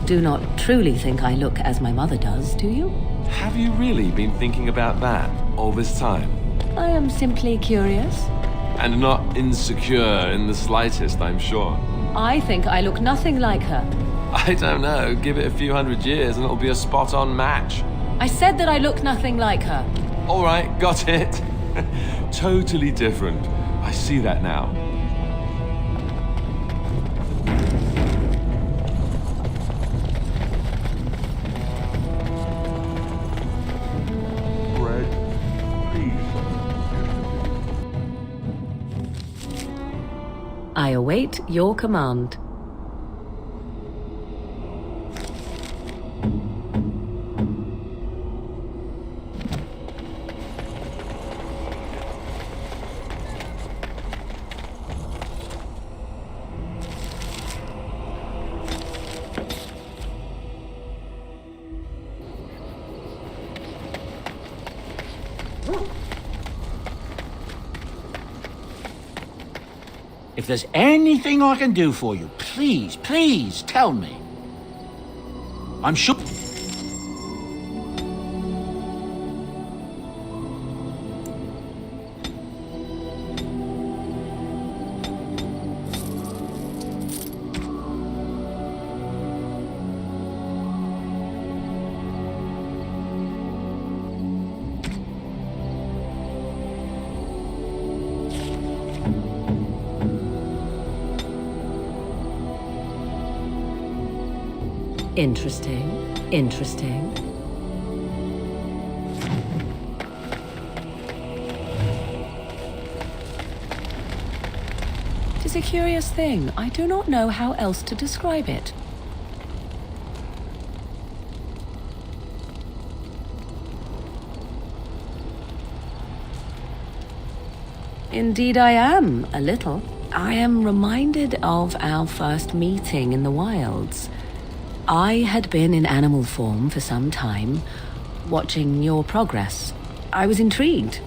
do not truly think I look as my mother does, do you? Have you really been thinking about that all this time? I am simply curious. And not insecure in the slightest, I'm sure. I think I look nothing like her. I don't know. Give it a few hundred years and it'll be a spot-on match. I said that I look nothing like her. All right, got it. Totally different. I see that now. I await your command. If there's anything I can do for you, please, please tell me. I'm sure... Interesting. Interesting. It is a curious thing. I do not know how else to describe it. Indeed I am, a little. I am reminded of our first meeting in the wilds. I had been in animal form for some time, watching your progress. I was intrigued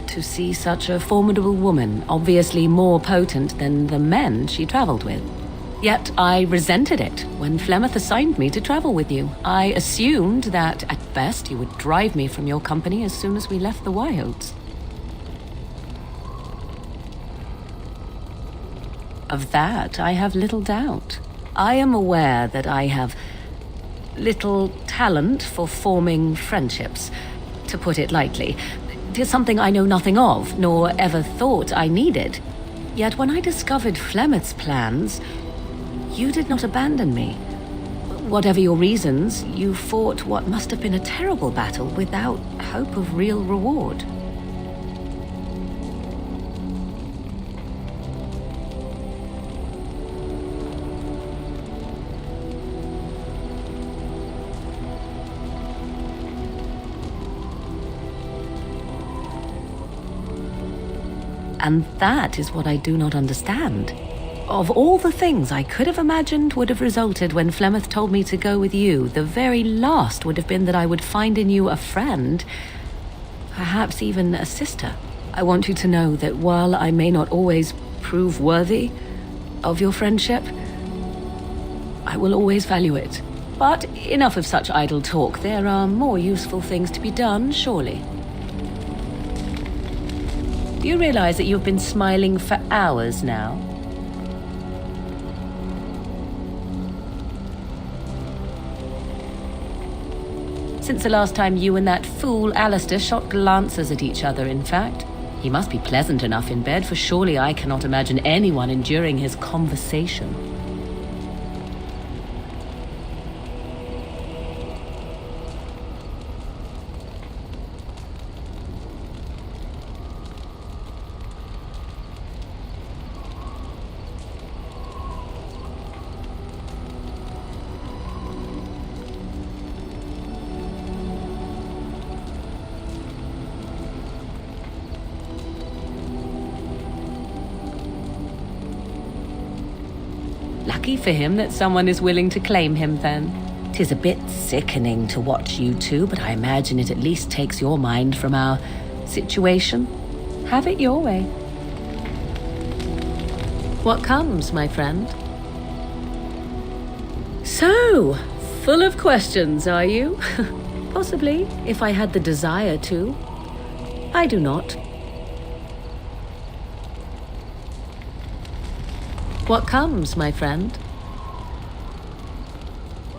to see such a formidable woman, obviously more potent than the men she traveled with. Yet I resented it when Flemeth assigned me to travel with you. I assumed that, at best, you would drive me from your company as soon as we left the wilds. Of that, I have little doubt. I am aware that I have little talent for forming friendships, to put it lightly. It is something I know nothing of, nor ever thought I needed. Yet when I discovered Flemeth's plans, you did not abandon me. Whatever your reasons, you fought what must have been a terrible battle without hope of real reward. And that is what I do not understand. Of all the things I could have imagined would have resulted when Flemeth told me to go with you, the very last would have been that I would find in you a friend, perhaps even a sister. I want you to know that while I may not always prove worthy of your friendship, I will always value it. But enough of such idle talk. There are more useful things to be done, surely. Do you realize that you've been smiling for hours now? Since the last time you and that fool Alistair shot glances at each other, in fact. He must be pleasant enough in bed, for surely I cannot imagine anyone enduring his conversation. Lucky for him that someone is willing to claim him, then. 'Tis a bit sickening to watch you two, but I imagine it at least takes your mind from our situation. Have it your way. What comes, my friend? So, Full of questions, are you? Possibly, if I had the desire to. I do not. What comes, my friend?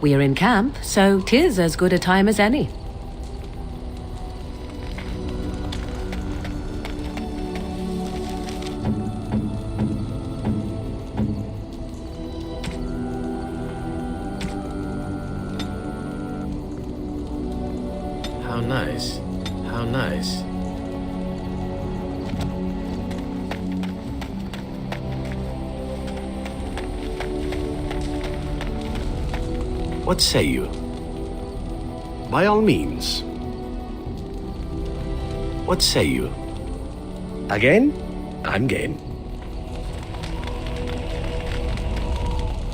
We are in camp, so 'tis as good a time as any. How nice. How nice. What say you? By all means. What say you? Again? I'm game.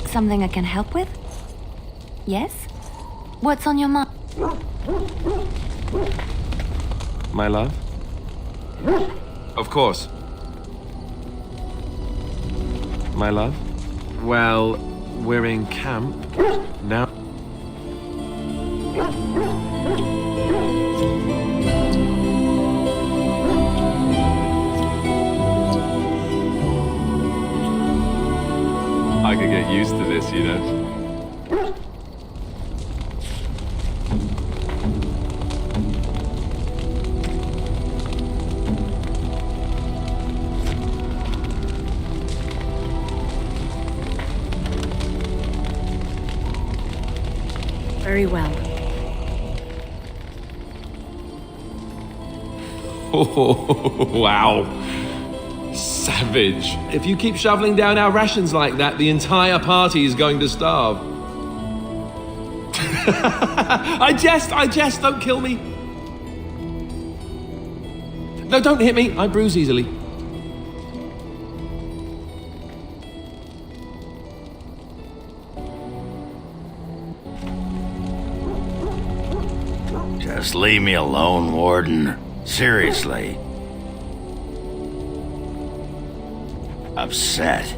Something I can help with? Yes? What's on your mind? My love? Of course. My love? Well, we're in camp now. I could get used to this, you know. Very well. Oh, wow. Savage. If you keep shoveling down our rations like that, the entire party is going to starve. I jest, don't kill me. No, don't hit me, I bruise easily. Just leave me alone, Warden. Seriously. Upset?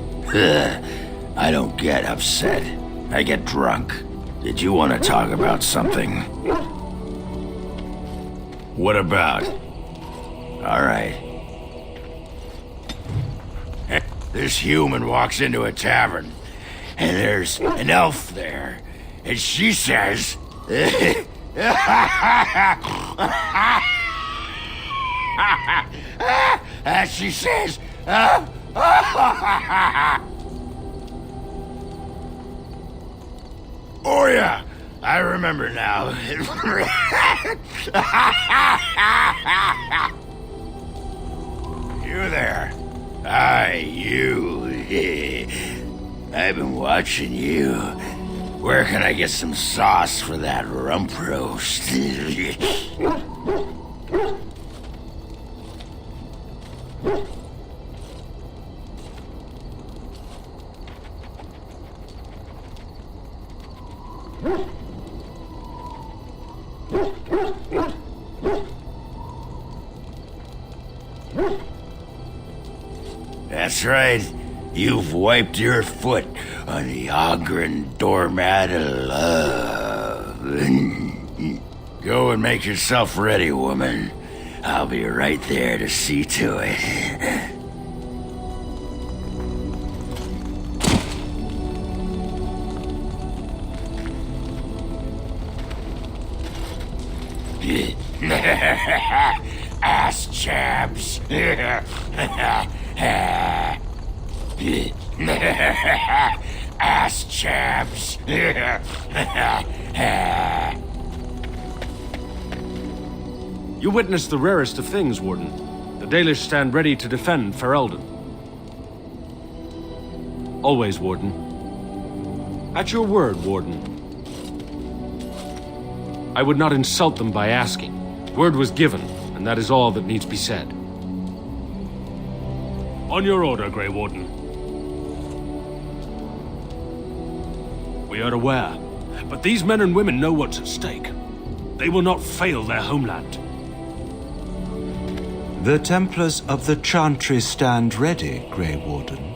I don't get upset. I get drunk. Did you want to talk about something? What about? All right. This human walks into a tavern, and there's an elf there, and she says... she says... Oh yeah, I remember now. You there. Aye, you. I've been watching you. Where can I get some sauce for that rump roast? That's right. You've wiped your foot on the Ogren doormat of love. Go and make yourself ready, woman. I'll be right there to see to it. Ass chaps. Ass chaps. You witnessed the rarest of things, Warden. The Dalish stand ready to defend Ferelden. Always, Warden. At your word, Warden. I would not insult them by asking. Word was given, and that is all that needs be said. On your order, Grey Warden. We are aware, but these men and women know what's at stake. They will not fail their homeland. The Templars of the Chantry stand ready, Grey Warden.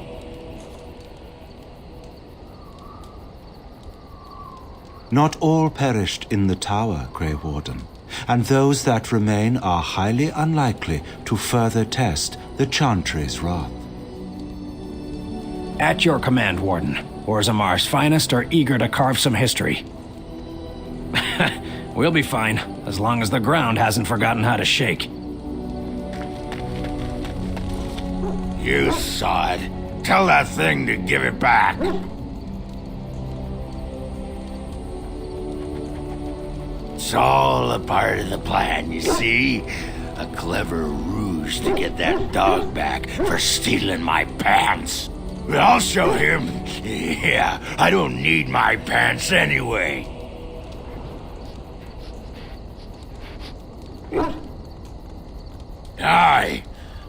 Not all perished in the tower, Grey Warden, and those that remain are highly unlikely to further test the Chantry's wrath. At your command, Warden. Orzamar's finest are eager to carve some history. We'll be fine, as long as the ground hasn't forgotten how to shake. You sod. Tell that thing to give it back. It's all a part of the plan, you see? A clever ruse to get that dog back for stealing my pants. But I'll show him. Yeah, I don't need my pants anyway. Aye,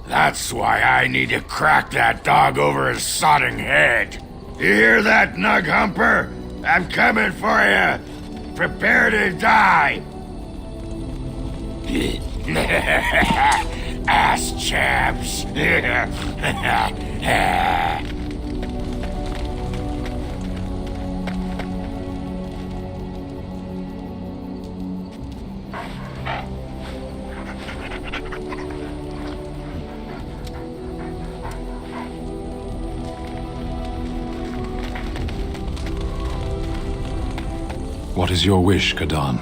that's why I need to crack that dog over his sodding head. You hear that, Nug Humper? I'm coming for you. Prepare to die. Ass chaps. What is your wish, Kadan?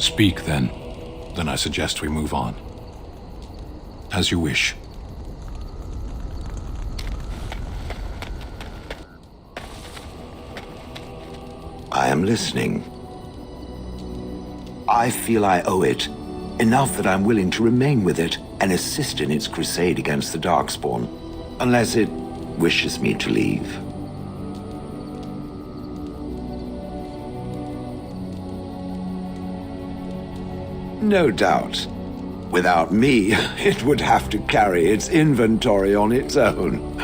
Speak, then. Then I suggest we move on. As you wish. I am listening. I feel I owe it. Enough that I'm willing to remain with it and assist in its crusade against the Darkspawn. Unless it wishes me to leave. No doubt. Without me, it would have to carry its inventory on its own.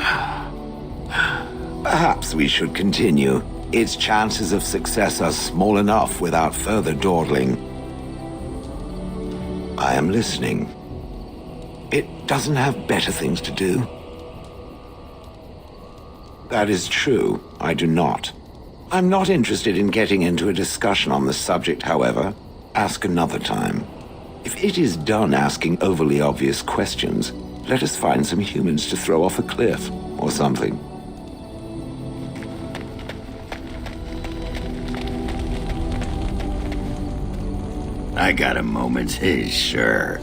Perhaps we should continue. Its chances of success are small enough without further dawdling. I am listening. It doesn't have better things to do. That is true. I do not. I'm not interested in getting into a discussion on the subject, however. Ask another time. If it is done asking overly obvious questions, let us find some humans to throw off a cliff or something. I got a moment's haze, sure.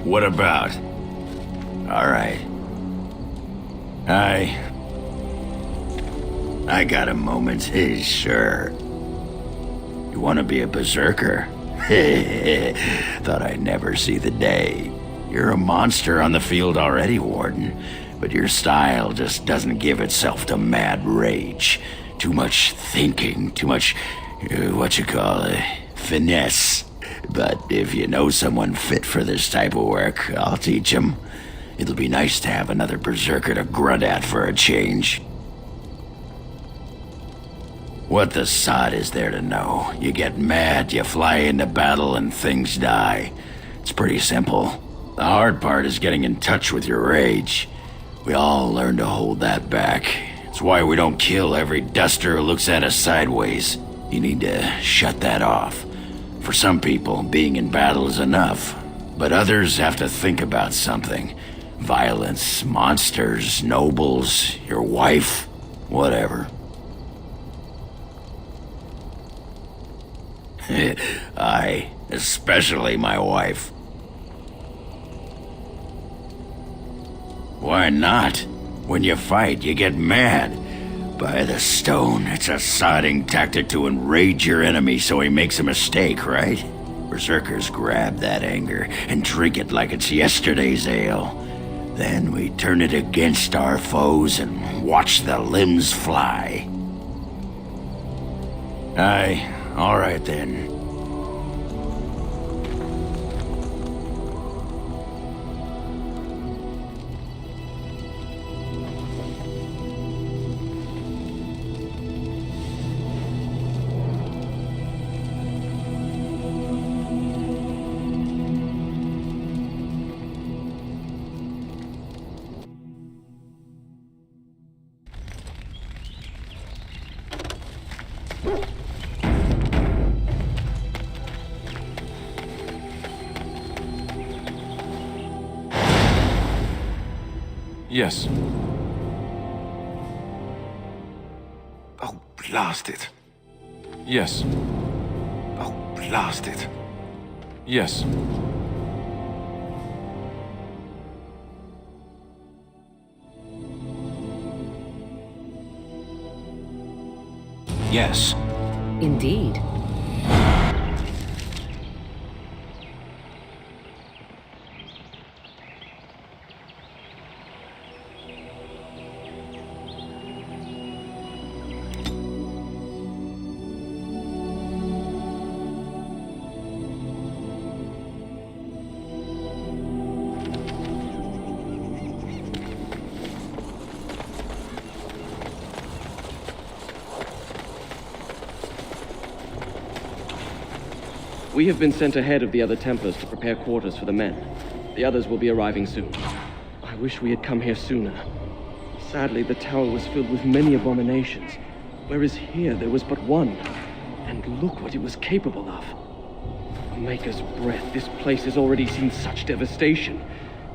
What about? All right. I got a moment's haze, sure. You want to be a berserker? Thought I'd never see the day. You're a monster on the field already, Warden, but your style just doesn't give itself to mad rage. Too much thinking, too much, finesse. But if you know someone fit for this type of work, I'll teach him. It'll be nice to have another berserker to grunt at for a change. What the sod is there to know? You get mad, you fly into battle, and things die. It's pretty simple. The hard part is getting in touch with your rage. We all learn to hold that back. It's why we don't kill every duster who looks at us sideways. You need to shut that off. For some people, being in battle is enough. But others have to think about something. Violence, monsters, nobles, your wife, whatever. Aye, especially my wife. Why not? When you fight, you get mad. By the stone, it's a sodding tactic to enrage your enemy so he makes a mistake, right? Berserkers grab that anger and drink it like it's yesterday's ale. Then we turn it against our foes and watch the limbs fly. Aye. All right, then. Yes. Oh, blast it. Yes. Oh, blast it. Yes. Yes. Indeed. We have been sent ahead of the other Templars to prepare quarters for the men. The others will be arriving soon. I wish we had come here sooner. Sadly, the tower was filled with many abominations, whereas here there was but one. And look what it was capable of. A maker's breath, this place has already seen such devastation,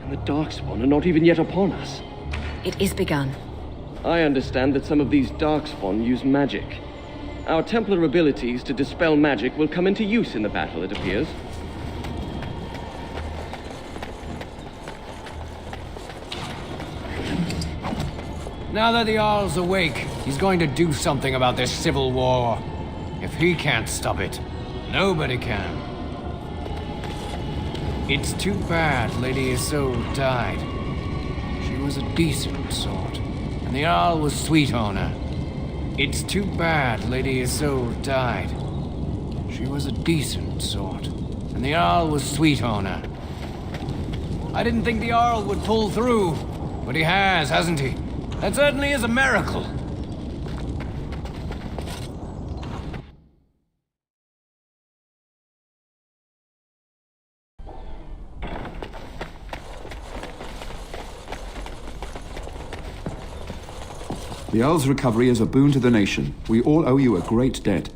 and the Darkspawn are not even yet upon us. It is begun. I understand that some of these Darkspawn use magic. Our Templar abilities to dispel magic will come into use in the battle, it appears. Now that the Jarl's awake, he's going to do something about this civil war. If he can't stop it, nobody can. It's too bad Lady Isolde died. She was a decent sort, and the Jarl was sweet on her. It's too bad Lady Isolde died. She was a decent sort, and the Jarl was sweet on her. I didn't think the Jarl would pull through, but he has, hasn't he? That certainly is a miracle. The Earl's recovery is a boon to the nation. We all owe you a great debt.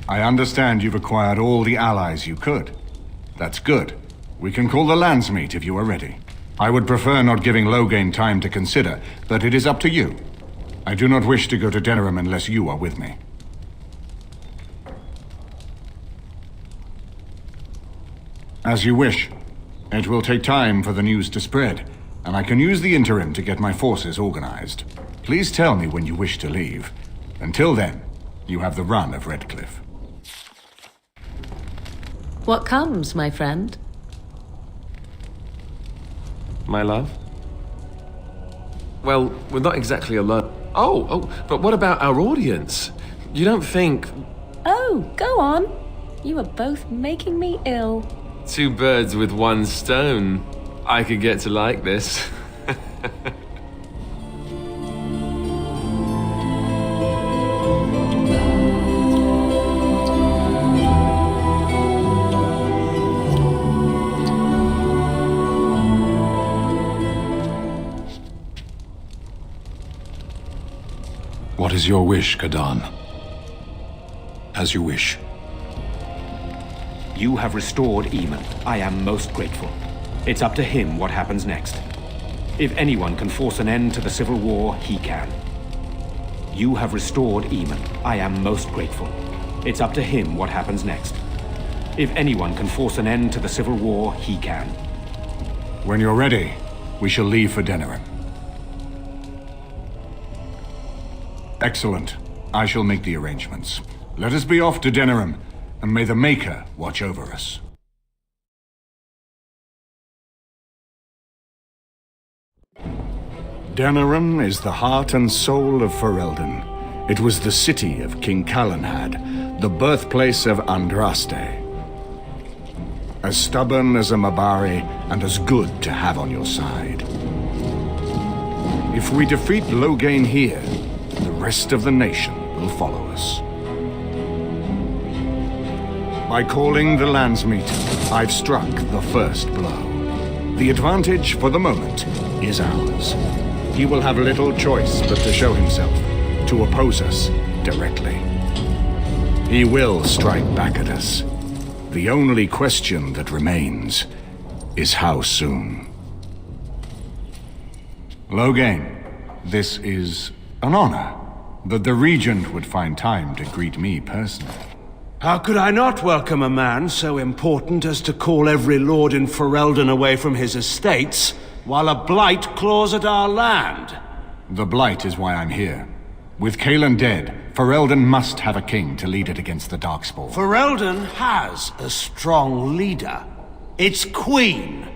I understand you've acquired all the allies you could. That's good. We can call the Landsmeet if you are ready. I would prefer not giving Loghain time to consider, but it is up to you. I do not wish to go to Denerim unless you are with me. As you wish. It will take time for the news to spread, and I can use the interim to get my forces organized. Please tell me when you wish to leave. Until then, you have the run of Redcliffe. What comes, my friend? My love? Well, we're not exactly alone. Oh, but what about our audience? You don't think... Oh, go on. You are both making me ill. Two birds with one stone. I could get to like this. What is your wish, Kadan? As you wish. You have restored Eamon. I am most grateful. It's up to him what happens next. If anyone can force an end to the civil war, he can. You have restored Eamon. I am most grateful. It's up to him what happens next. If anyone can force an end to the civil war, he can. When you're ready, we shall leave for Denerim. Excellent. I shall make the arrangements. Let us be off to Denerim, and may the Maker watch over us. Denerim is the heart and soul of Ferelden. It was the city of King Calenhad, the birthplace of Andraste. As stubborn as a Mabari, and as good to have on your side. If we defeat Loghain here, the rest of the nation will follow us. By calling the Landsmeet, I've struck the first blow. The advantage, for the moment, is ours. He will have little choice but to show himself, to oppose us directly. He will strike back at us. The only question that remains is how soon. Loghain, this is an honor that the Regent would find time to greet me personally. How could I not welcome a man so important as to call every lord in Ferelden away from his estates, while a blight claws at our land? The blight is why I'm here. With Cailan dead, Ferelden must have a king to lead it against the Darkspawn. Ferelden has a strong leader. Its queen.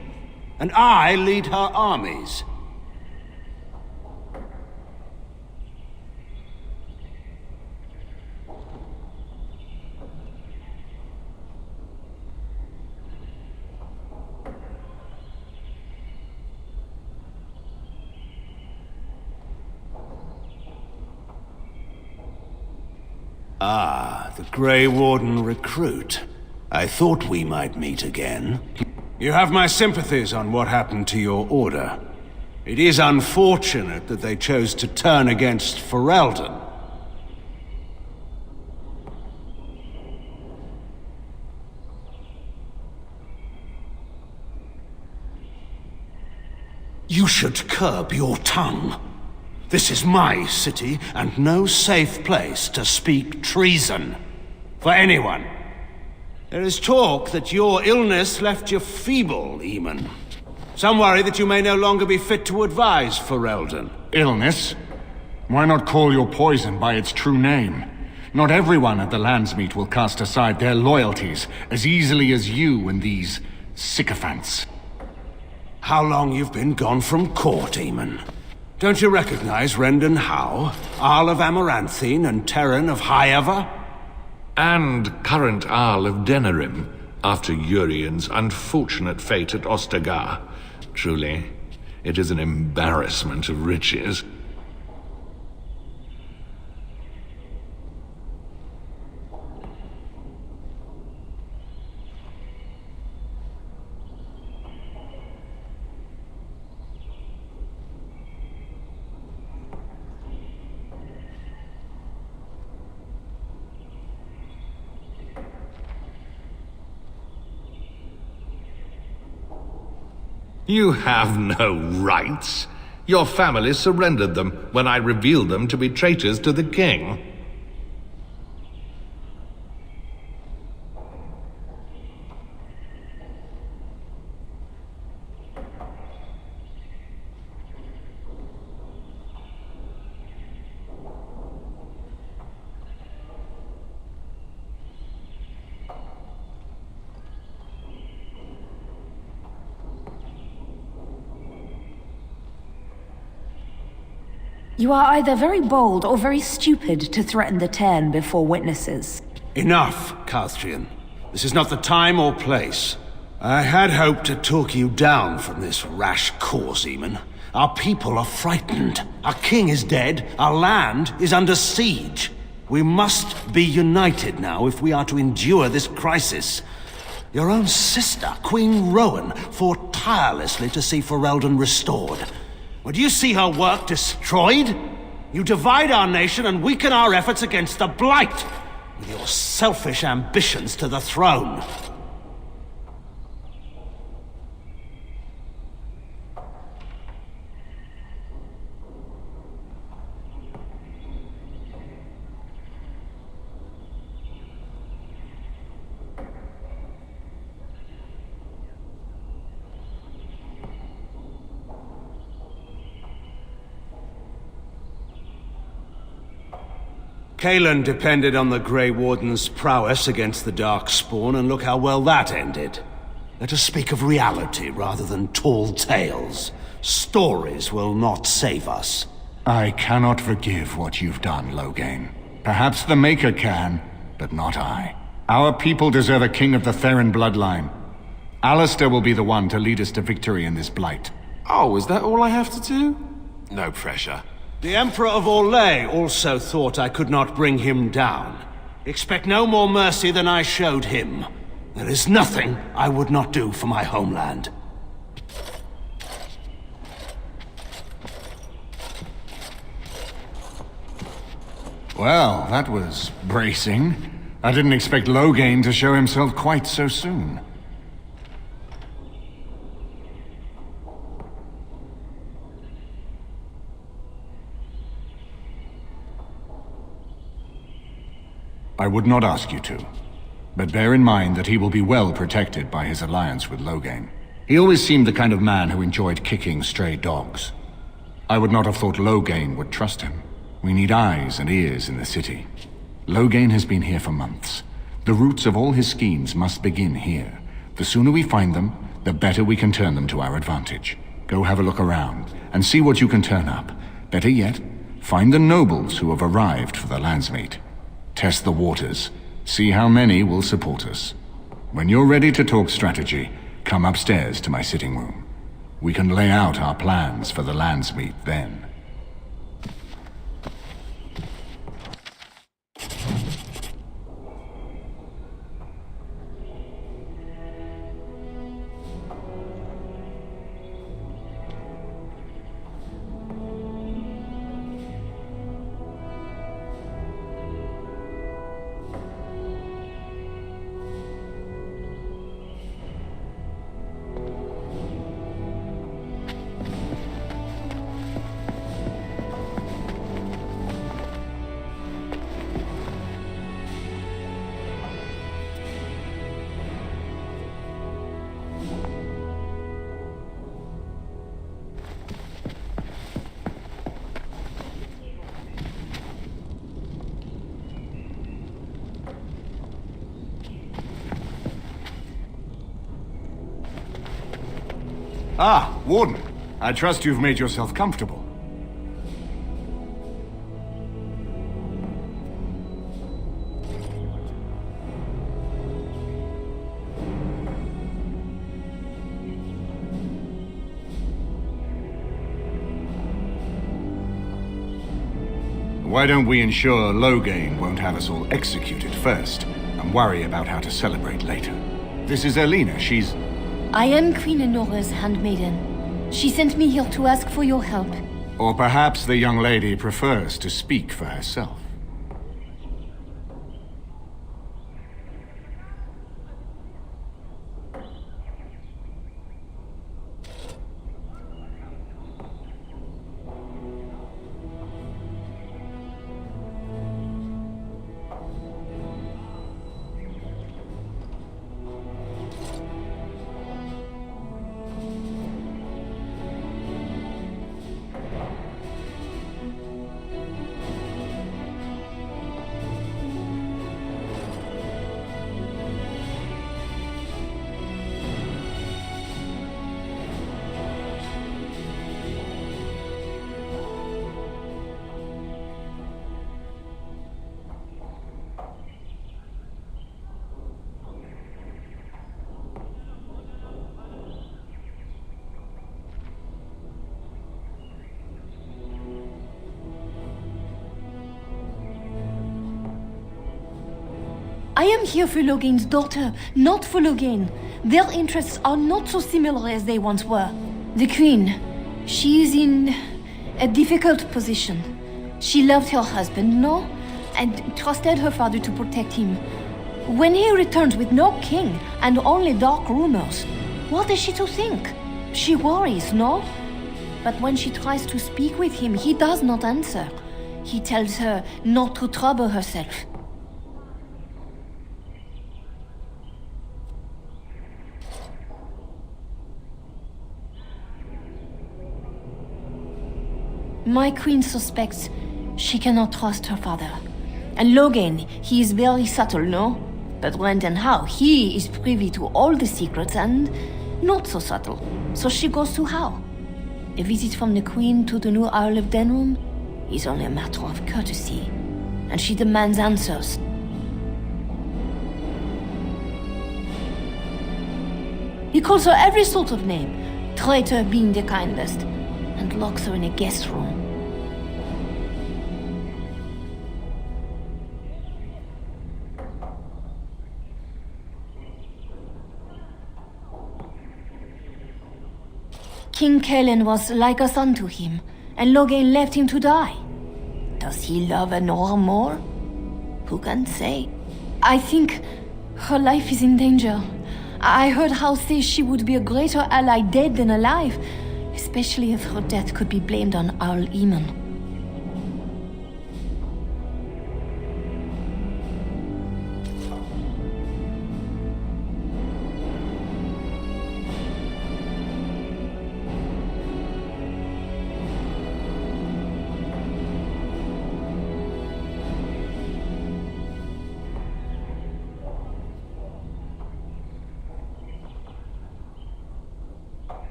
And I lead her armies. Ah, the Grey Warden recruit. I thought we might meet again. You have my sympathies on what happened to your order. It is unfortunate that they chose to turn against Ferelden. You should curb your tongue. This is my city, and no safe place to speak treason. For anyone. There is talk that your illness left you feeble, Eamon. Some worry that you may no longer be fit to advise Ferelden. Illness? Why not call your poison by its true name? Not everyone at the Landsmeet will cast aside their loyalties as easily as you and these sycophants. How long you've been gone from court, Eamon? Don't you recognize Rendon Howe, Arl of Amaranthine, and Terran of Highever? And current Arl of Denerim, after Urian's unfortunate fate at Ostagar. Truly, it is an embarrassment of riches. You have no rights. Your family surrendered them when I revealed them to be traitors to the king. You are either very bold or very stupid to threaten the Ten before witnesses. Enough, Calthrian. This is not the time or place. I had hoped to talk you down from this rash course, Eamon. Our people are frightened. Our king is dead. Our land is under siege. We must be united now if we are to endure this crisis. Your own sister, Queen Rowan, fought tirelessly to see Ferelden restored. Would you see her work destroyed? You divide our nation and weaken our efforts against the Blight, with your selfish ambitions to the throne. Cailan depended on the Grey Warden's prowess against the Darkspawn, and look how well that ended. Let us speak of reality rather than tall tales. Stories will not save us. I cannot forgive what you've done, Loghain. Perhaps the Maker can, but not I. Our people deserve a king of the Theron bloodline. Alistair will be the one to lead us to victory in this blight. Oh, is that all I have to do? No pressure. The Emperor of Orlais also thought I could not bring him down. Expect no more mercy than I showed him. There is nothing I would not do for my homeland. Well, that was bracing. I didn't expect Loghain to show himself quite so soon. I would not ask you to. But bear in mind that he will be well protected by his alliance with Loghain. He always seemed the kind of man who enjoyed kicking stray dogs. I would not have thought Loghain would trust him. We need eyes and ears in the city. Loghain has been here for months. The roots of all his schemes must begin here. The sooner we find them, the better we can turn them to our advantage. Go have a look around, and see what you can turn up. Better yet, find the nobles who have arrived for the Landsmeet. Test the waters. See how many will support us. When you're ready to talk strategy, come upstairs to my sitting room. We can lay out our plans for the Landsmeet then. Ah, Warden. I trust you've made yourself comfortable. Why don't we ensure Loghain won't have us all executed first, and worry about how to celebrate later? This is Elena. She's... I am Queen Enora's handmaiden. She sent me here to ask for your help. Or perhaps the young lady prefers to speak for herself. I am here for Loghain's daughter, not for Loghain. Their interests are not so similar as they once were. The Queen, she is in a difficult position. She loved her husband, no? And trusted her father to protect him. When he returns with no king and only dark rumors, what is she to think? She worries, no? But when she tries to speak with him, he does not answer. He tells her not to trouble herself. My queen suspects she cannot trust her father. And Loghain, he is very subtle, no? But when and how, he is privy to all the secrets and not so subtle. So she goes to how? A visit from the queen to the new Isle of Denrum is only a matter of courtesy. And she demands answers. He calls her every sort of name, traitor being the kindest, and locks her in a guest room. King Kalen was like a son to him, and Loghain left him to die. Does he love Enora more? Who can say? I think her life is in danger. I heard House say she would be a greater ally dead than alive, especially if her death could be blamed on Owl Eamon.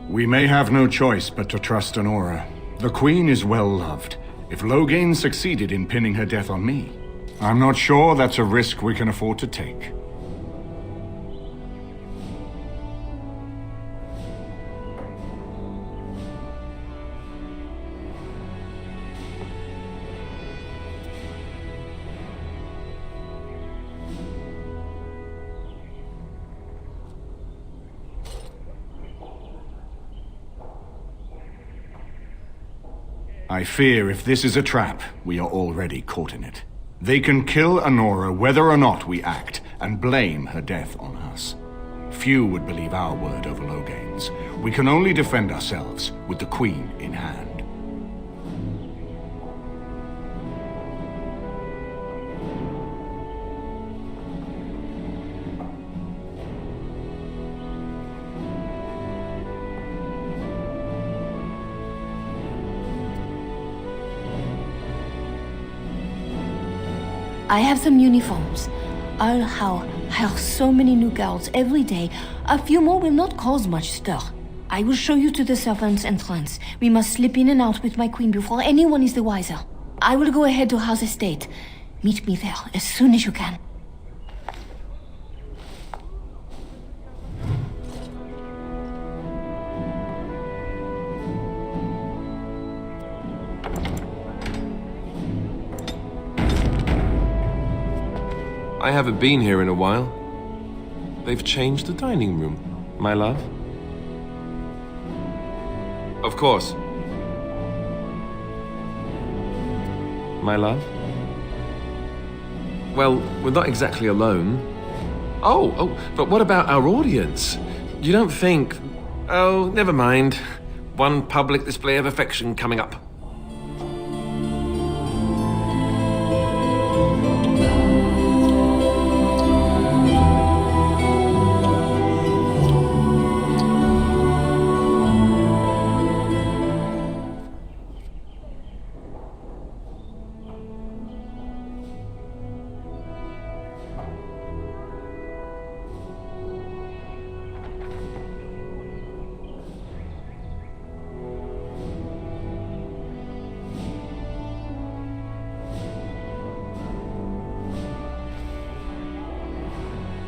We may have no choice but to trust Honora. The Queen is well loved. If Loghain succeeded in pinning her death on me, I'm not sure that's a risk we can afford to take. I fear if this is a trap, we are already caught in it. They can kill Honora whether or not we act, and blame her death on us. Few would believe our word over Loghain's. We can only defend ourselves with the Queen in hand. I have some uniforms. I'll hire so many new guards every day. A few more will not cause much stir. I will show you to the servants' entrance. We must slip in and out with my queen before anyone is the wiser. I will go ahead to House Estate. Meet me there as soon as you can. I haven't been here in a while. They've changed the dining room, my love. Of course. My love? Well, we're not exactly alone. Oh, but what about our audience? You don't think... Oh, never mind. One public display of affection coming up.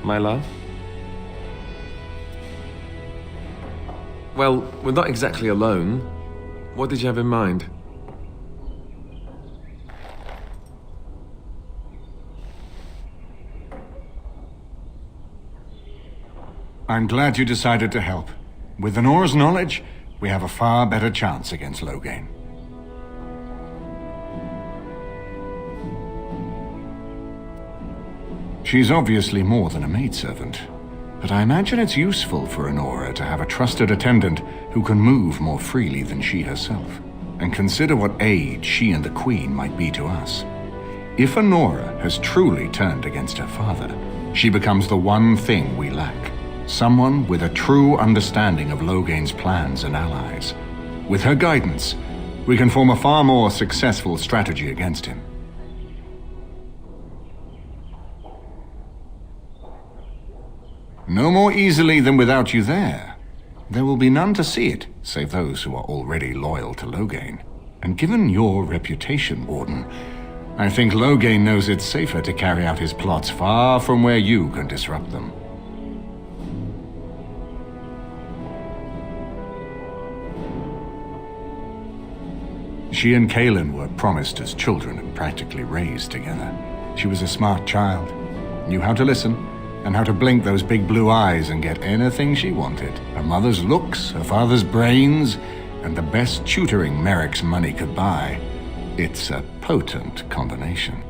My love? Well, we're not exactly alone. What did you have in mind? I'm glad you decided to help. With Honora's knowledge, we have a far better chance against Loghain. She's obviously more than a maidservant, but I imagine it's useful for Honora to have a trusted attendant who can move more freely than she herself. And consider what aid she and the Queen might be to us. If Honora has truly turned against her father, she becomes the one thing we lack. Someone with a true understanding of Loghain's plans and allies. With her guidance, we can form a far more successful strategy against him. No more easily than without you there. There will be none to see it, save those who are already loyal to Loghain. And given your reputation, Warden, I think Loghain knows it's safer to carry out his plots far from where you can disrupt them. She and Kaelin were promised as children and practically raised together. She was a smart child, knew how to listen, and how to blink those big blue eyes and get anything she wanted. Her mother's looks, her father's brains, and the best tutoring Merrick's money could buy. It's a potent combination.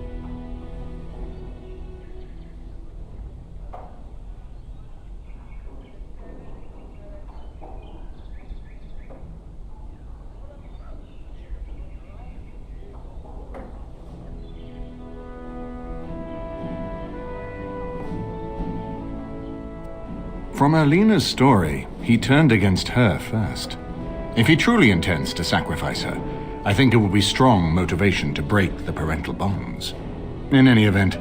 From Erlena's story, he turned against her first. If he truly intends to sacrifice her, I think it will be strong motivation to break the parental bonds. In any event,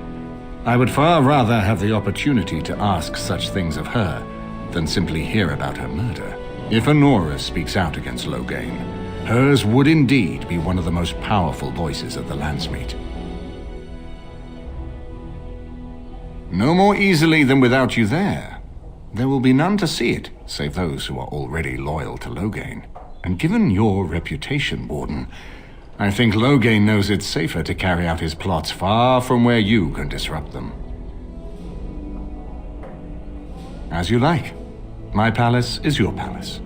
I would far rather have the opportunity to ask such things of her than simply hear about her murder. If Honora speaks out against Loghain, hers would indeed be one of the most powerful voices of the Landsmeet. No more easily than without you there. There will be none to see it, save those who are already loyal to Loghain. And given your reputation, Warden, I think Loghain knows it's safer to carry out his plots far from where you can disrupt them. As you like. My palace is your palace.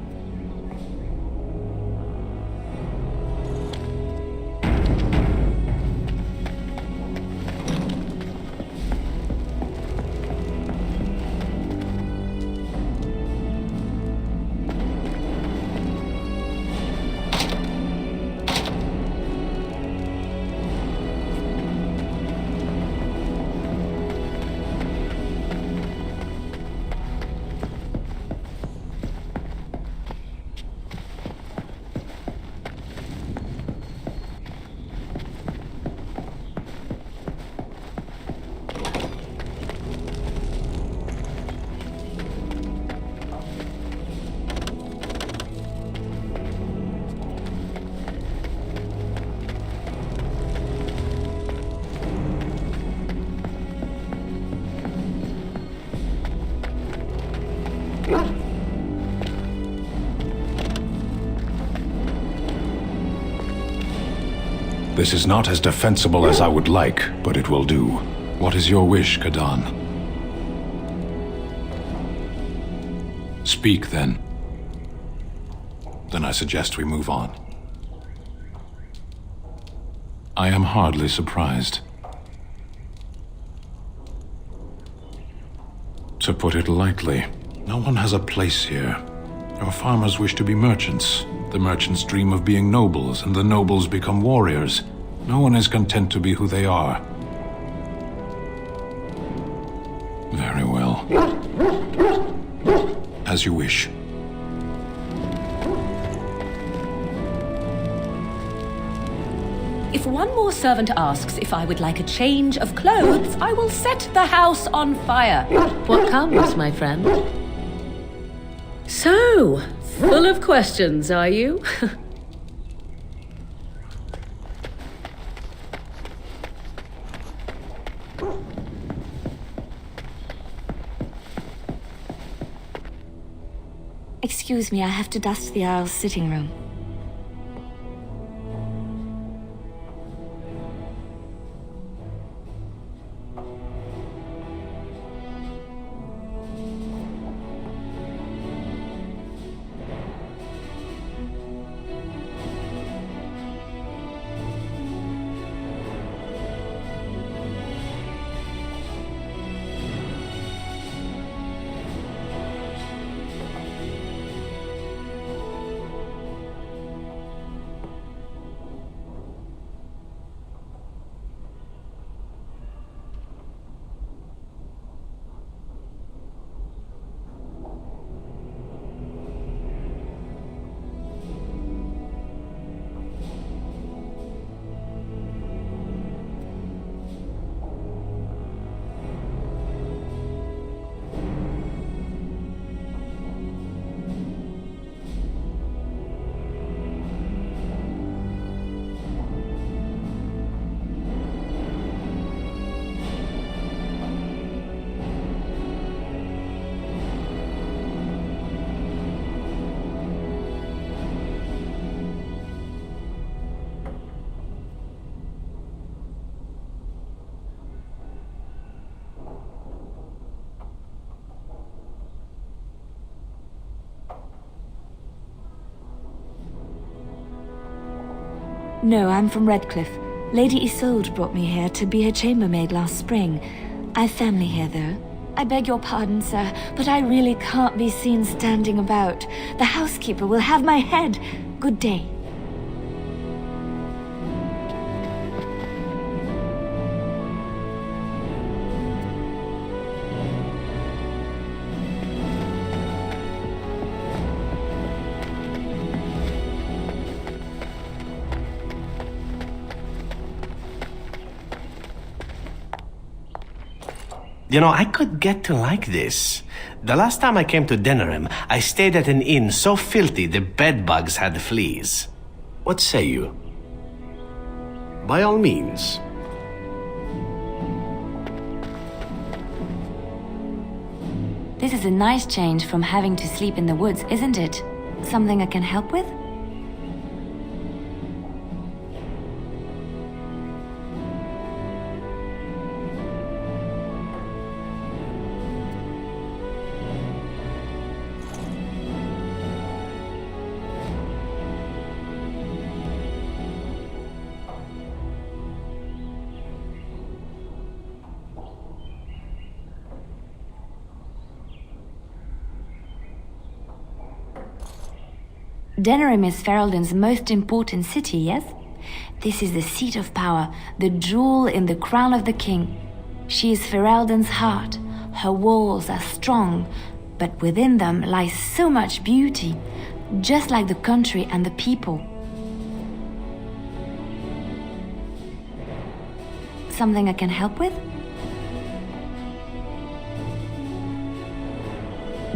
This is not as defensible as I would like, but it will do. What is your wish, Kadan? Speak, then. Then I suggest we move on. I am hardly surprised. To put it lightly, no one has a place here. Your farmers wish to be merchants. The merchants dream of being nobles, and the nobles become warriors. No one is content to be who they are. Very well. As you wish. If one more servant asks if I would like a change of clothes, I will set the house on fire. What comes, my friend? So, full of questions, are you? Excuse me, I have to dust the Earl's sitting room. No, I'm from Redcliffe. Lady Isolde brought me here to be her chambermaid last spring. I've family here, though. I beg your pardon, sir, but I really can't be seen standing about. The housekeeper will have my head. Good day. You know, I could get to like this. The last time I came to Denerim, I stayed at an inn so filthy the bedbugs had fleas. What say you? By all means. This is a nice change from having to sleep in the woods, isn't it? Something I can help with? Denerim is Ferelden's most important city, yes? This is the seat of power, the jewel in the crown of the king. She is Ferelden's heart. Her walls are strong, but within them lies so much beauty, just like the country and the people. Something I can help with?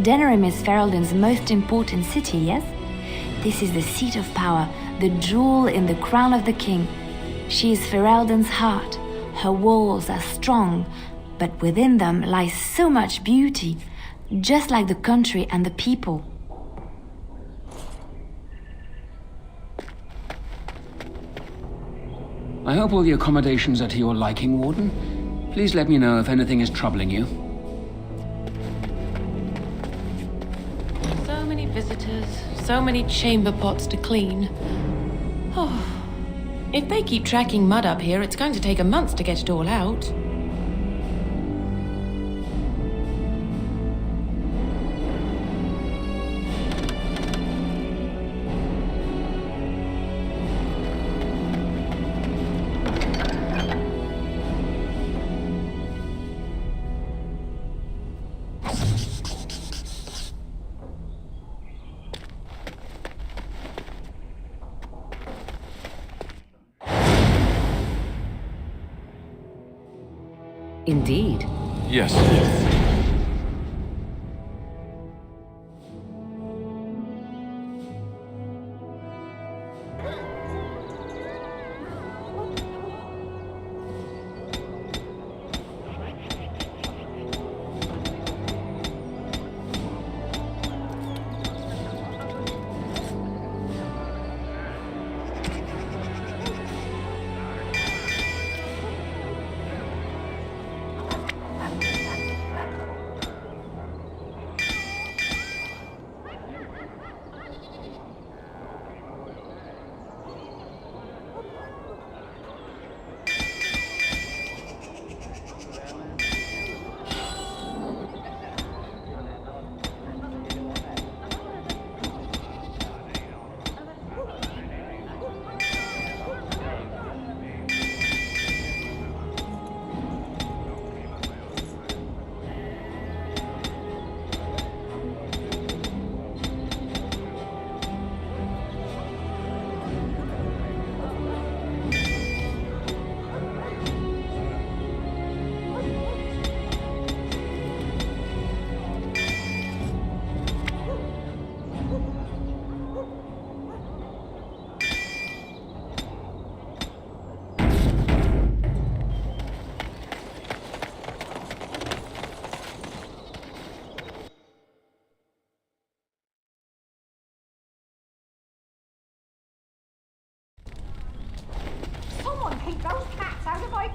Denerim is Ferelden's most important city, yes? This is the seat of power, the jewel in the crown of the king. She is Ferelden's heart. Her walls are strong, but within them lies so much beauty, just like the country and the people. I hope all the accommodations are to your liking, Warden. Please let me know if anything is troubling you. So many visitors, so many chamber pots to clean. Oh, if they keep tracking mud up here, it's going to take a month to get it all out. Indeed. Yes.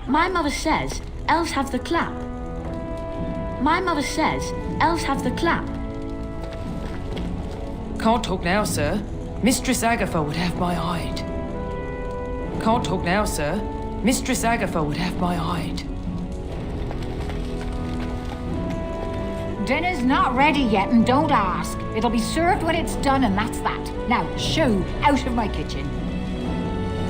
My mother says elves have the clap. My mother says elves have the clap. Can't talk now, sir. Mistress Agatha would have my hide. Can't talk now, sir. Mistress Agatha would have my hide. Dinner's not ready yet, and don't ask. It'll be served when it's done, and that's that. Now, shoo, out of my kitchen.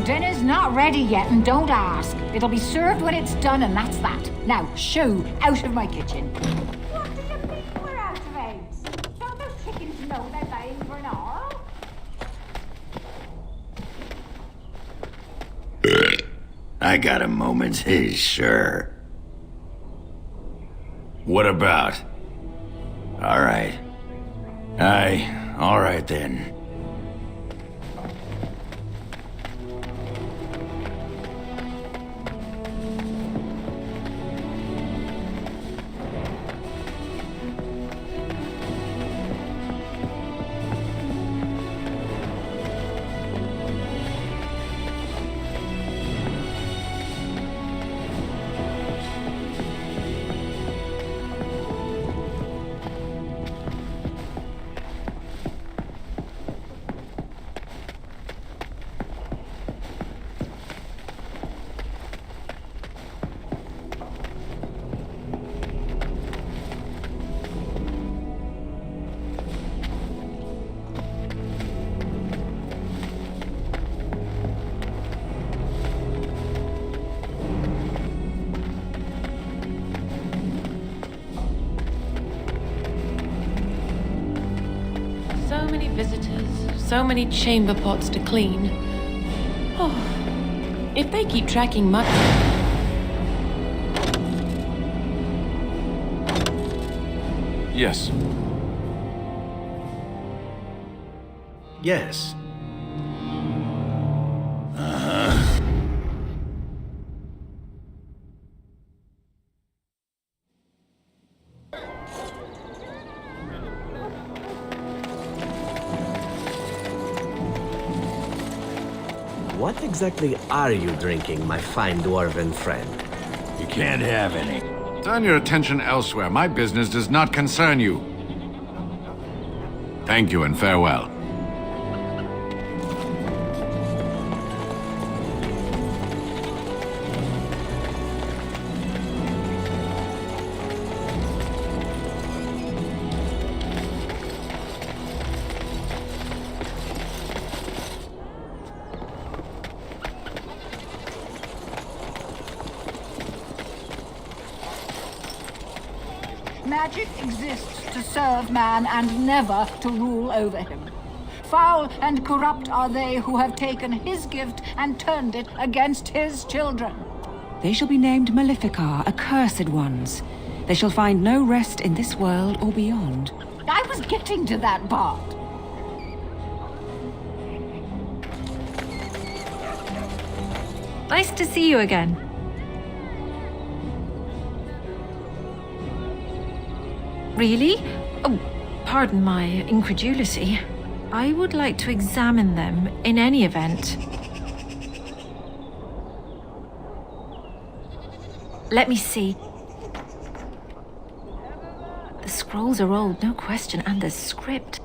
Dinner's not ready yet, and don't ask. It'll be served when it's done, and that's that. Now, shoo, out of my kitchen. What do you think we're out of eggs? Don't those chickens know they're laying for an hour? I got a moment, sure. What about? All right. All right then. So many visitors, so many chamber pots to clean. Oh, if they keep tracking mud... Yes. Yes. What exactly are you drinking, my fine dwarven friend? You can't have any. Turn your attention elsewhere. My business does not concern you. Thank you and farewell. Magic exists to serve man and never to rule over him. Foul and corrupt are they who have taken his gift and turned it against his children. They shall be named Maleficar, accursed ones. They shall find no rest in this world or beyond. I was getting to that part. Nice to see you again. Really? Oh, pardon my incredulity. I would like to examine them in any event. Let me see. The scrolls are old, no question, and the script.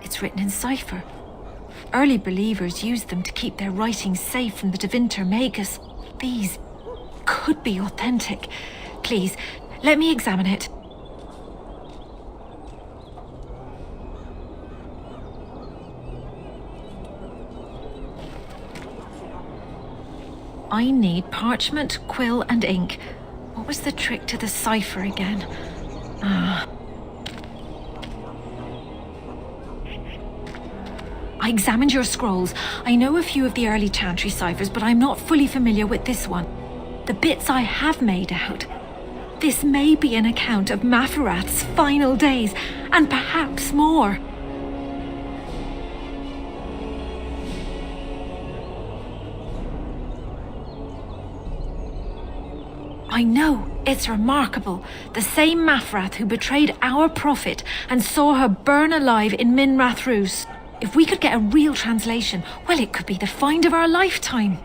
It's written in cipher. Early believers used them to keep their writings safe from the Devinter Magus. These could be authentic. Please, let me examine it. I need parchment, quill, and ink. What was the trick to the cipher again? I examined your scrolls. I know a few of the early Chantry ciphers, but I'm not fully familiar with this one. The bits I have made out. This may be an account of Maferath's final days, and perhaps more. I know, it's remarkable. The same Maferath who betrayed our prophet and saw her burn alive in Minrath Rus. If we could get a real translation, well, it could be the find of our lifetime.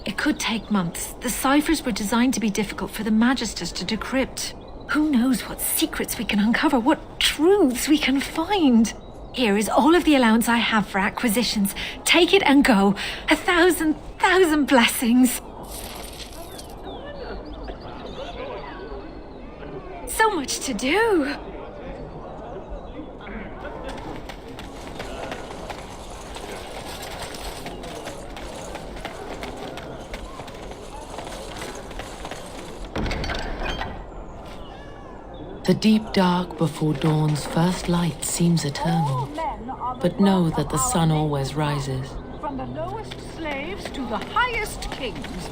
It could take months. The ciphers were designed to be difficult for the Magisters to decrypt. Who knows what secrets we can uncover, what truths we can find. Here is all of the allowance I have for acquisitions. Take it and go. 1,000 blessings. So much to do. The deep dark before dawn's first light seems eternal. but know that the sun always rises. From the lowest slaves to the highest kings.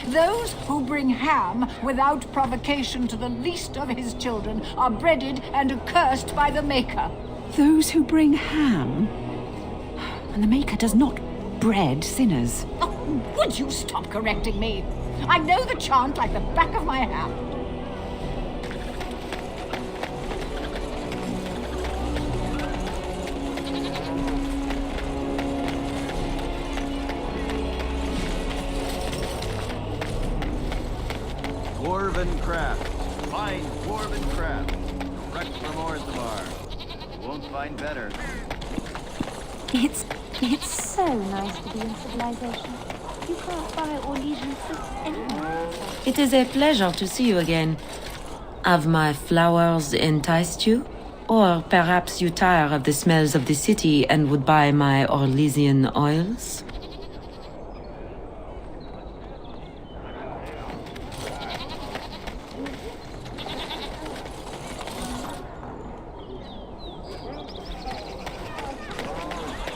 Those who bring ham without provocation to the least of his children are breaded and accursed by the Maker. Those who bring ham? And the Maker does not bread sinners. Oh, would you stop correcting me? I know the chant like the back of my hand. Dwarven craft. Find dwarven craft. Direct from Orzammar. Won't find better. It's so nice to be in civilization. You can't buy allegiances anywhere. It is a pleasure to see you again. Have my flowers enticed you? Or perhaps you tire of the smells of the city and would buy my Orlesian oils?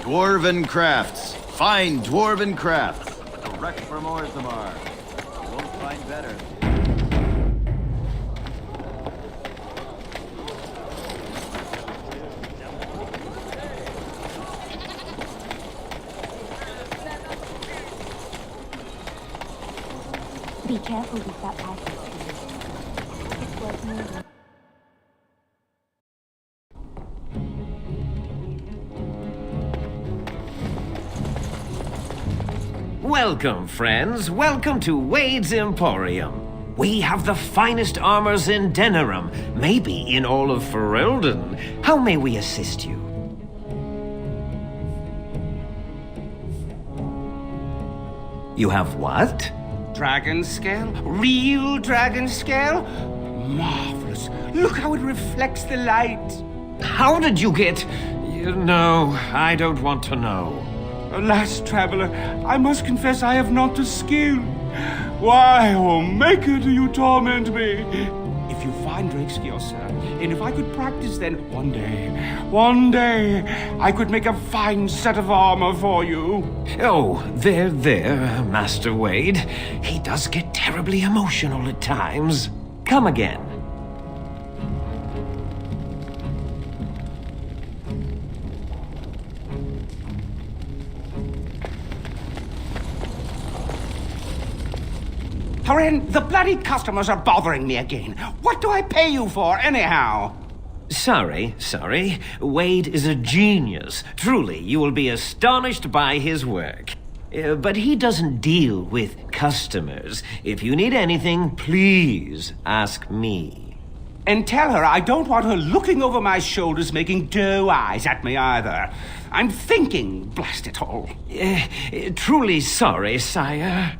Dwarven crafts. Find dwarven crafts. Direct from Orzammar. Won't find better. Be careful with that rifle. It's worth moving. Welcome, friends. Welcome to Wade's Emporium. We have the finest armors in Denerim, maybe in all of Ferelden. How may we assist you? You have what? Dragon scale? Real dragon scale? Marvelous. Look how it reflects the light. How did you get... No, I don't want to know. Alas, traveler, I must confess I have not the skill. Why, oh Maker, do you torment me? If you find Drakescale, sir, and if I could practice then, one day, I could make a fine set of armor for you. Oh, there, Master Wade. He does get terribly emotional at times. Come again. Haren, the bloody customers are bothering me again. What do I pay you for, anyhow? Sorry. Wade is a genius. Truly, you will be astonished by his work. But he doesn't deal with customers. If you need anything, please ask me. And tell her I don't want her looking over my shoulders making doe eyes at me either. I'm thinking, blast it all. Truly sorry, sire.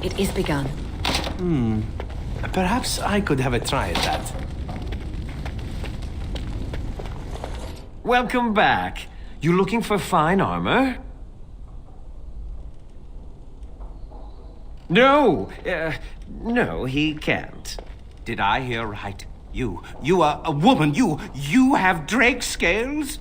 It is begun. Perhaps I could have a try at that. Welcome back. You looking for fine armor? No, he can't. Did I hear right? You are a woman. You have drake scales?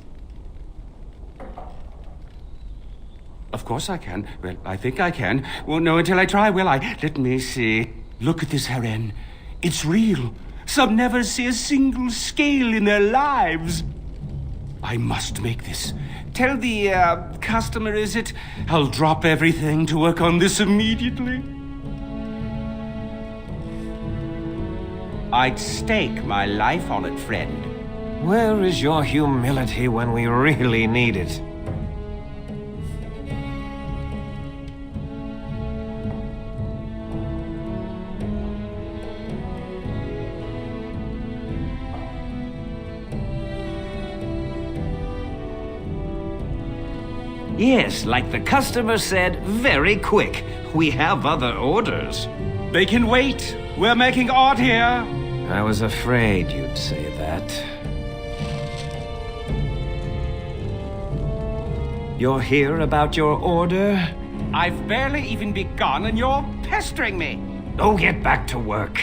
Of course I can. Well, I think I can. Won't know until I try, will I? Let me see. Look at this, Haren. It's real. Some never see a single scale in their lives. I must make this. Tell the, customer, is it? I'll drop everything to work on this immediately. I'd stake my life on it, friend. Where is your humility when we really need it? Yes, like the customer said, very quick. We have other orders. They can wait. We're making art here. I was afraid you'd say that. You're here about your order? I've barely even begun and you're pestering me. Oh, get back to work.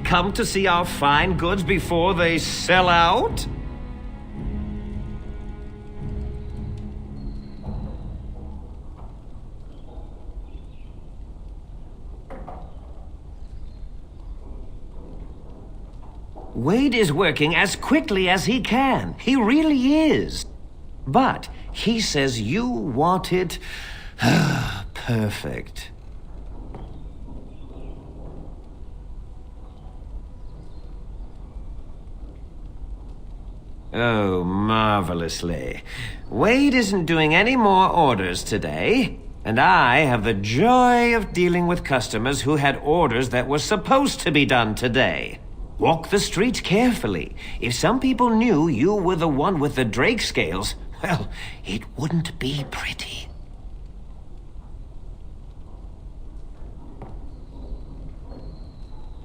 Come to see our fine goods before they sell out? Wade is working as quickly as he can. He really is. But he says you want it perfect. Oh, marvelously. Wade isn't doing any more orders today, and I have the joy of dealing with customers who had orders that were supposed to be done today. Walk the streets carefully. If some people knew you were the one with the drake scales, well, it wouldn't be pretty.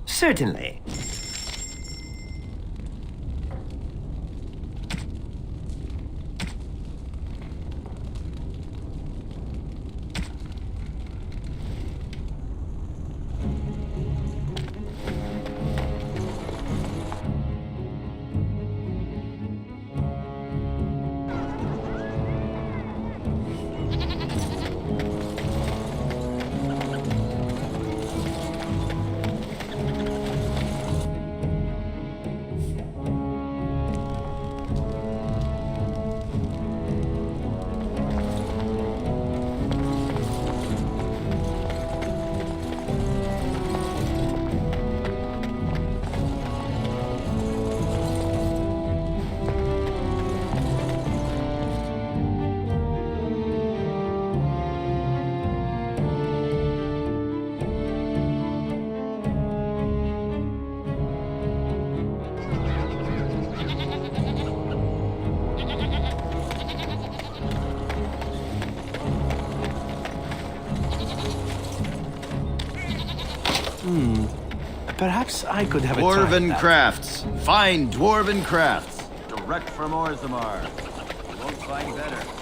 Certainly. Perhaps I could have a Dwarven crafts. Fine dwarven crafts. Direct from Orzammar. You won't find better.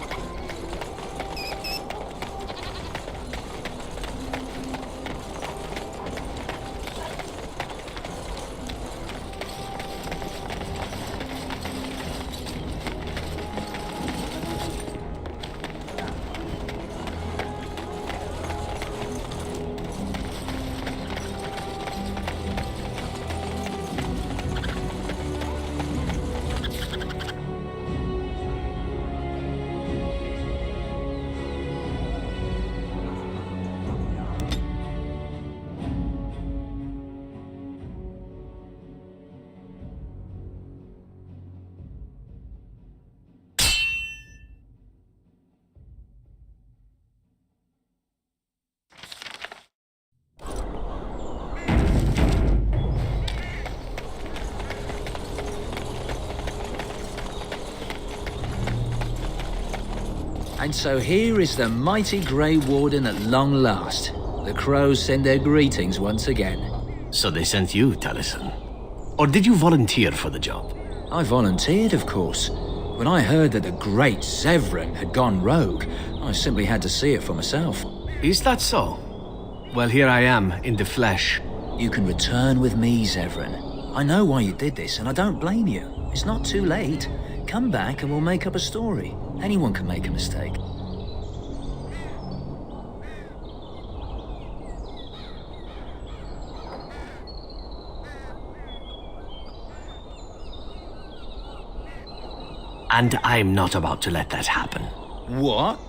And so here is the mighty Grey Warden at long last. The crows send their greetings once again. So they sent you, Taliesin? Or did you volunteer for the job? I volunteered, of course. When I heard that the great Zevran had gone rogue, I simply had to see it for myself. Is that so? Well, here I am, in the flesh. You can return with me, Zevran. I know why you did this, and I don't blame you. It's not too late. Come back and we'll make up a story. Anyone can make a mistake. And I'm not about to let that happen. What?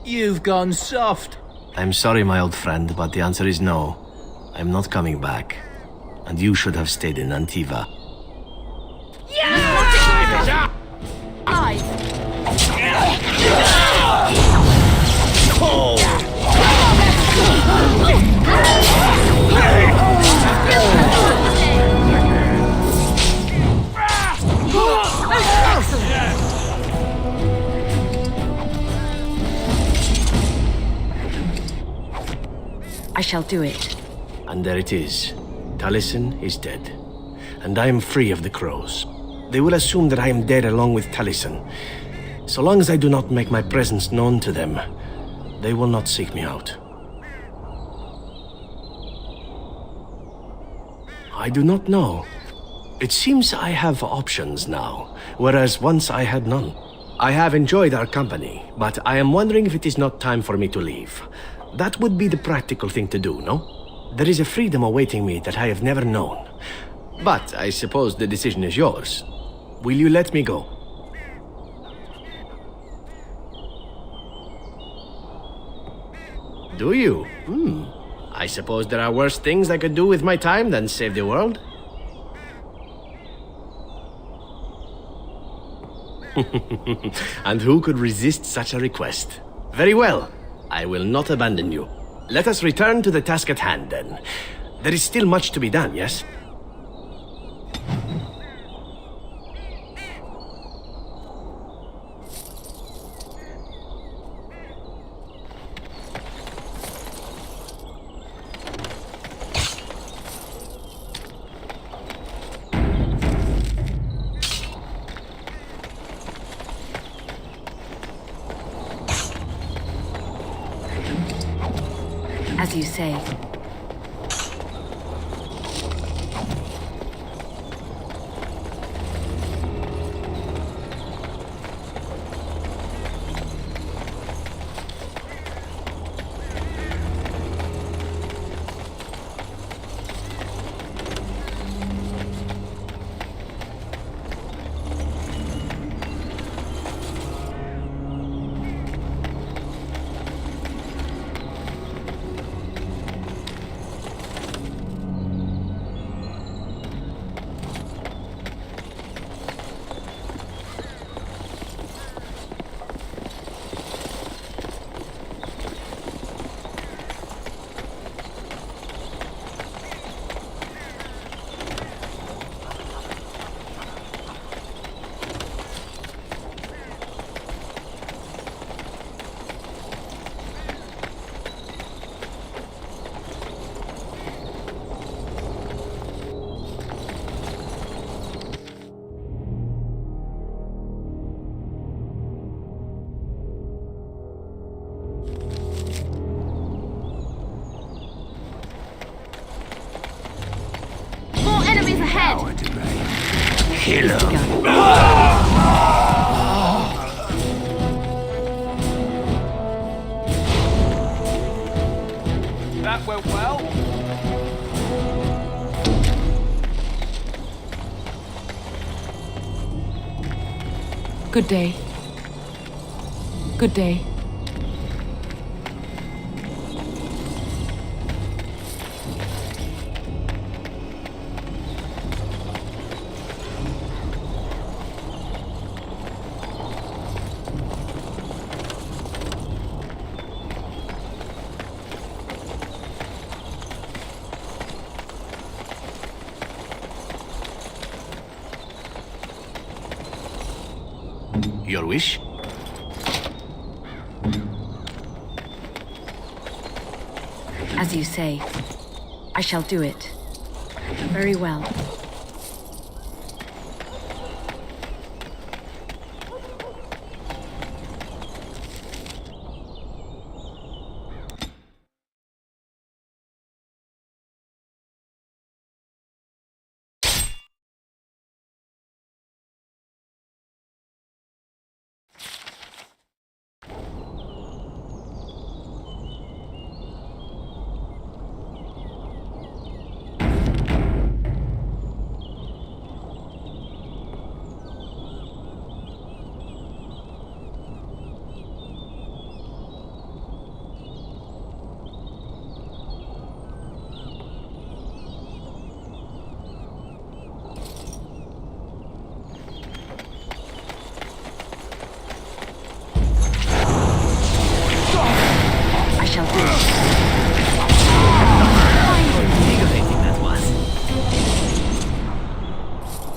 You've gone soft. I'm sorry, my old friend, but the answer is no. I'm not coming back. And you should have stayed in Antiva. I shall do it. And there it is. Taliesin is dead. And I am free of the crows. They will assume that I am dead along with Taliesin. So long as I do not make my presence known to them, they will not seek me out. I do not know. It seems I have options now, whereas once I had none. I have enjoyed our company, but I am wondering if it is not time for me to leave. That would be the practical thing to do, no? There is a freedom awaiting me that I have never known. But I suppose the decision is yours. Will you let me go? Do you? I suppose there are worse things I could do with my time than save the world. And who could resist such a request? Very well. I will not abandon you. Let us return to the task at hand, then. There is still much to be done, yes? As you say. Kill him. That went well. Good day. Good day. Your wish? As you say. I shall do it. Very well.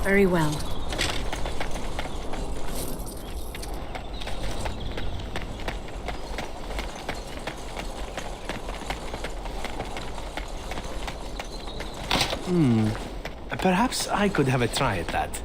Very well. Perhaps I could have a try at that.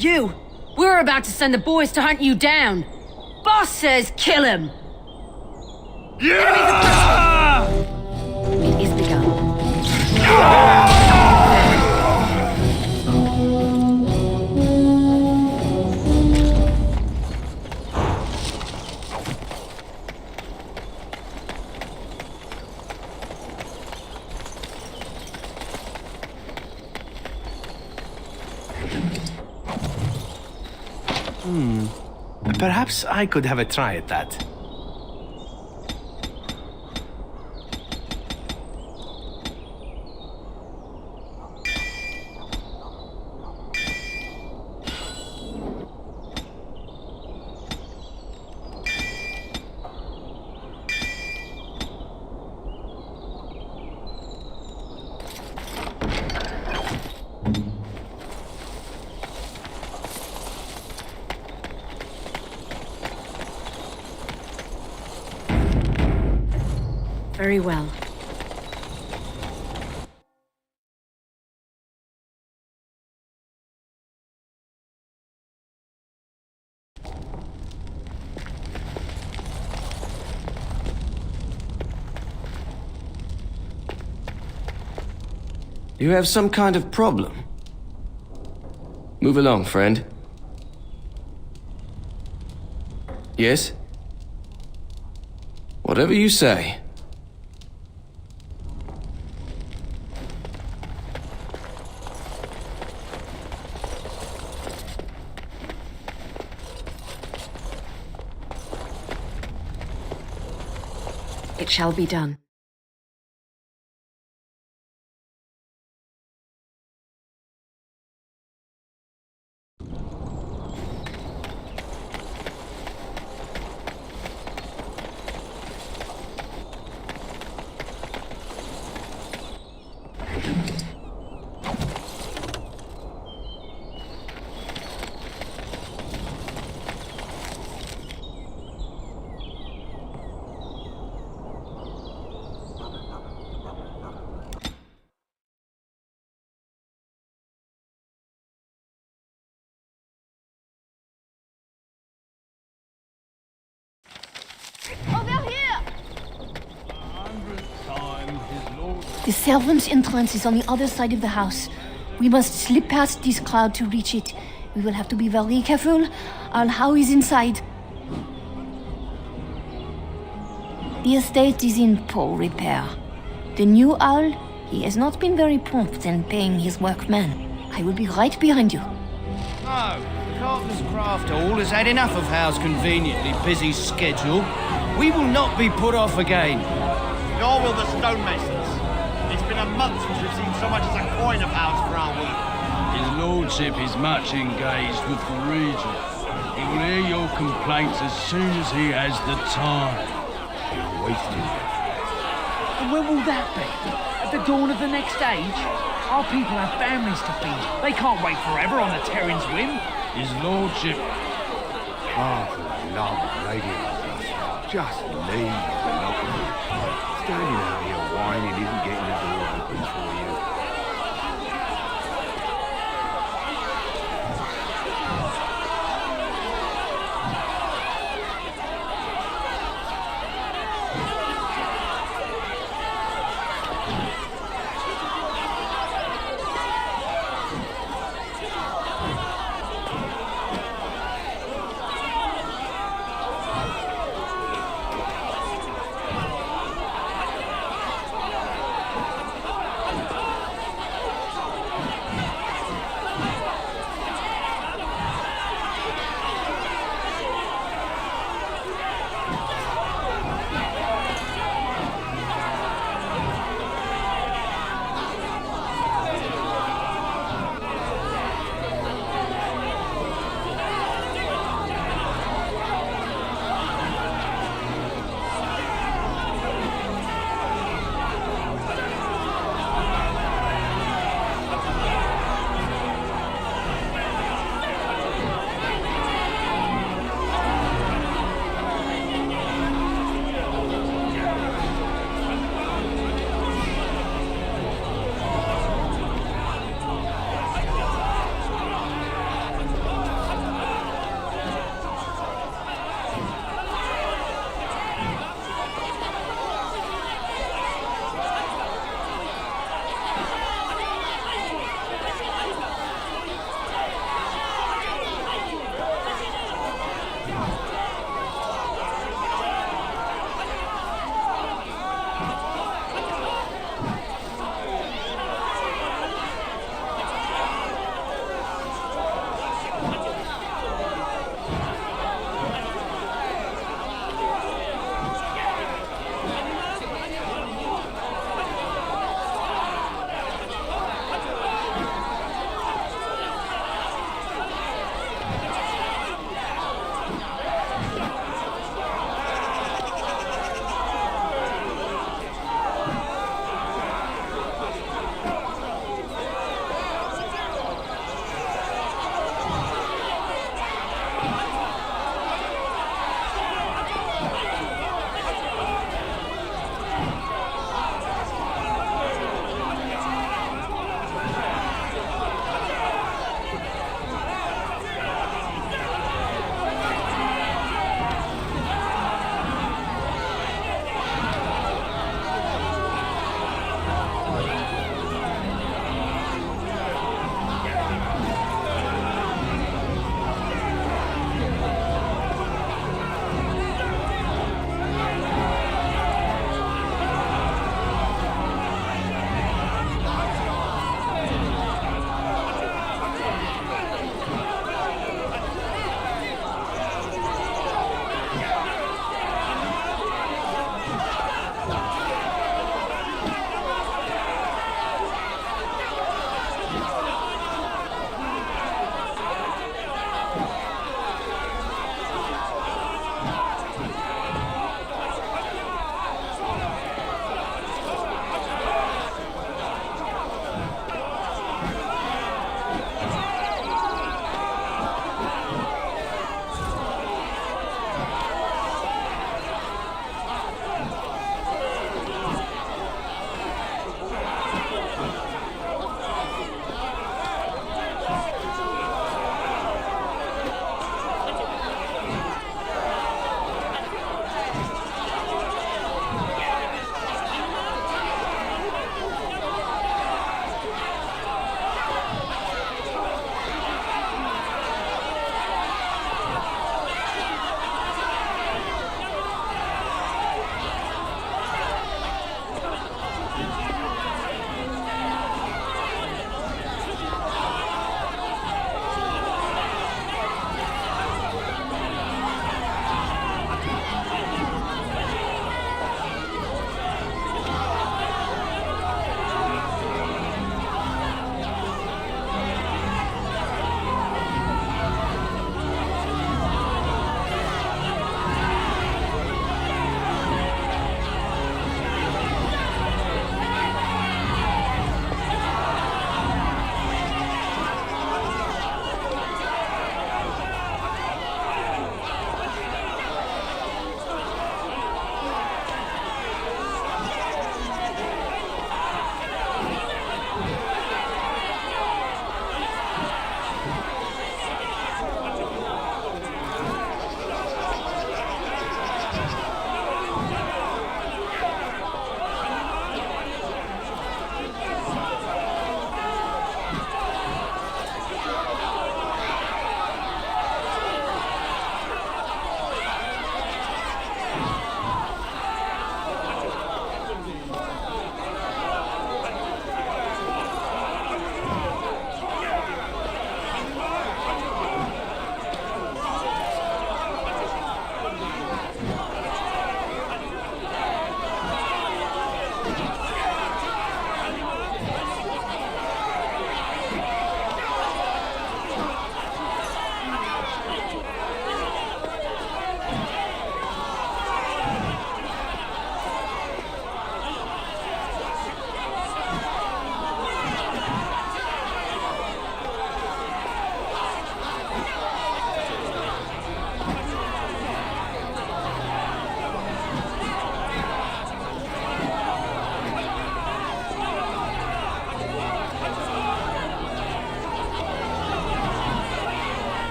You! We're about to send the boys to hunt you down! Boss says kill him! Yeah! It is begun. Perhaps I could have a try at that. Very well. You have some kind of problem. Move along, friend. Yes? Whatever you say. It shall be done. The servants' entrance is on the other side of the house. We must slip past this crowd to reach it. We will have to be very careful. Our How is inside. The estate is in poor repair. The new owl, he has not been very prompt in paying his workmen. I will be right behind you. No, the Carpenter's Craft Hall has had enough of Howe's conveniently busy schedule. We will not be put off again. Nor will the stonemasons. It's been a month since we've seen so much as a coin of Howe's for our work. His lordship is much engaged with the region. He will hear your complaints as soon as he has the time. You're wasting it. And when will that be? At the dawn of the next age? Our people have families to feed. They can't wait forever on the Terran's whim. His lordship... Oh, for the love of Lady Elizabeth, just leave the local. Standing out here whining isn't getting the door open for you.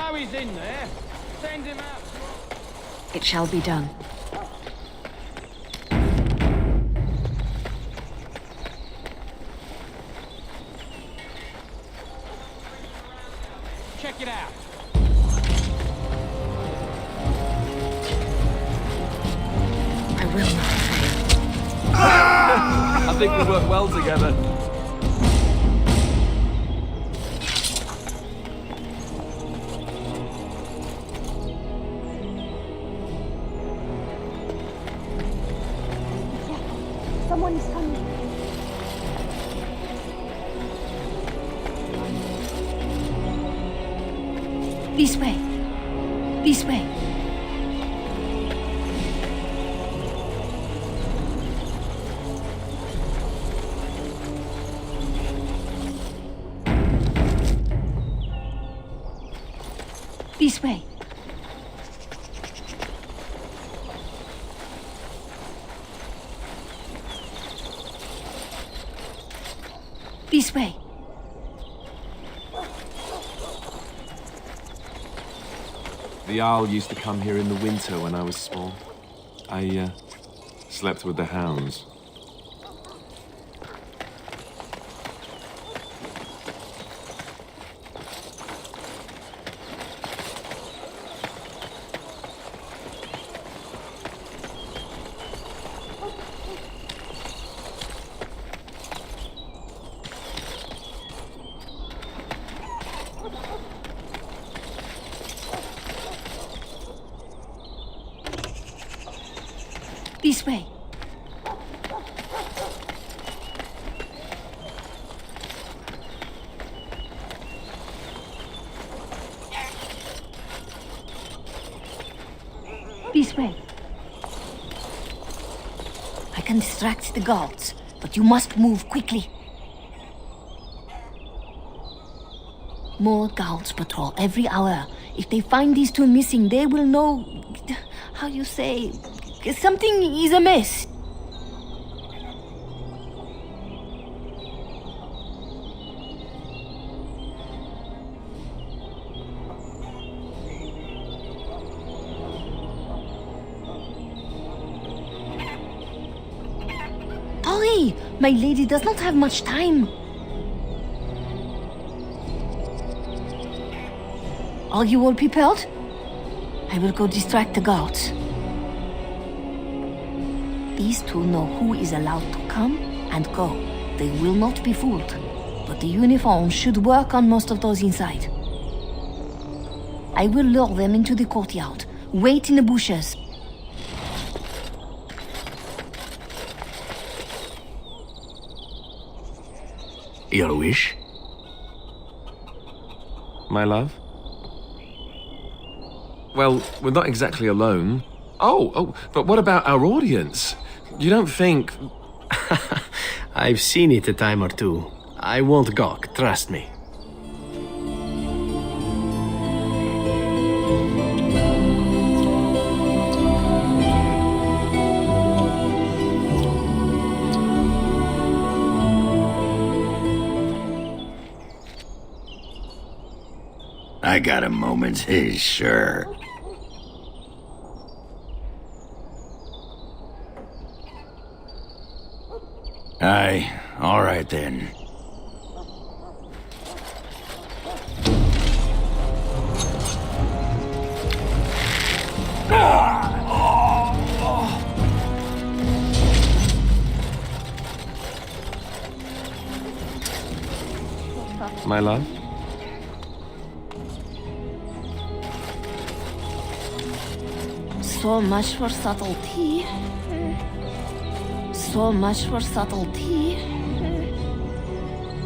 know he's in there. Send him out. It shall be done. Check it out. I will not fail. I think we work well together. Someone is coming. This way. This way. This way. This way. The owl used to come here in the winter when I was small. I slept with the hounds. This way. This way. I can distract the guards, but you must move quickly. More guards patrol every hour. If they find these two missing, they will know... how you say... something is amiss. Hurry! My lady does not have much time. Are you all prepared? I will go distract the guards. These two know who is allowed to come and go. They will not be fooled. But the uniform should work on most of those inside. I will lure them into the courtyard. Wait in the bushes. Your wish? My love? Well, we're not exactly alone. Oh, but what about our audience? You don't think... I've seen it a time or two. I won't gawk, trust me. I got a moment, sure. Aye, all right then. My love? So much for subtlety. So much for subtlety.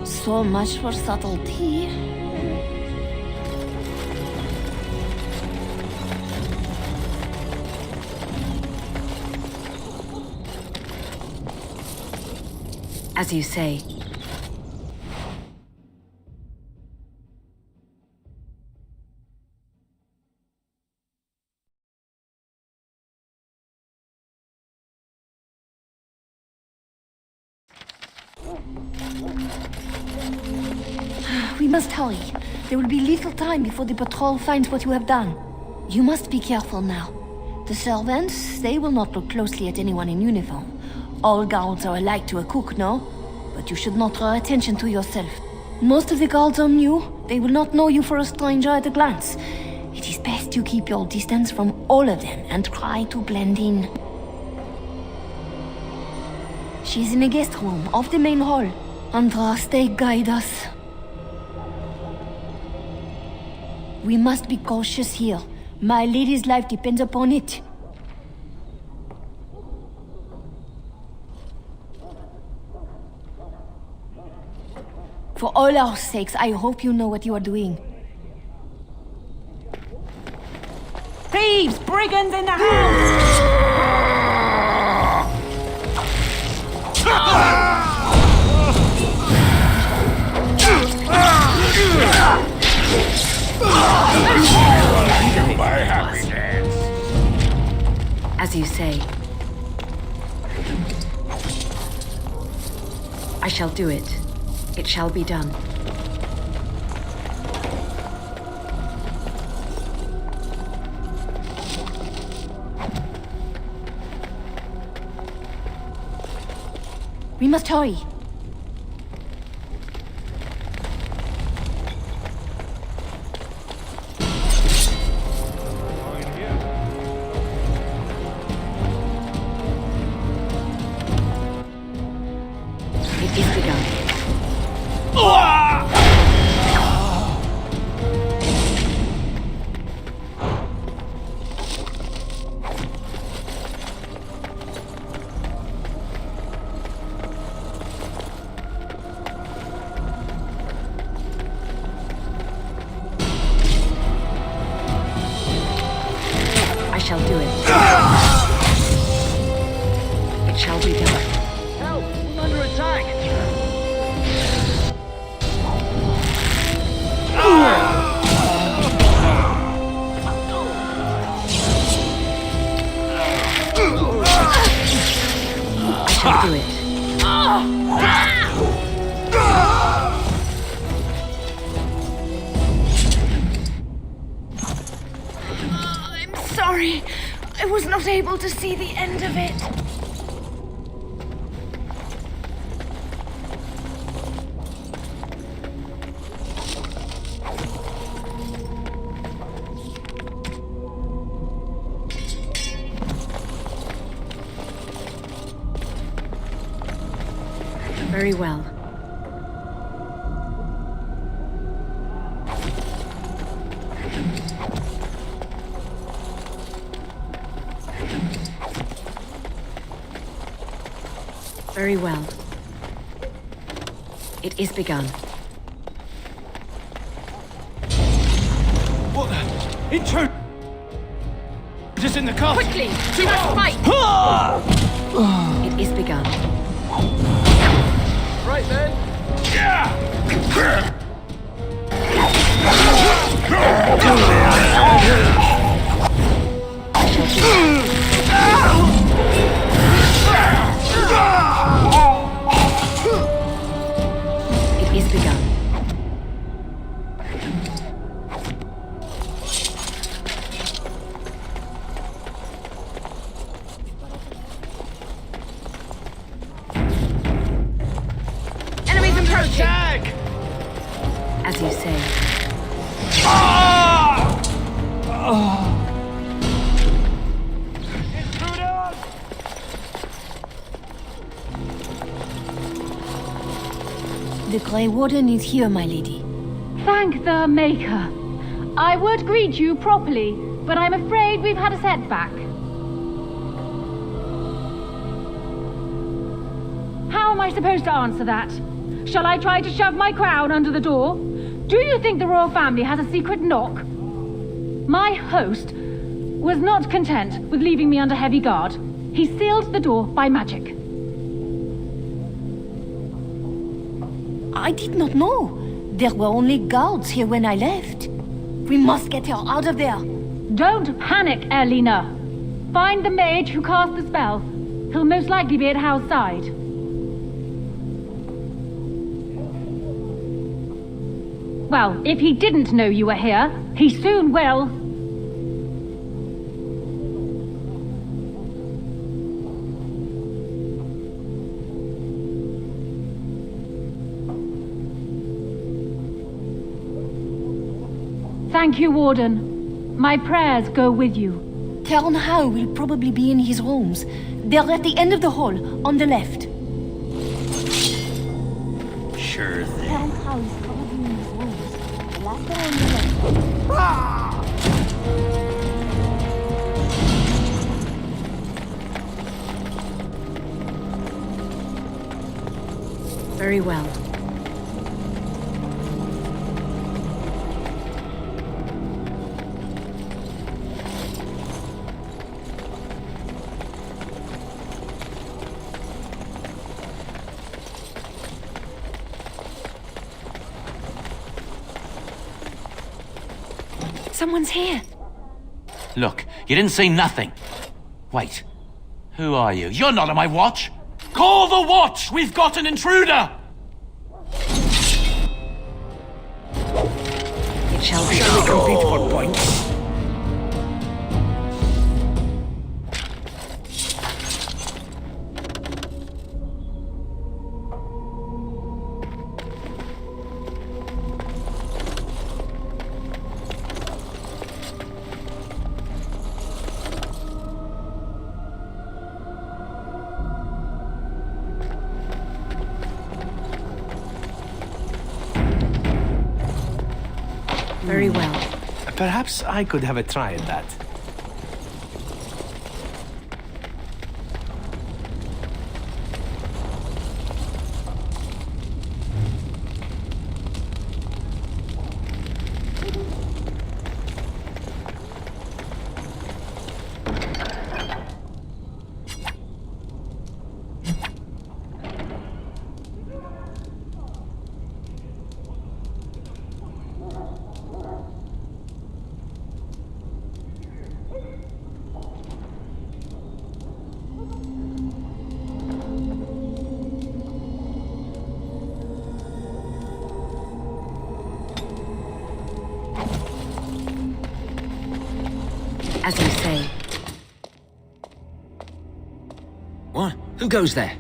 So much for subtlety. As you say. We must hurry. There will be little time before the patrol finds what you have done. You must be careful now. The servants, they will not look closely at anyone in uniform. All guards are alike to a cook, no? But you should not draw attention to yourself. Most of the guards are new. They will not know you for a stranger at a glance. It is best you keep your distance from all of them and try to blend in. She's in the guest room of the main hall. Andraste, guide us. We must be cautious here. My lady's life depends upon it. For all our sakes, I hope you know what you are doing. Thieves! Brigands in the house! As you say. I shall do it. It shall be done. We must hurry. It is begun. I shall do it. It shall be done. Help! We're under attack! I shall do it. I'm sorry. I was not able to see the end of it. Very well. Very well. It is begun. What the? Intrude! Just in the car. Quickly! We must fight! It is begun. Right then. It is begun. Enemies approaching! Attack! As you say. The Grey Warden is here, my lady. Thank the Maker. I would greet you properly, but I'm afraid we've had a setback. How am I supposed to answer that? Shall I try to shove my crown under the door? Do you think the royal family has a secret knock? My host was not content with leaving me under heavy guard. He sealed the door by magic. I did not know. There were only guards here when I left. We must get her out of there. Don't panic, Erlina. Find the mage who cast the spell. He'll most likely be at Hal's side. Well, if he didn't know you were here, he soon will. Thank you, Warden. My prayers go with you. Count Howe will probably be in his rooms. They're at the end of the hall, on the left. Sure thing. Count Howe is probably in his rooms. The last door on the left. Very well. Someone's here. Look, you didn't see nothing. Wait. Who are you? You're not on my watch! Call the watch! We've got an intruder! It shall be. Shall we compete for points? Very well. Perhaps I could have a try at that. As you say. What? Who goes there?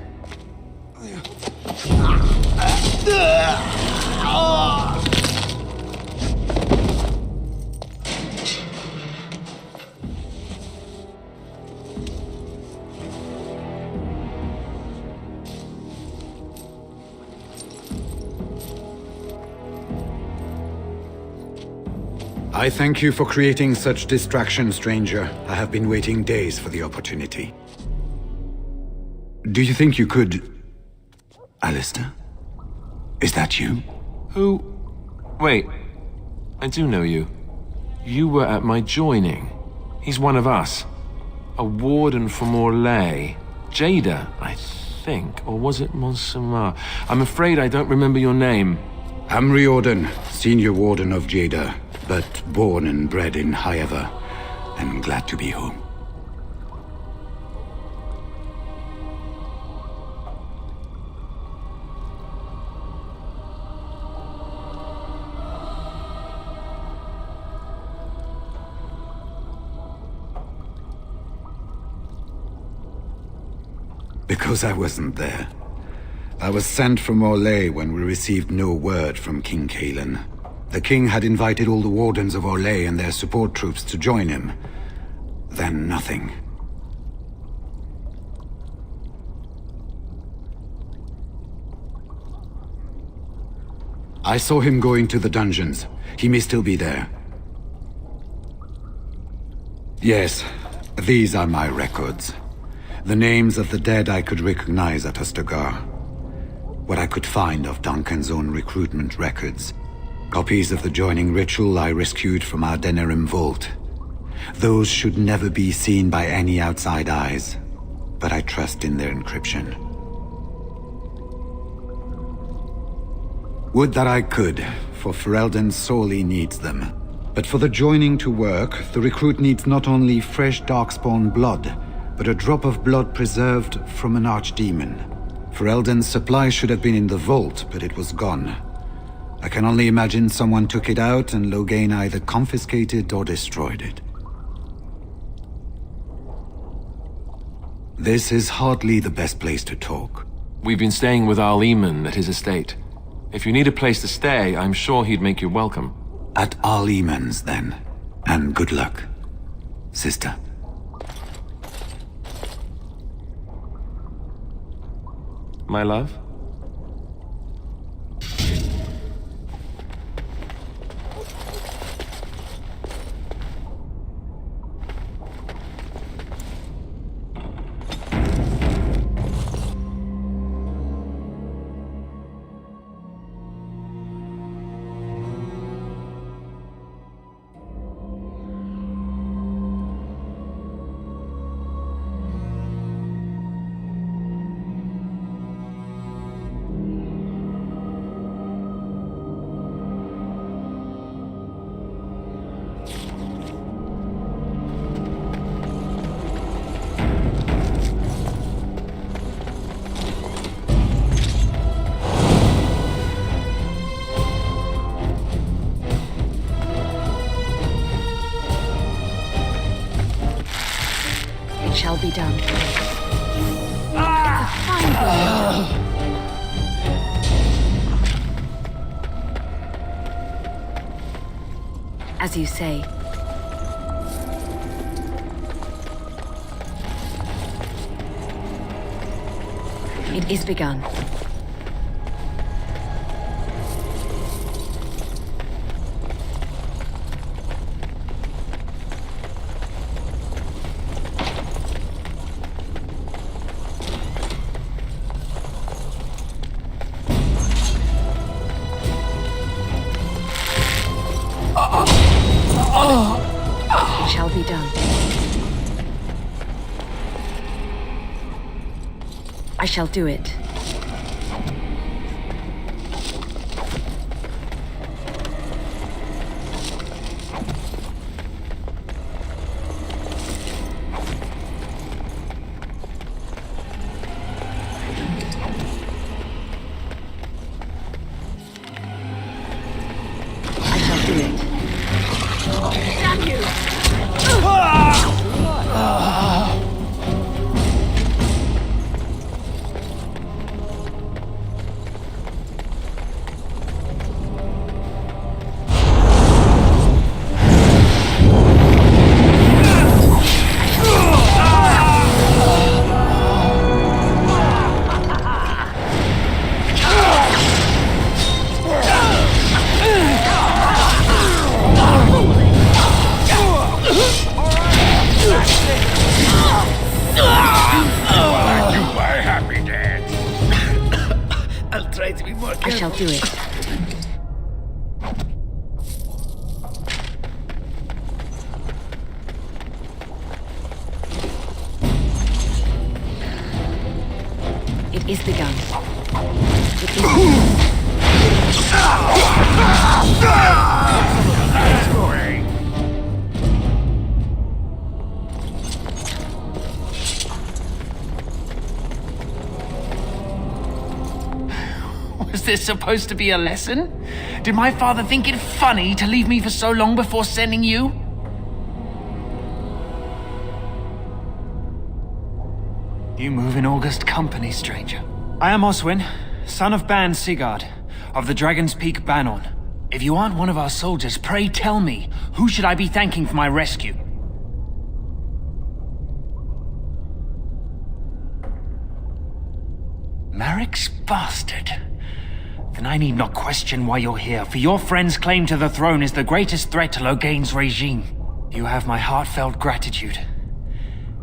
I thank you for creating such distraction, stranger. I have been waiting days for the opportunity. Do you think you could... Alistair? Is that you? Who? Wait. I do know you. You were at my joining. He's one of us. A warden from Orlais. Jada, I think. Or was it Monsamar? I'm afraid I don't remember your name. I'm Riordan, senior warden of Jada, but born and bred in Highever, and glad to be home. Because I wasn't there. I was sent from Orlais when we received no word from King Cailan. The king had invited all the wardens of Orlais and their support troops to join him. Then nothing. I saw him going to the dungeons. He may still be there. Yes, these are my records. The names of the dead I could recognize at Ostagar. What I could find of Duncan's own recruitment records. Copies of the joining ritual I rescued from our Denerim vault. Those should never be seen by any outside eyes, but I trust in their encryption. Would that I could, for Ferelden sorely needs them. But for the joining to work, the recruit needs not only fresh darkspawn blood, but a drop of blood preserved from an archdemon. Ferelden's supply should have been in the vault, but it was gone. I can only imagine someone took it out and Loghain either confiscated or destroyed it. This is hardly the best place to talk. We've been staying with Al Eamon at his estate. If you need a place to stay, I'm sure he'd make you welcome. At Al Eamon's, then. And good luck, sister. My love? Shall be done. As you say. It is begun. It shall be done. I shall do it. I shall do it. Damn you! I shall do it. It is begun. It is begun. Was this supposed to be a lesson? Did my father think it funny to leave me for so long before sending you? You move in august company, stranger. I am Oswin, son of Ban Sigurd, of the Dragon's Peak Banon. If you aren't one of our soldiers, pray tell me, who should I be thanking for my rescue? Marek's bastard. Then I need not question why you're here, for your friend's claim to the throne is the greatest threat to Loghain's regime. You have my heartfelt gratitude.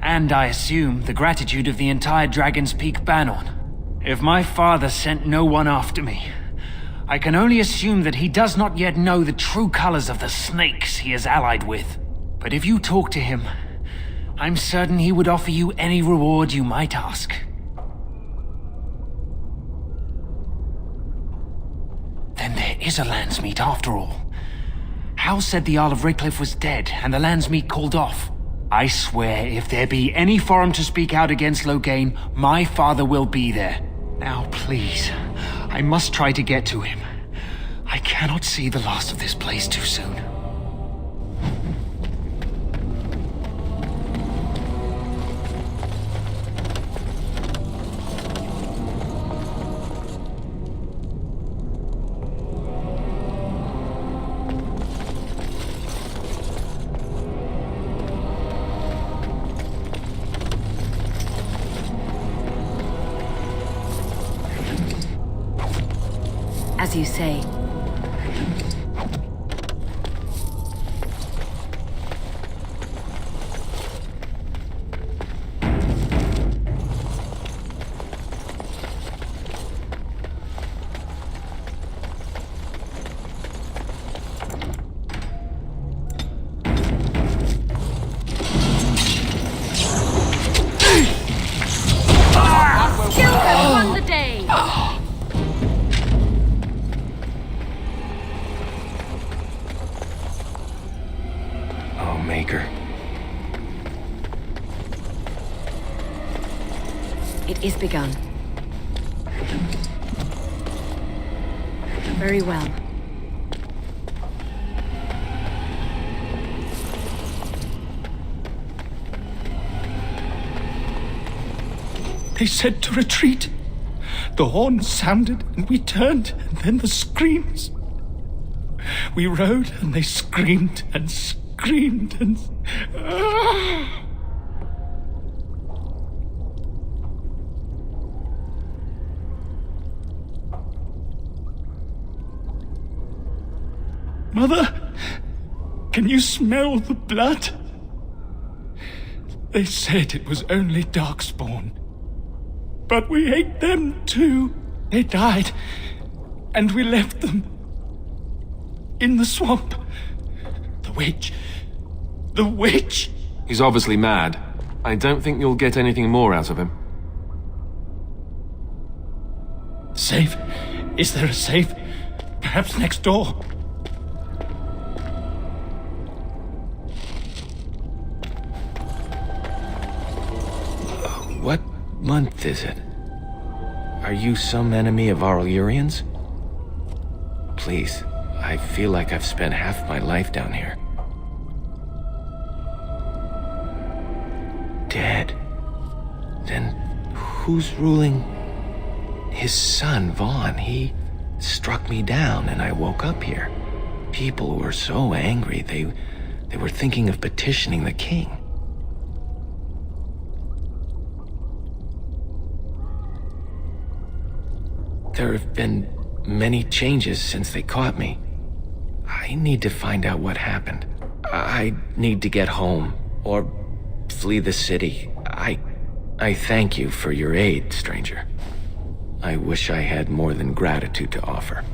And I assume the gratitude of the entire Dragon's Peak Banon. If my father sent no one after me, I can only assume that he does not yet know the true colors of the snakes he is allied with. But if you talk to him, I'm certain he would offer you any reward you might ask. Then there is a Landsmeet after all. Hal said the Earl of Redcliffe was dead and the Landsmeet called off. I swear if there be any forum to speak out against Loghain, my father will be there. Now please, I must try to get to him. I cannot see the last of this place too soon. As you say. Skill has won the day! Maker. It is begun. Very well. They said to retreat. The horn sounded and we turned, and then the screams. We rode and they screamed and screamed and... Mother, can you smell the blood? They said it was only Darkspawn. But we ate them too. They died, and we left them in the swamp. The witch. The witch! He's obviously mad. I don't think you'll get anything more out of him. Safe? Is there a safe? Perhaps next door? What month is it? Are you some enemy of our Illyrians? Please, I feel like I've spent half my life down here. Dead. Then who's ruling? His son, Vaughn. He struck me down and I woke up here. People were so angry, they were thinking of petitioning the king. There have been many changes since they caught me. I need to find out what happened. I need to get home, or flee the city. I thank you for your aid, stranger. I wish I had more than gratitude to offer.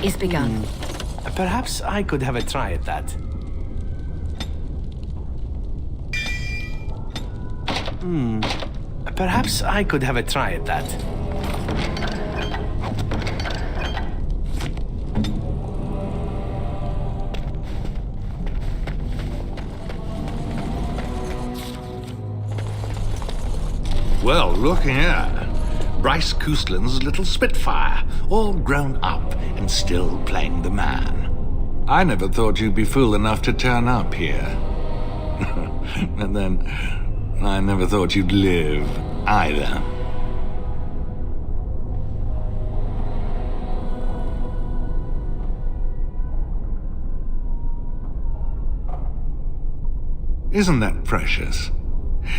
Is begun. Perhaps I could have a try at that. Perhaps I could have a try at that. Well, look here. Bryce Coustland's little Spitfire, all grown up and still playing the man. I never thought you'd be fool enough to turn up here. And then, I never thought you'd live, either. Isn't that precious?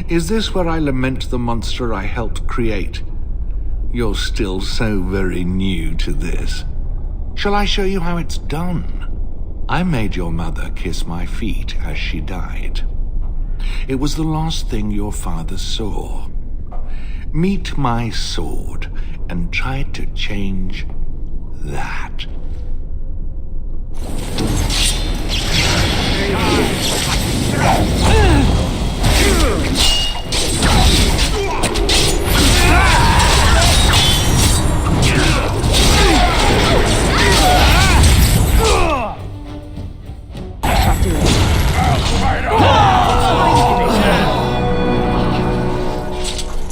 Is this where I lament the monster I helped create? You're still so very new to this. Shall I show you how it's done? I made your mother kiss my feet as she died. It was the last thing your father saw. Meet my sword and try to change that.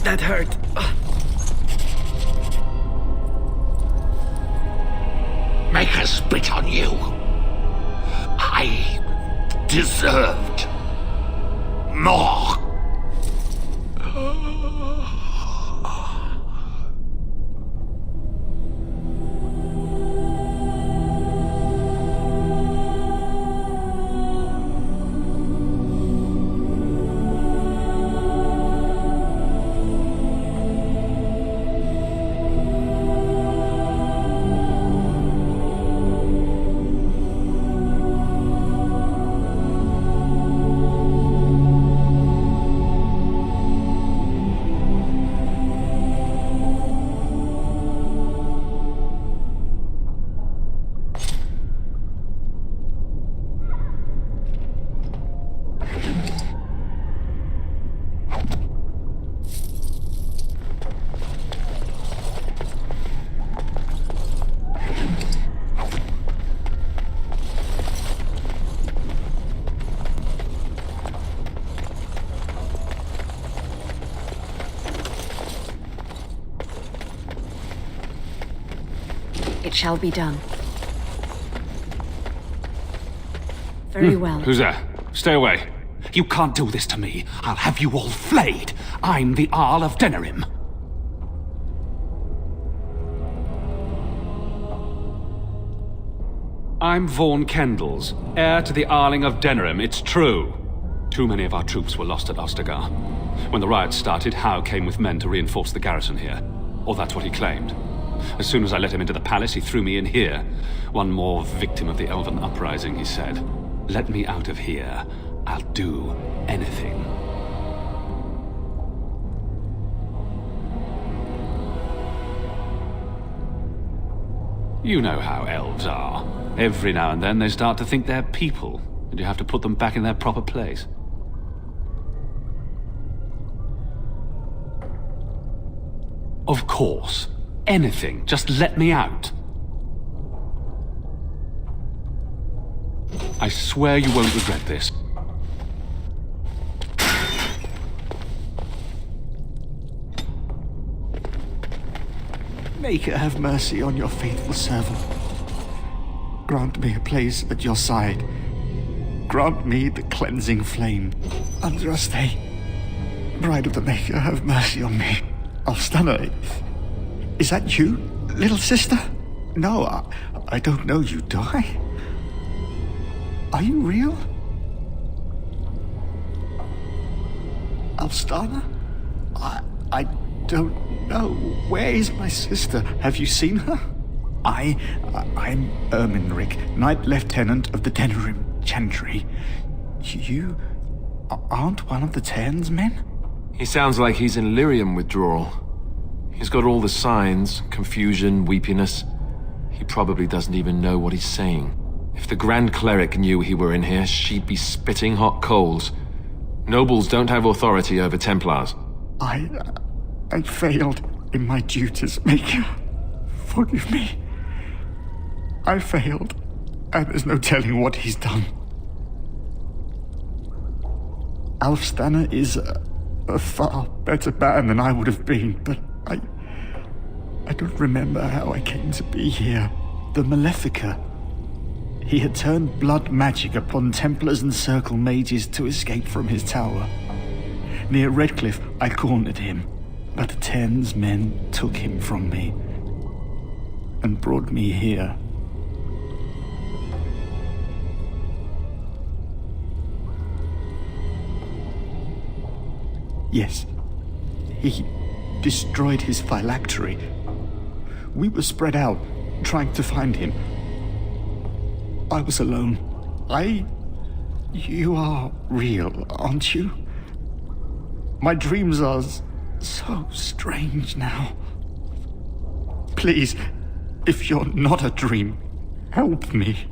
That hurt. Make her spit on you. I deserved more. It shall be done. Very well. Who's there? Stay away. You can't do this to me. I'll have you all flayed. I'm the Arl of Denerim. I'm Vaughan Kendalls, heir to the Arling of Denerim, it's true. Too many of our troops were lost at Ostagar. When the riots started, Howe came with men to reinforce the garrison here. Or that's what he claimed. As soon as I let him into the palace, he threw me in here. One more victim of the Elven uprising, he said. Let me out of here. I'll do anything. You know how elves are. Every now and then they start to think they're people, and you have to put them back in their proper place. Of course. Anything. Just let me out. I swear you won't regret this. Maker, have mercy on your faithful servant. Grant me a place at your side. Grant me the cleansing flame. Andraste, Bride of the Maker, have mercy on me. Alstana, is that you, little sister? No, I don't know you, do I? Are you real? Alstana? I don't know. Where is my sister? Have you seen her? I'm Erminric, Knight Lieutenant of the Denerim Chantry. You aren't one of the Terns men? He sounds like he's in lyrium withdrawal. He's got all the signs, confusion, weepiness. He probably doesn't even know what he's saying. If the Grand Cleric knew he were in here, she'd be spitting hot coals. Nobles don't have authority over Templars. I failed in my duties, Maker. Forgive me. I failed, and there's no telling what he's done. Alfstana is a far better man than I would have been, but I don't remember how I came to be here. The Malefica. He had turned blood magic upon Templars and Circle mages to escape from his tower. Near Redcliffe, I cornered him, but the Terns men took him from me and brought me here. Yes, he destroyed his phylactery. We were spread out, trying to find him. I was alone. You are real, aren't you? My dreams are so strange now. Please, if you're not a dream, help me.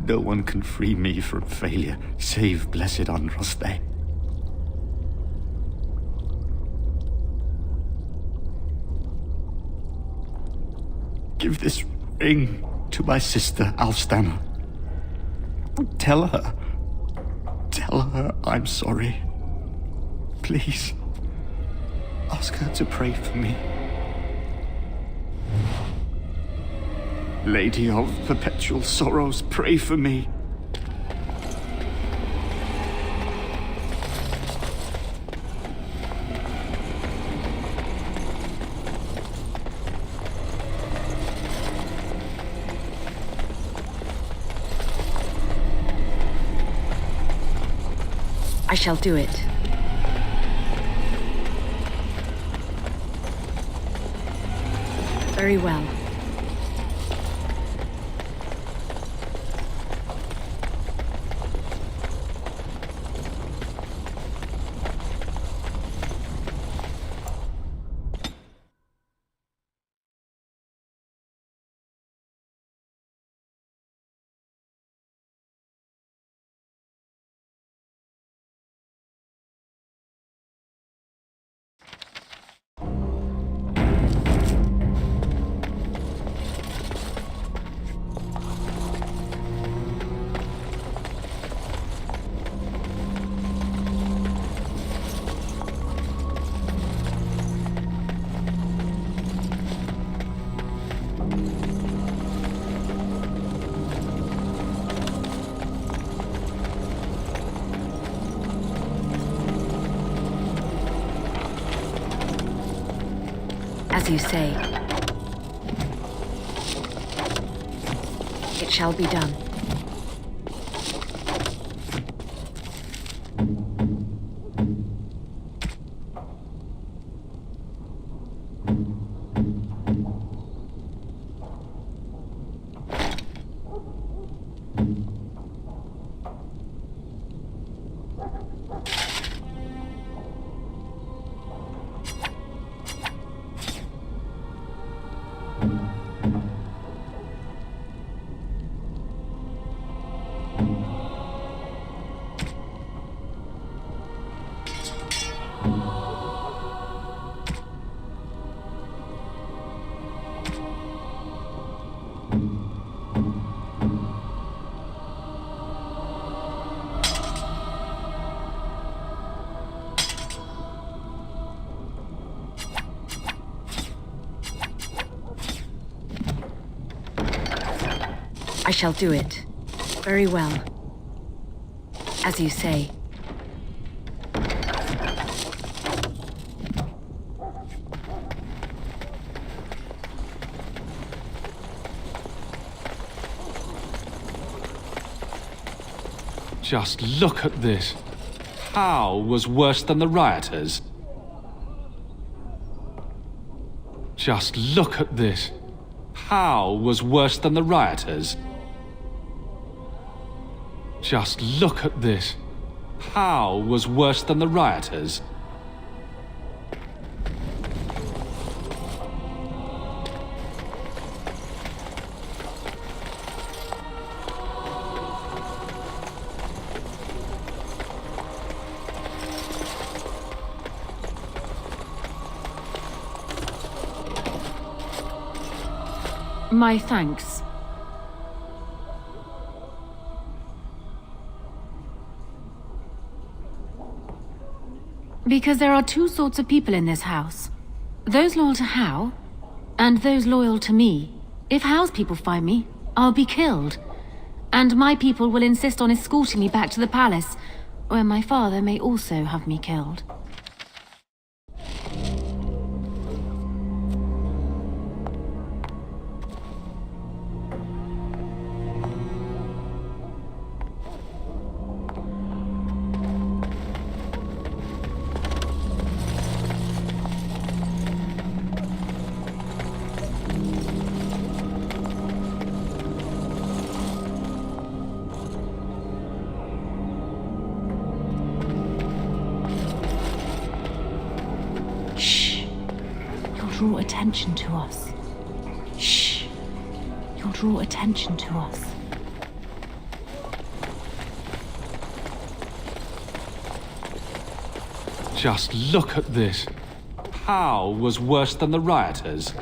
No one can free me from failure, save blessed Andraste. Give this ring to my sister, Alstana. Tell her I'm sorry. Please, ask her to pray for me. Lady of perpetual sorrows, pray for me. I shall do it. Very well. As you say, it shall be done. I shall do it. Very well. As you say. Just look at this. Hal was worse than the rioters. Just look at this. Hal was worse than the rioters. Just look at this. Hal was worse than the rioters. My thanks. Because there are two sorts of people in this house. Those loyal to Hal, and those loyal to me. If Hal's people find me, I'll be killed. And my people will insist on escorting me back to the palace, where my father may also have me killed. draw attention to us. Shh. You'll draw attention to us. Just look at this. Hal was worse than the rioters.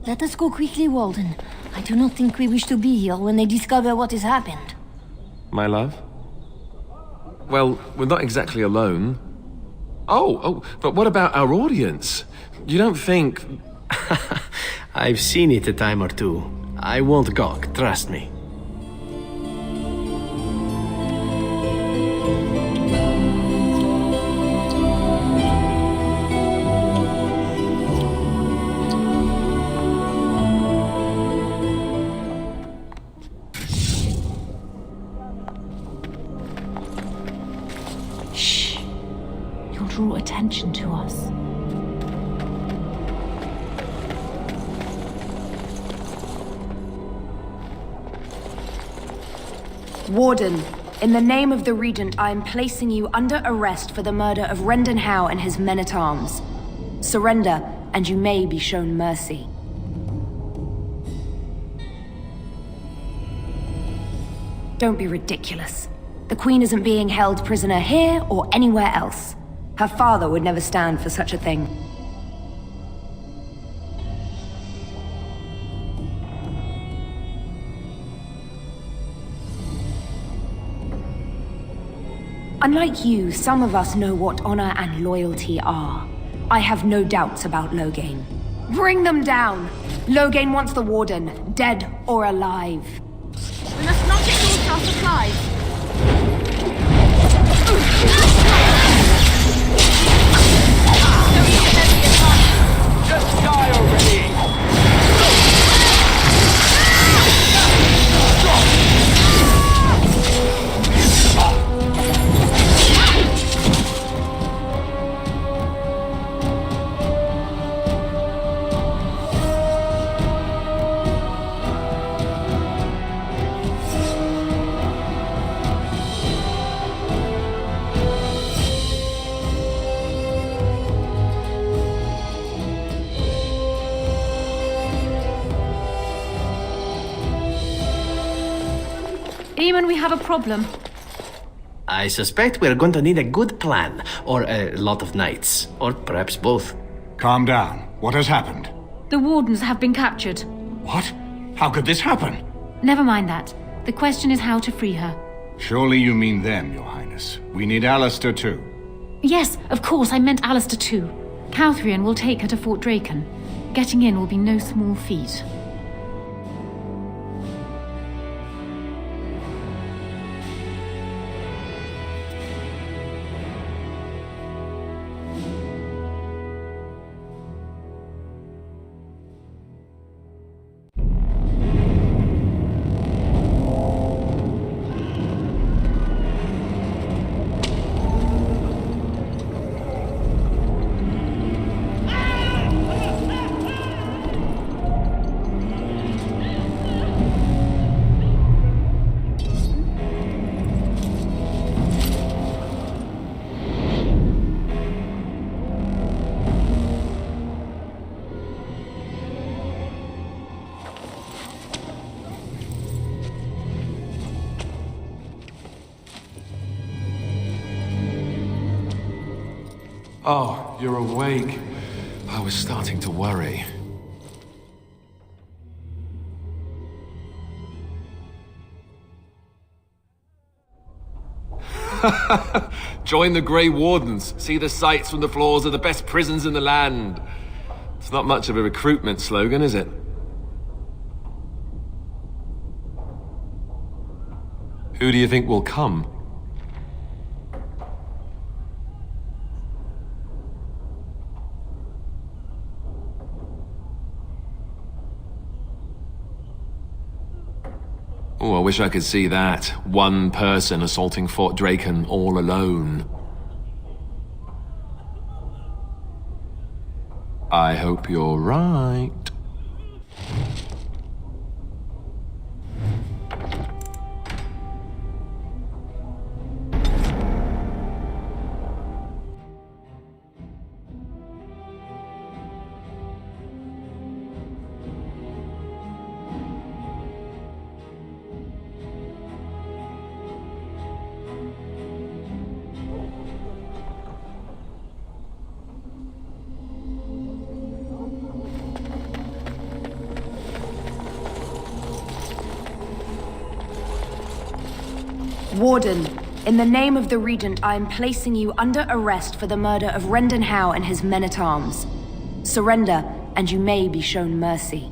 Let us go quickly, Walden. I do not think we wish to be here when they discover what has happened. My love? Well, we're not exactly alone. Oh, but what about our audience? You don't think... I've seen it a time or two. I won't gawk, trust me. Draw attention to us. Warden, in the name of the Regent, I am placing you under arrest for the murder of Rendon Howe and his men-at-arms. Surrender, and you may be shown mercy. Don't be ridiculous. The Queen isn't being held prisoner here or anywhere else. Her father would never stand for such a thing. Unlike you, some of us know what honor and loyalty are. I have no doubts about Loghain. Bring them down! Loghain wants the Warden, dead or alive. We must not exhaust our supplies. Just die already! Eamon, we have a problem. I suspect we're going to need a good plan, or a lot of knights, or perhaps both. Calm down. What has happened? The Wardens have been captured. What? How could this happen? Never mind that. The question is how to free her. Surely you mean them, Your Highness. We need Alistair too. Yes, of course, I meant Alistair too. Calthrian will take her to Fort Dracon. Getting in will be no small feat. Oh, you're awake. I was starting to worry. Join the Grey Wardens. See the sights from the floors of the best prisons in the land. It's not much of a recruitment slogan, is it? Who do you think will come? Oh, I wish I could see that. One person assaulting Fort Dracon all alone. I hope you're right. Warden, in the name of the Regent, I am placing you under arrest for the murder of Rendon Howe and his men-at-arms. Surrender, and you may be shown mercy.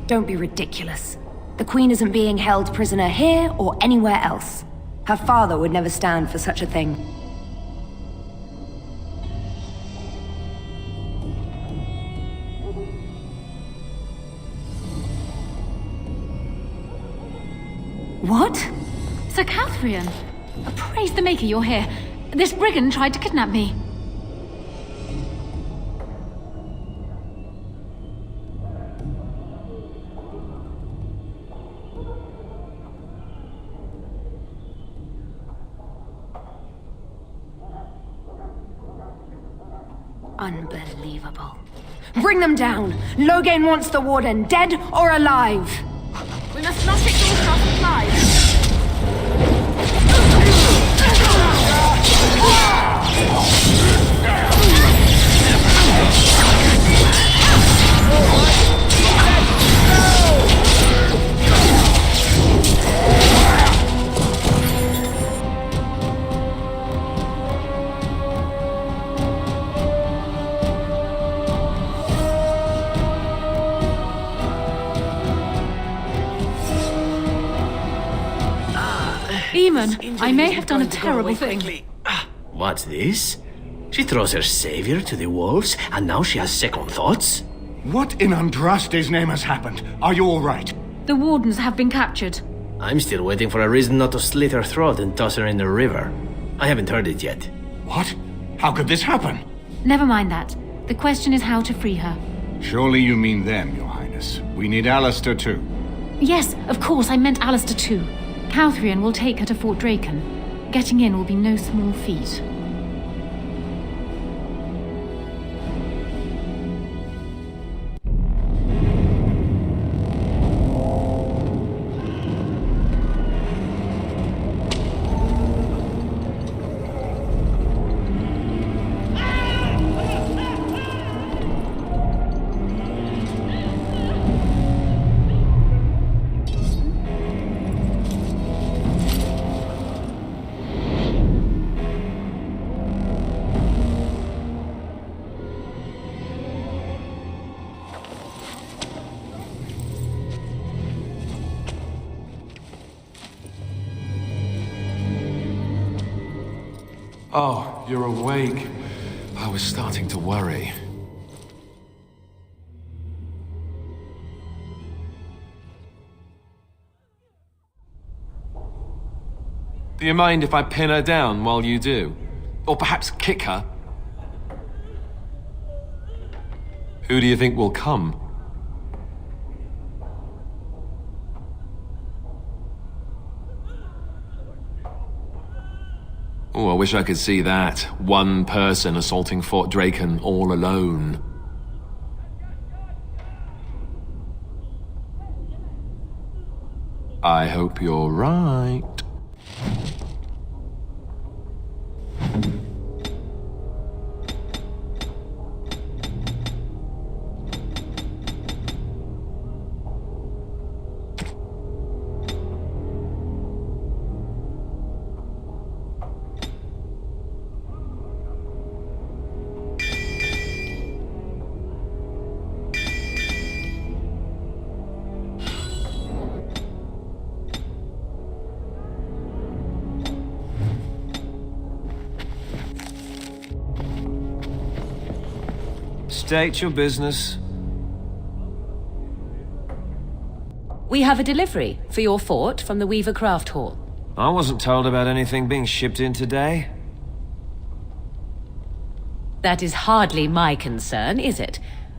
Don't be ridiculous. The Queen isn't being held prisoner here or anywhere else. Her father would never stand for such a thing. What? Sir Catherine! Praise the Maker you're here. This brigand tried to kidnap me. Unbelievable. Bring them down! Loghain wants the Warden, dead or alive! We must not exhaust our supplies. Eamon, I may have done a terrible thing. What's this? She throws her savior to the wolves, and now she has second thoughts? What in Andraste's name has happened? Are you all right? The wardens have been captured. I'm still waiting for a reason not to slit her throat and toss her in the river. I haven't heard it yet. What? How could this happen? Never mind that. The question is how to free her. Surely you mean them, Your Highness. We need Alistair too. Yes, of course, I meant Alistair too. Catherine will take her to Fort Dracon. Getting in will be no small feat. Oh, you're awake. I was starting to worry. Do you mind if I pin her down while you do? Or perhaps kick her? Who do you think will come? Oh, I wish I could see that. One person assaulting Fort Dracon all alone. I hope you're right. State your business. We have a delivery for your fort from the Weaver Craft Hall. I wasn't told about anything being shipped in today. That is hardly my concern, is it?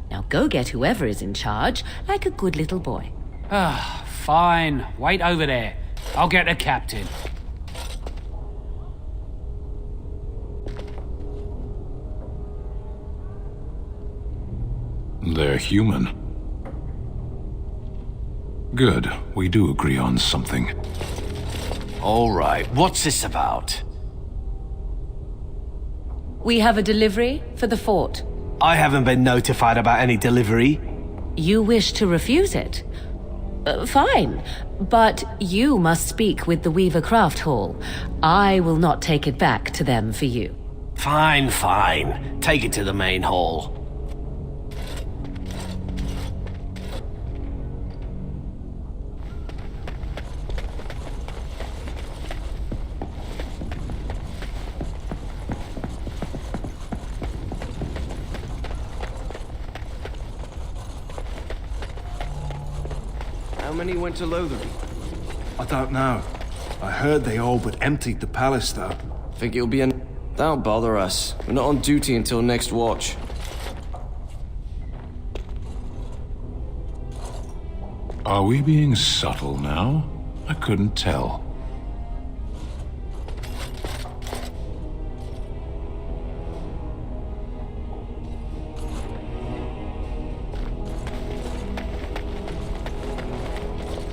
Now go get whoever is in charge, like a good little boy. Ah, fine. Wait over there. I'll get the captain. They're human. Good. We do agree on something. All right, what's this about? We have a delivery for the fort. I haven't been notified about any delivery. You wish to refuse it? Fine. But you must speak with the Weaver Craft Hall. I will not take it back to them for you. Fine, fine. Take it to the main hall. How many went to Lothering? I don't know. I heard they all but emptied the palace, though. Think it'll be an... Don't bother us. We're not on duty until next watch. Are we being subtle now? I couldn't tell.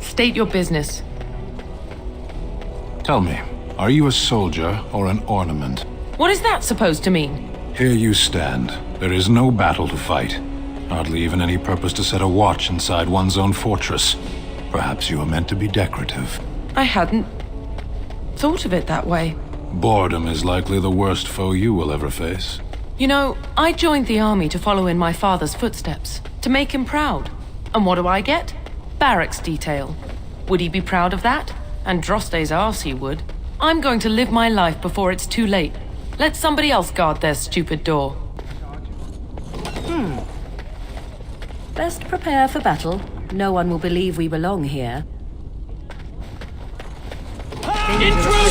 State your business. Tell me, are you a soldier or an ornament? What is that supposed to mean? Here you stand. There is no battle to fight. Hardly even any purpose to set a watch inside one's own fortress. Perhaps you are meant to be decorative. I hadn't thought of it that way. Boredom is likely the worst foe you will ever face. You know, I joined the army to follow in my father's footsteps, to make him proud. And what do I get? Barracks detail. Would he be proud of that? And Droste's arse he would. I'm going to live my life before it's too late. Let somebody else guard their stupid door. Best prepare for battle. No one will believe we belong here. Intruders!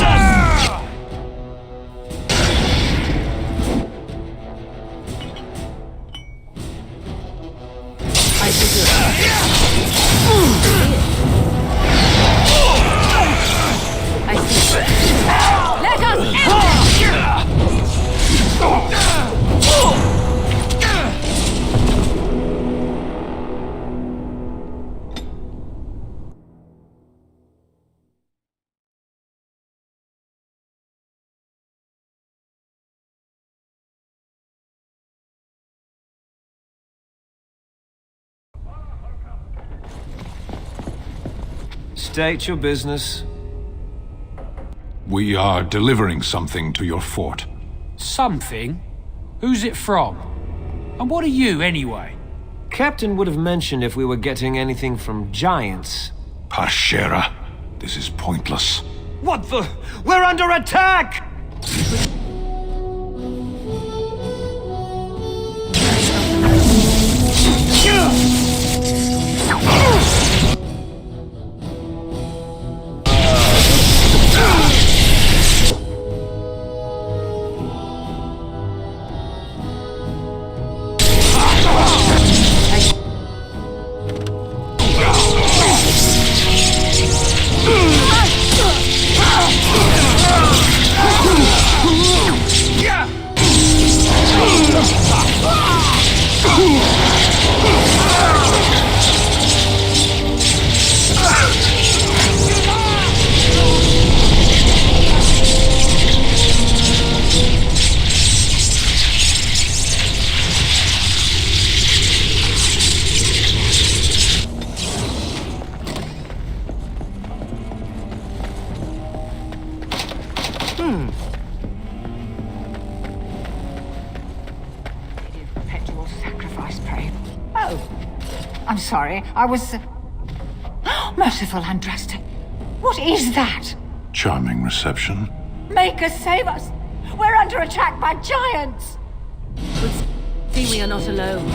Let us State your business. We are delivering something to your fort. Something? Who's it from? And what are you, anyway? Captain would have mentioned if we were getting anything from giants. Pashera, this is pointless. What the? We're under attack! Sorry, I was... Merciful Andraste. What is that? Charming reception. Make us, save us! We're under attack by giants! See, we are not alone.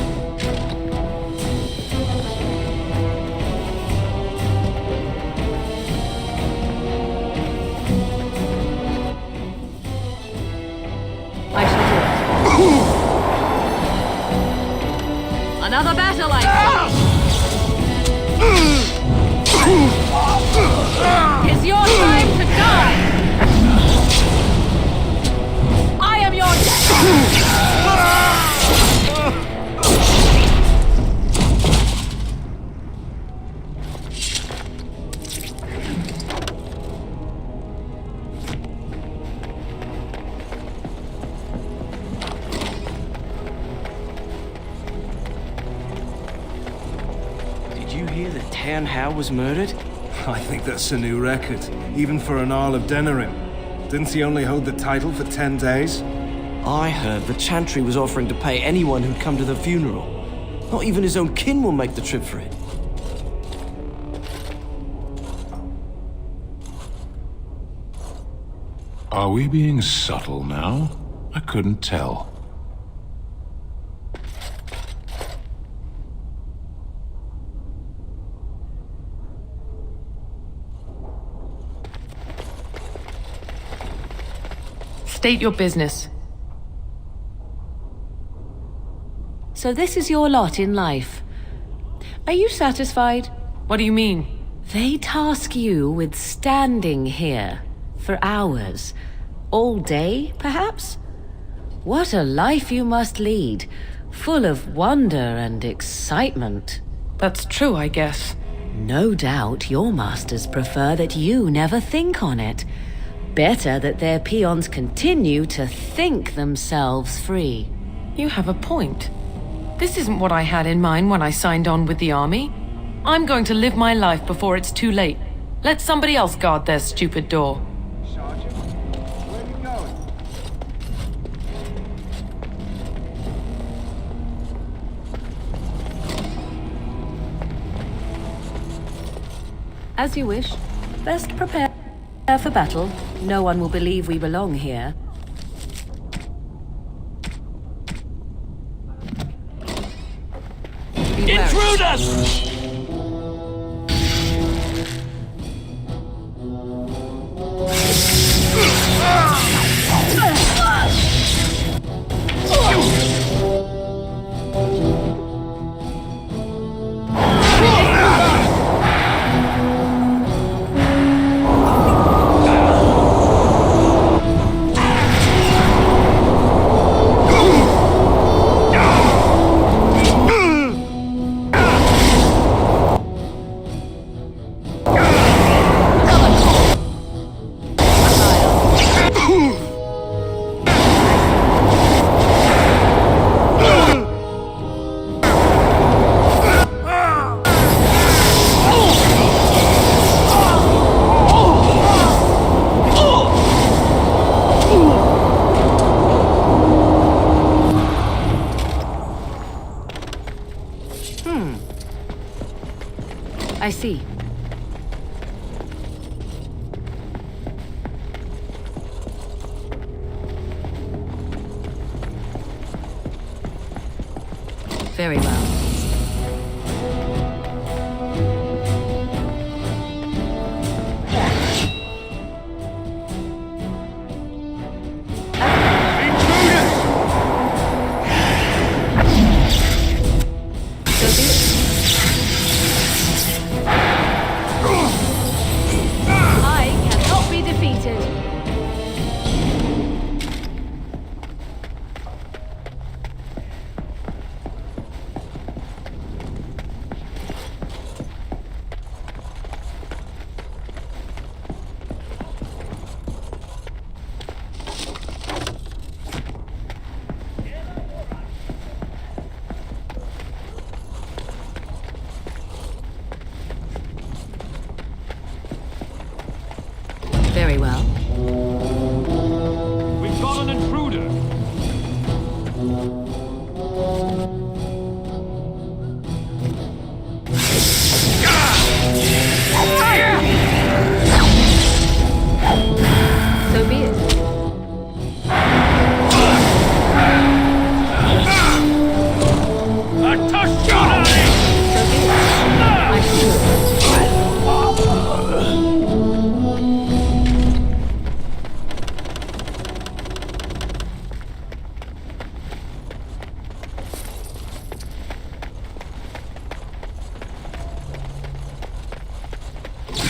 I shall do it. Another battle, I see. It's your time to die! I am your death! you hear that Tairn Howe was murdered? I think that's a new record, even for an Arl of Denerim. Didn't he only hold the title for 10 days? I heard the Chantry was offering to pay anyone who'd come to the funeral. Not even his own kin will make the trip for it. Are we being subtle now? I couldn't tell. State your business. So this is your lot in life. Are you satisfied? What do you mean? They task you with standing here for hours. All day, perhaps? What a life you must lead, full of wonder and excitement. That's true, I guess. No doubt your masters prefer that you never think on it. Better that their peons continue to think themselves free. You have a point. This isn't what I had in mind when I signed on with the army. I'm going to live my life before it's too late. Let somebody else guard their stupid door. Sergeant, where are you going? As you wish. Best prepare for battle. No one will believe we belong here. Intruders! I see. Very well. Very well. We've got an intruder. So be it.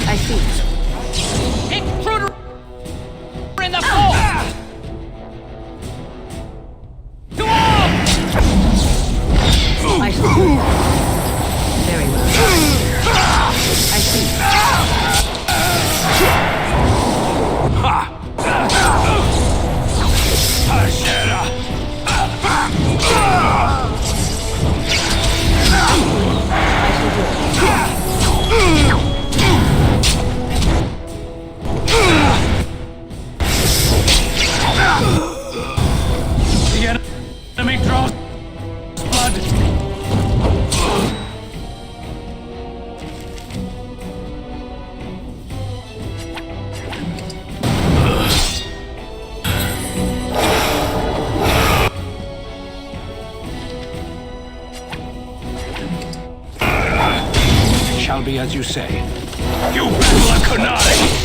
I see. Intruder in the fort! To arms! I shall do it. Very well. I see. I shall do it. shall be as you say. You battle a Kunai!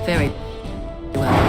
Very well.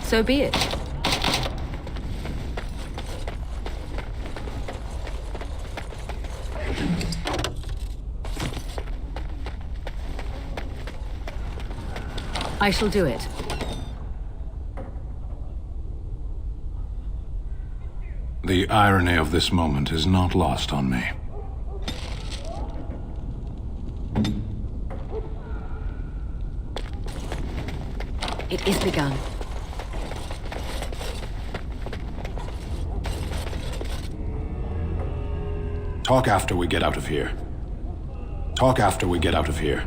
So be it. I shall do it. The irony of this moment is not lost on me. It is begun. Talk after we get out of here. Talk after we get out of here.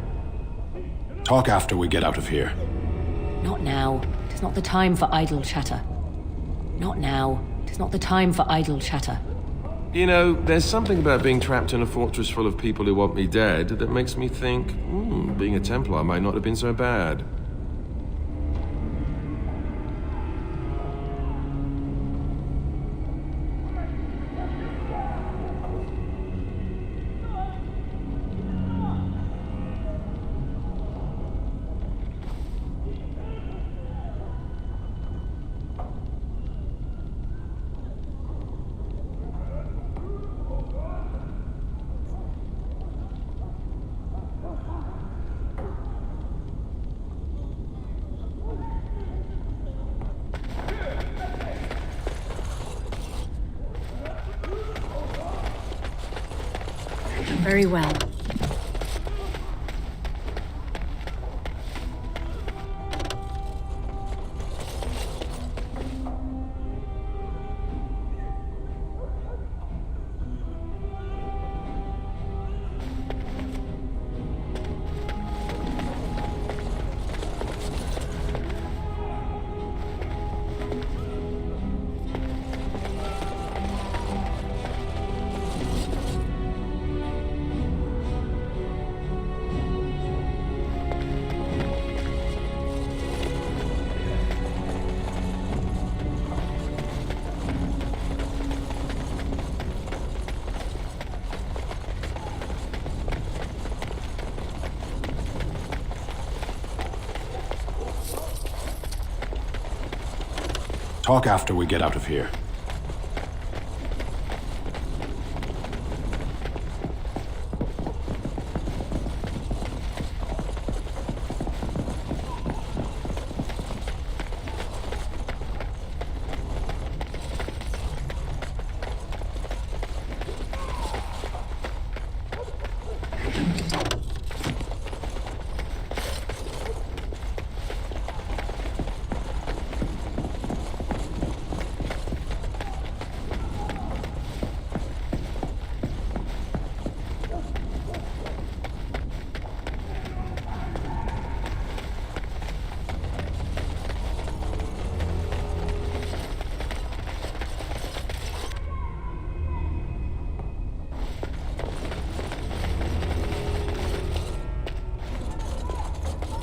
Talk after we get out of here. Not now. It is not the time for idle chatter. Not now. It is not the time for idle chatter. You know, there's something about being trapped in a fortress full of people who want me dead that makes me think, being a Templar might not have been so bad. Very well. Talk after we get out of here.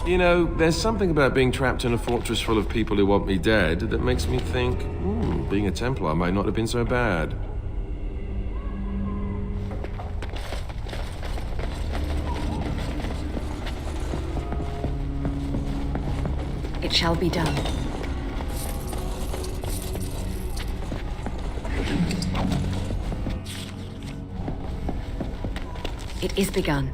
You know, there's something about being trapped in a fortress full of people who want me dead that makes me think, being a Templar might not have been so bad. It shall be done. It is begun.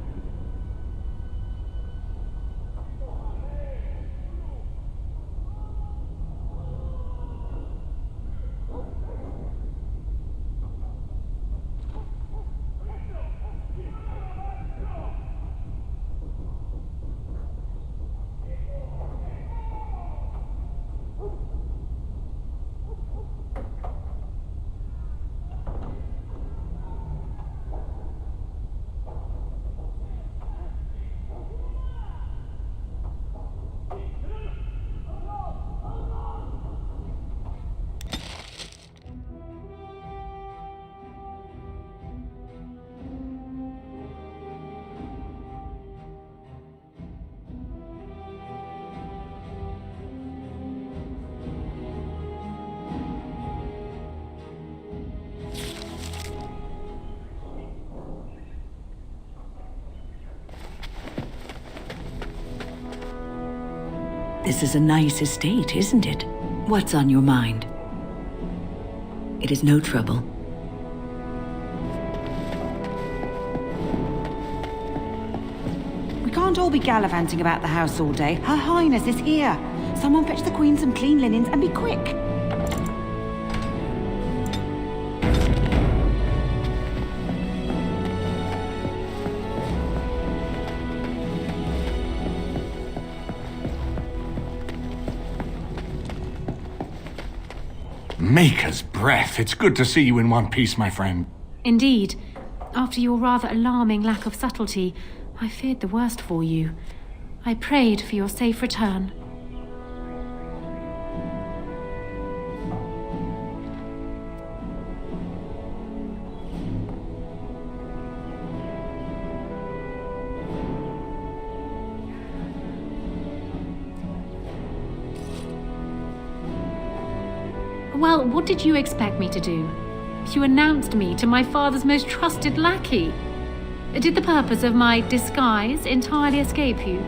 This is a nice estate, isn't it? What's on your mind? It is no trouble. We can't all be gallivanting about the house all day. Her Highness is here. Someone fetch the Queen some clean linens and be quick. Maker's breath. It's good to see you in one piece, my friend. Indeed. After your rather alarming lack of subtlety, I feared the worst for you. I prayed for your safe return. Well, what did you expect me to do? You announced me to my father's most trusted lackey. Did the purpose of my disguise entirely escape you?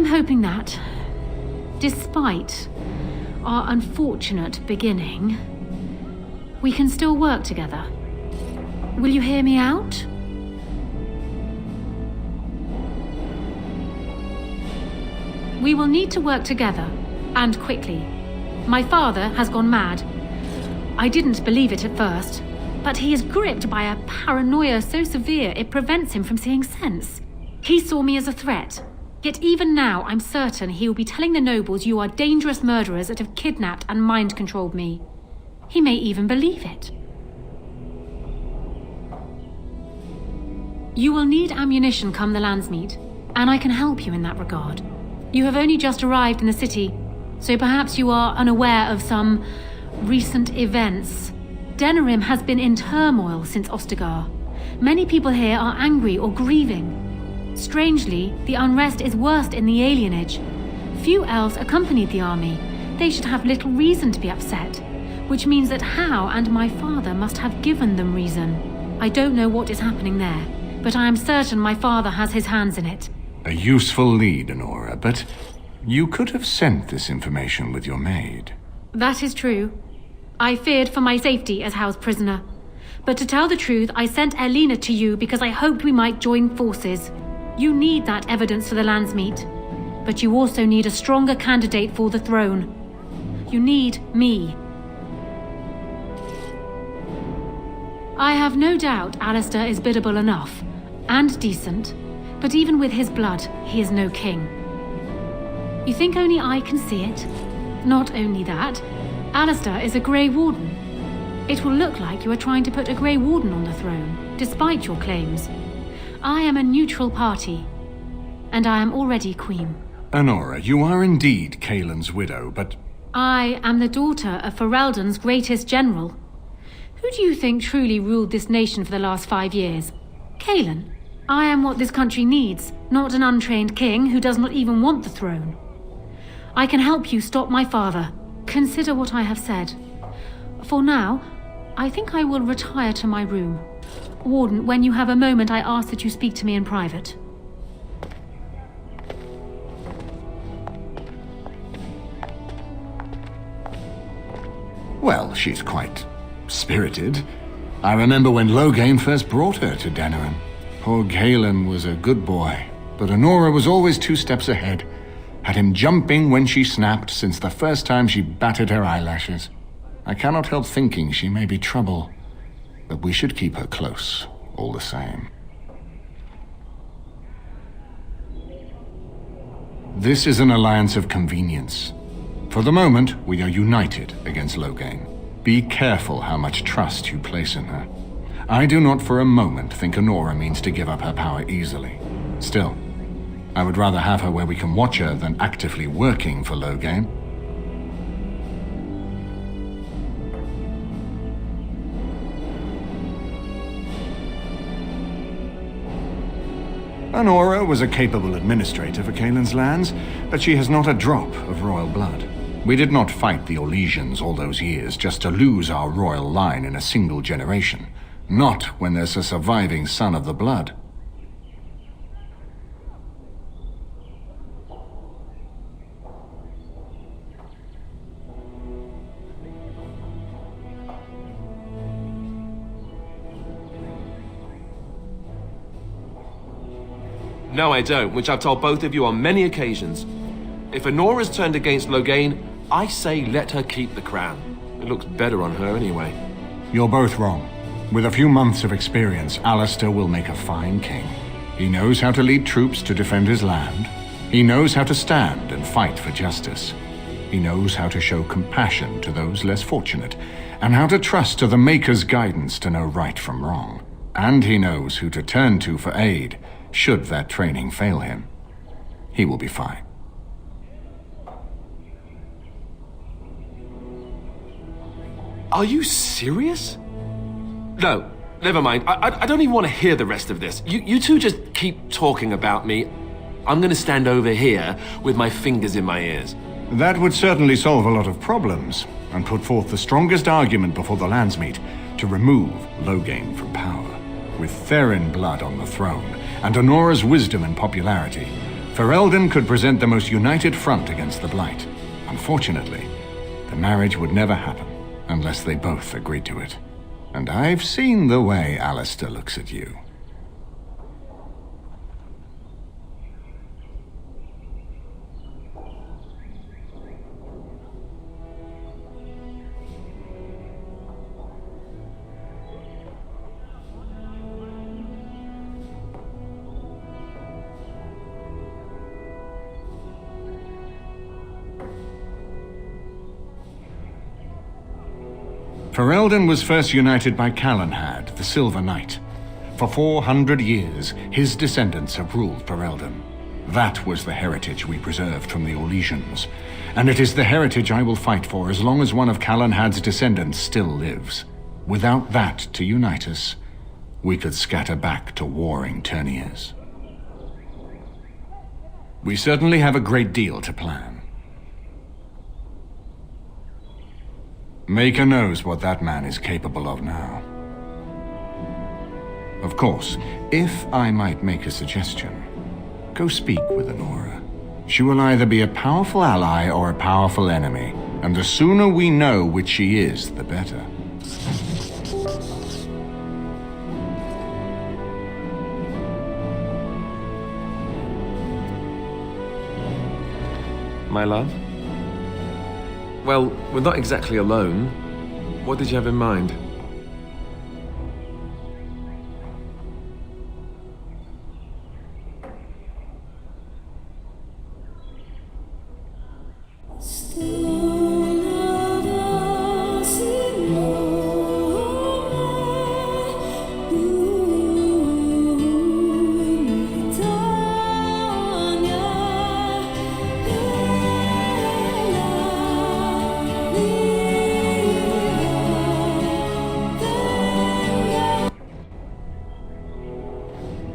am hoping that, despite our unfortunate beginning, we can still work together. Will you hear me out? We will need to work together, and quickly. My father has gone mad. I didn't believe it at first, but he is gripped by a paranoia so severe it prevents him from seeing sense. He saw me as a threat, yet even now I'm certain he will be telling the nobles you are dangerous murderers that have kidnapped and mind-controlled me. He may even believe it. You will need ammunition come the Landsmeet, and I can help you in that regard. You have only just arrived in the city, so perhaps you are unaware of some recent events. Denerim has been in turmoil since Ostagar. Many people here are angry or grieving. Strangely, the unrest is worst in the alienage. Few elves accompanied the army. They should have little reason to be upset, which means that Hao and my father must have given them reason. I don't know what is happening there, but I am certain my father has his hands in it. A useful lead, Honora, but you could have sent this information with your maid. That is true. I feared for my safety as Hao's prisoner. But to tell the truth, I sent Erlina to you because I hoped we might join forces. You need that evidence for the Landsmeet, but you also need a stronger candidate for the throne. You need me. I have no doubt Alistair is biddable enough, and decent, but even with his blood, he is no king. You think only I can see it? Not only that, Alistair is a Grey Warden. It will look like you are trying to put a Grey Warden on the throne, despite your claims. I am a neutral party, and I am already queen. Honora, you are indeed Kaelin's widow, but... I am the daughter of Ferelden's greatest general. Who do you think truly ruled this nation for the last 5 years? Kaelin. I am what this country needs, not an untrained king who does not even want the throne. I can help you stop my father. Consider what I have said. For now, I think I will retire to my room. Warden, when you have a moment, I ask that you speak to me in private. Well, she's quite spirited. I remember when Loghain first brought her to Denerim. Poor Kaelin was a good boy, but Honora was always 2 steps ahead. Had him jumping when she snapped since the first time she batted her eyelashes. I cannot help thinking she may be trouble, but we should keep her close, all the same. This is an alliance of convenience. For the moment, we are united against Loghain. Be careful how much trust you place in her. I do not for a moment think Honora means to give up her power easily. Still, I would rather have her where we can watch her than actively working for Loghain. Honora was a capable administrator for Kaelin's lands, but she has not a drop of royal blood. We did not fight the Orlesians all those years just to lose our royal line in a single generation. Not when there's a surviving son of the blood. No, I don't, which I've told both of you on many occasions. If Honora's turned against Loghain, I say let her keep the crown. It looks better on her anyway. You're both wrong. With a few months of experience, Alistair will make a fine king. He knows how to lead troops to defend his land. He knows how to stand and fight for justice. He knows how to show compassion to those less fortunate, and how to trust to the Maker's guidance to know right from wrong. And he knows who to turn to for aid, should that training fail him. He will be fine. Are you serious? No, never mind. I don't even want to hear the rest of this. You two just keep talking about me. I'm going to stand over here with my fingers in my ears. That would certainly solve a lot of problems, and put forth the strongest argument before the Landsmeet to remove Loghain from power. With Therin blood on the throne, and Honora's wisdom and popularity, Ferelden could present the most united front against the Blight. Unfortunately, the marriage would never happen unless they both agreed to it. And I've seen the way Alistair looks at you. Ferelden was first united by Calenhad, the Silver Knight. For 400 years, his descendants have ruled Ferelden. That was the heritage we preserved from the Orlesians, and it is the heritage I will fight for as long as one of Calenhad's descendants still lives. Without that to unite us, we could scatter back to warring Terniers. We certainly have a great deal to plan. Maker knows what that man is capable of now. Of course, if I might make a suggestion, go speak with Honora. She will either be a powerful ally or a powerful enemy, and the sooner we know which she is, the better. My love? Well, we're not exactly alone. What did you have in mind?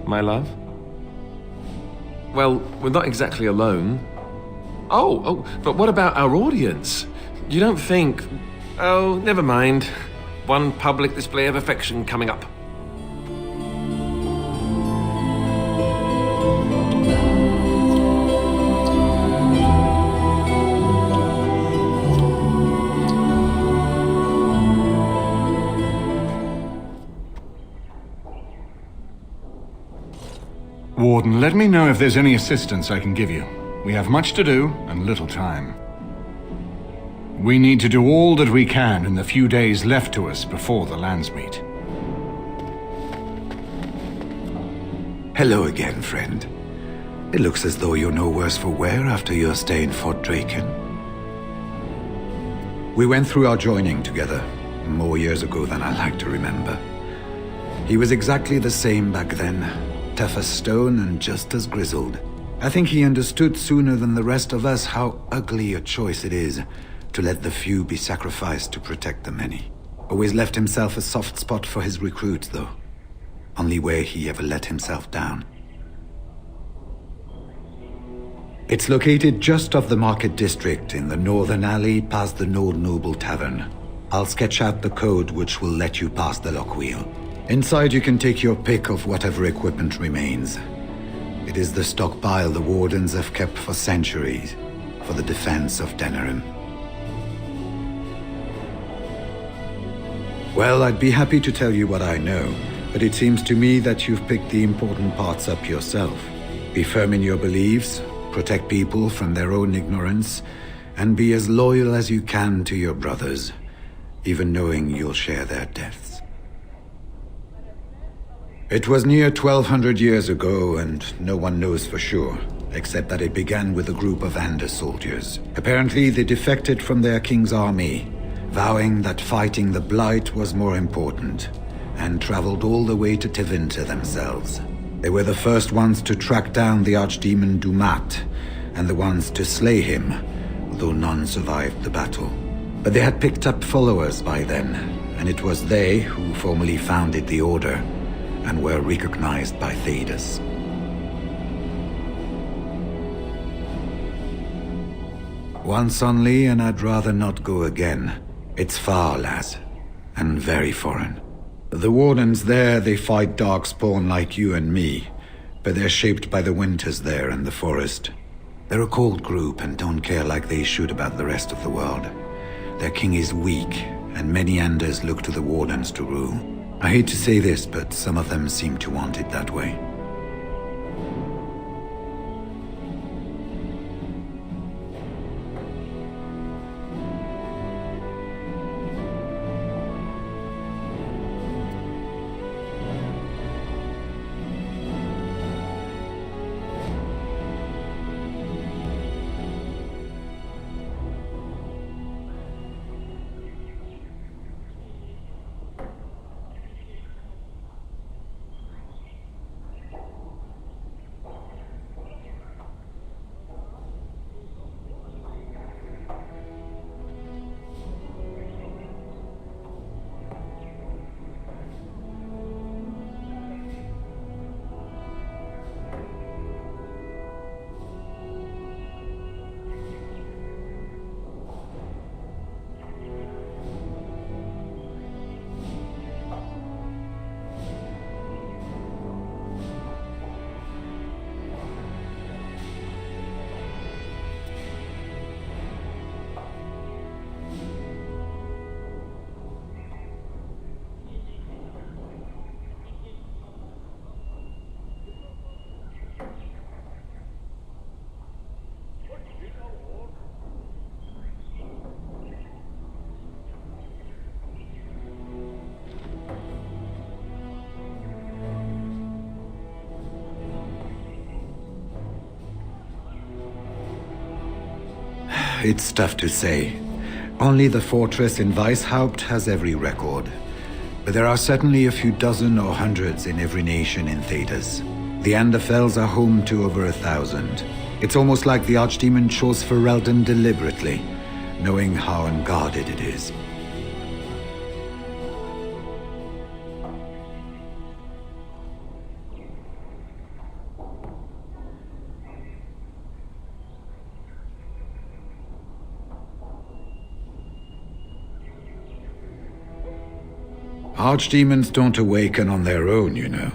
My love? Well, we're not exactly alone. Oh, but what about our audience? You don't think... Oh, never mind. One public display of affection coming up. Warden, let me know if there's any assistance I can give you. We have much to do and little time. We need to do all that we can in the few days left to us before the lands meet. Hello again, friend. It looks as though you're no worse for wear after your stay in Fort Draken. We went through our joining together, more years ago than I like to remember. He was exactly the same back then, tough as stone and just as grizzled. I think he understood sooner than the rest of us how ugly a choice it is to let the few be sacrificed to protect the many. Always left himself a soft spot for his recruits, though. Only way he ever let himself down. It's located just off the Market District in the northern alley past the Nord Noble Tavern. I'll sketch out the code which will let you pass the lock wheel. Inside you can take your pick of whatever equipment remains. It is the stockpile the Wardens have kept for centuries, for the defense of Denerim. Well, I'd be happy to tell you what I know, but it seems to me that you've picked the important parts up yourself. Be firm in your beliefs, protect people from their own ignorance, and be as loyal as you can to your brothers, even knowing you'll share their deaths. It was near 1200 years ago, and no one knows for sure, except that it began with a group of Ander soldiers. Apparently, they defected from their king's army, vowing that fighting the Blight was more important, and traveled all the way to Tevinter themselves. They were the first ones to track down the archdemon Dumat, and the ones to slay him, though none survived the battle. But they had picked up followers by then, and it was they who formally founded the Order, and were recognized by Thedas. Once only, and I'd rather not go again. It's far, lass, and very foreign. The Wardens there, they fight darkspawn like you and me, but they're shaped by the winters there in the forest. They're a cold group and don't care like they should about the rest of the world. Their king is weak, and many Anders look to the Wardens to rule. I hate to say this, but some of them seem to want it that way. It's tough to say. Only the fortress in Weishaupt has every record. But there are certainly a few dozen or hundreds in every nation in Thedas. The Anderfells are home to over 1,000. It's almost like the Archdemon chose Ferelden deliberately, knowing how unguarded it is. Archdemons don't awaken on their own, you know.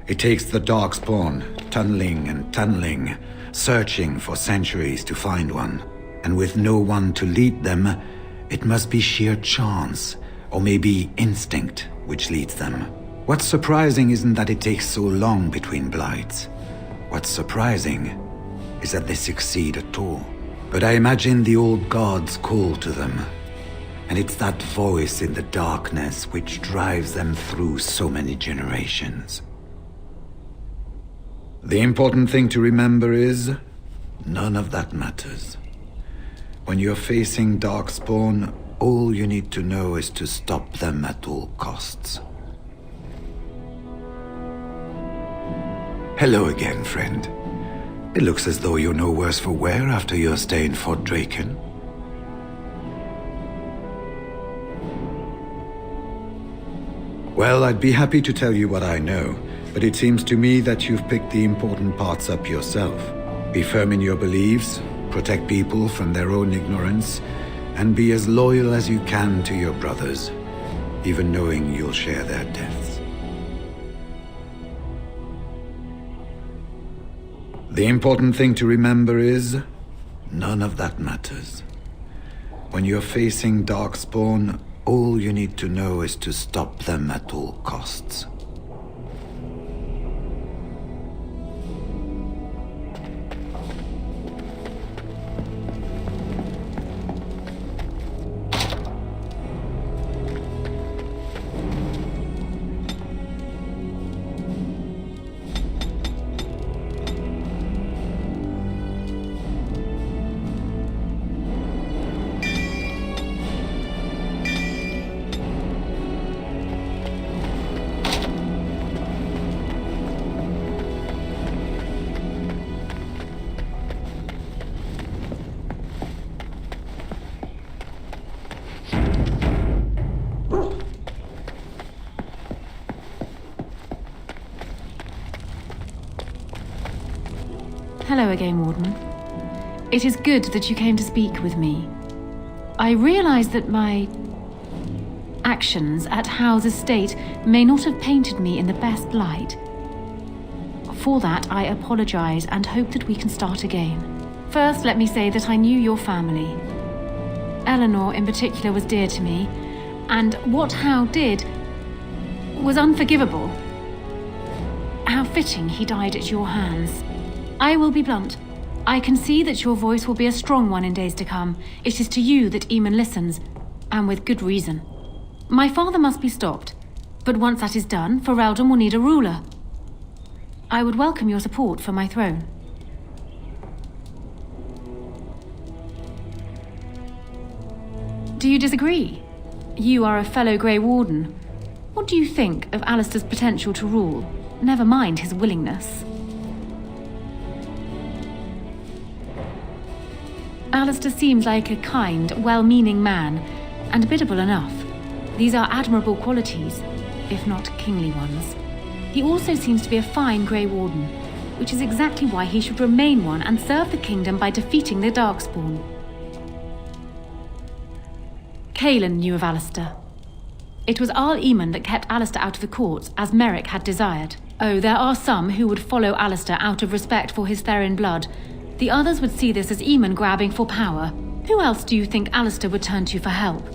It takes the Darkspawn, tunneling and tunneling, searching for centuries to find one. And with no one to lead them, it must be sheer chance, or maybe instinct, which leads them. What's surprising isn't that it takes so long between blights. What's surprising is that they succeed at all. But I imagine the old gods call to them. And it's that voice in the darkness which drives them through so many generations. The important thing to remember is, none of that matters. When you're facing Darkspawn, all you need to know is to stop them at all costs. Hello again, friend. It looks as though you're no worse for wear after your stay in Fort Draken. Well, I'd be happy to tell you what I know, but it seems to me that you've picked the important parts up yourself. Be firm in your beliefs, protect people from their own ignorance, and be as loyal as you can to your brothers, even knowing you'll share their deaths. The important thing to remember is, none of that matters. When you're facing Darkspawn, all you need to know is to stop them at all costs. Hello again, Warden. It is good that you came to speak with me. I realize that my actions at Howe's estate may not have painted me in the best light. For that, I apologize and hope that we can start again. First, let me say that I knew your family. Eleanor, in particular, was dear to me, and what Hal did was unforgivable. How fitting he died at your hands. I will be blunt. I can see that your voice will be a strong one in days to come. It is to you that Eamon listens, and with good reason. My father must be stopped, but once that is done, Ferelden will need a ruler. I would welcome your support for my throne. Do you disagree? You are a fellow Grey Warden. What do you think of Alistair's potential to rule? Never mind his willingness. Alistair seems like a kind, well-meaning man, and biddable enough. These are admirable qualities, if not kingly ones. He also seems to be a fine Grey Warden, which is exactly why he should remain one and serve the kingdom by defeating the Darkspawn. Cailan knew of Alistair. It was Arl Eamon that kept Alistair out of the courts, as Merrick had desired. Oh, there are some who would follow Alistair out of respect for his Therin blood. The others would see this as Eamon grabbing for power. Who else do you think Alistair would turn to for help?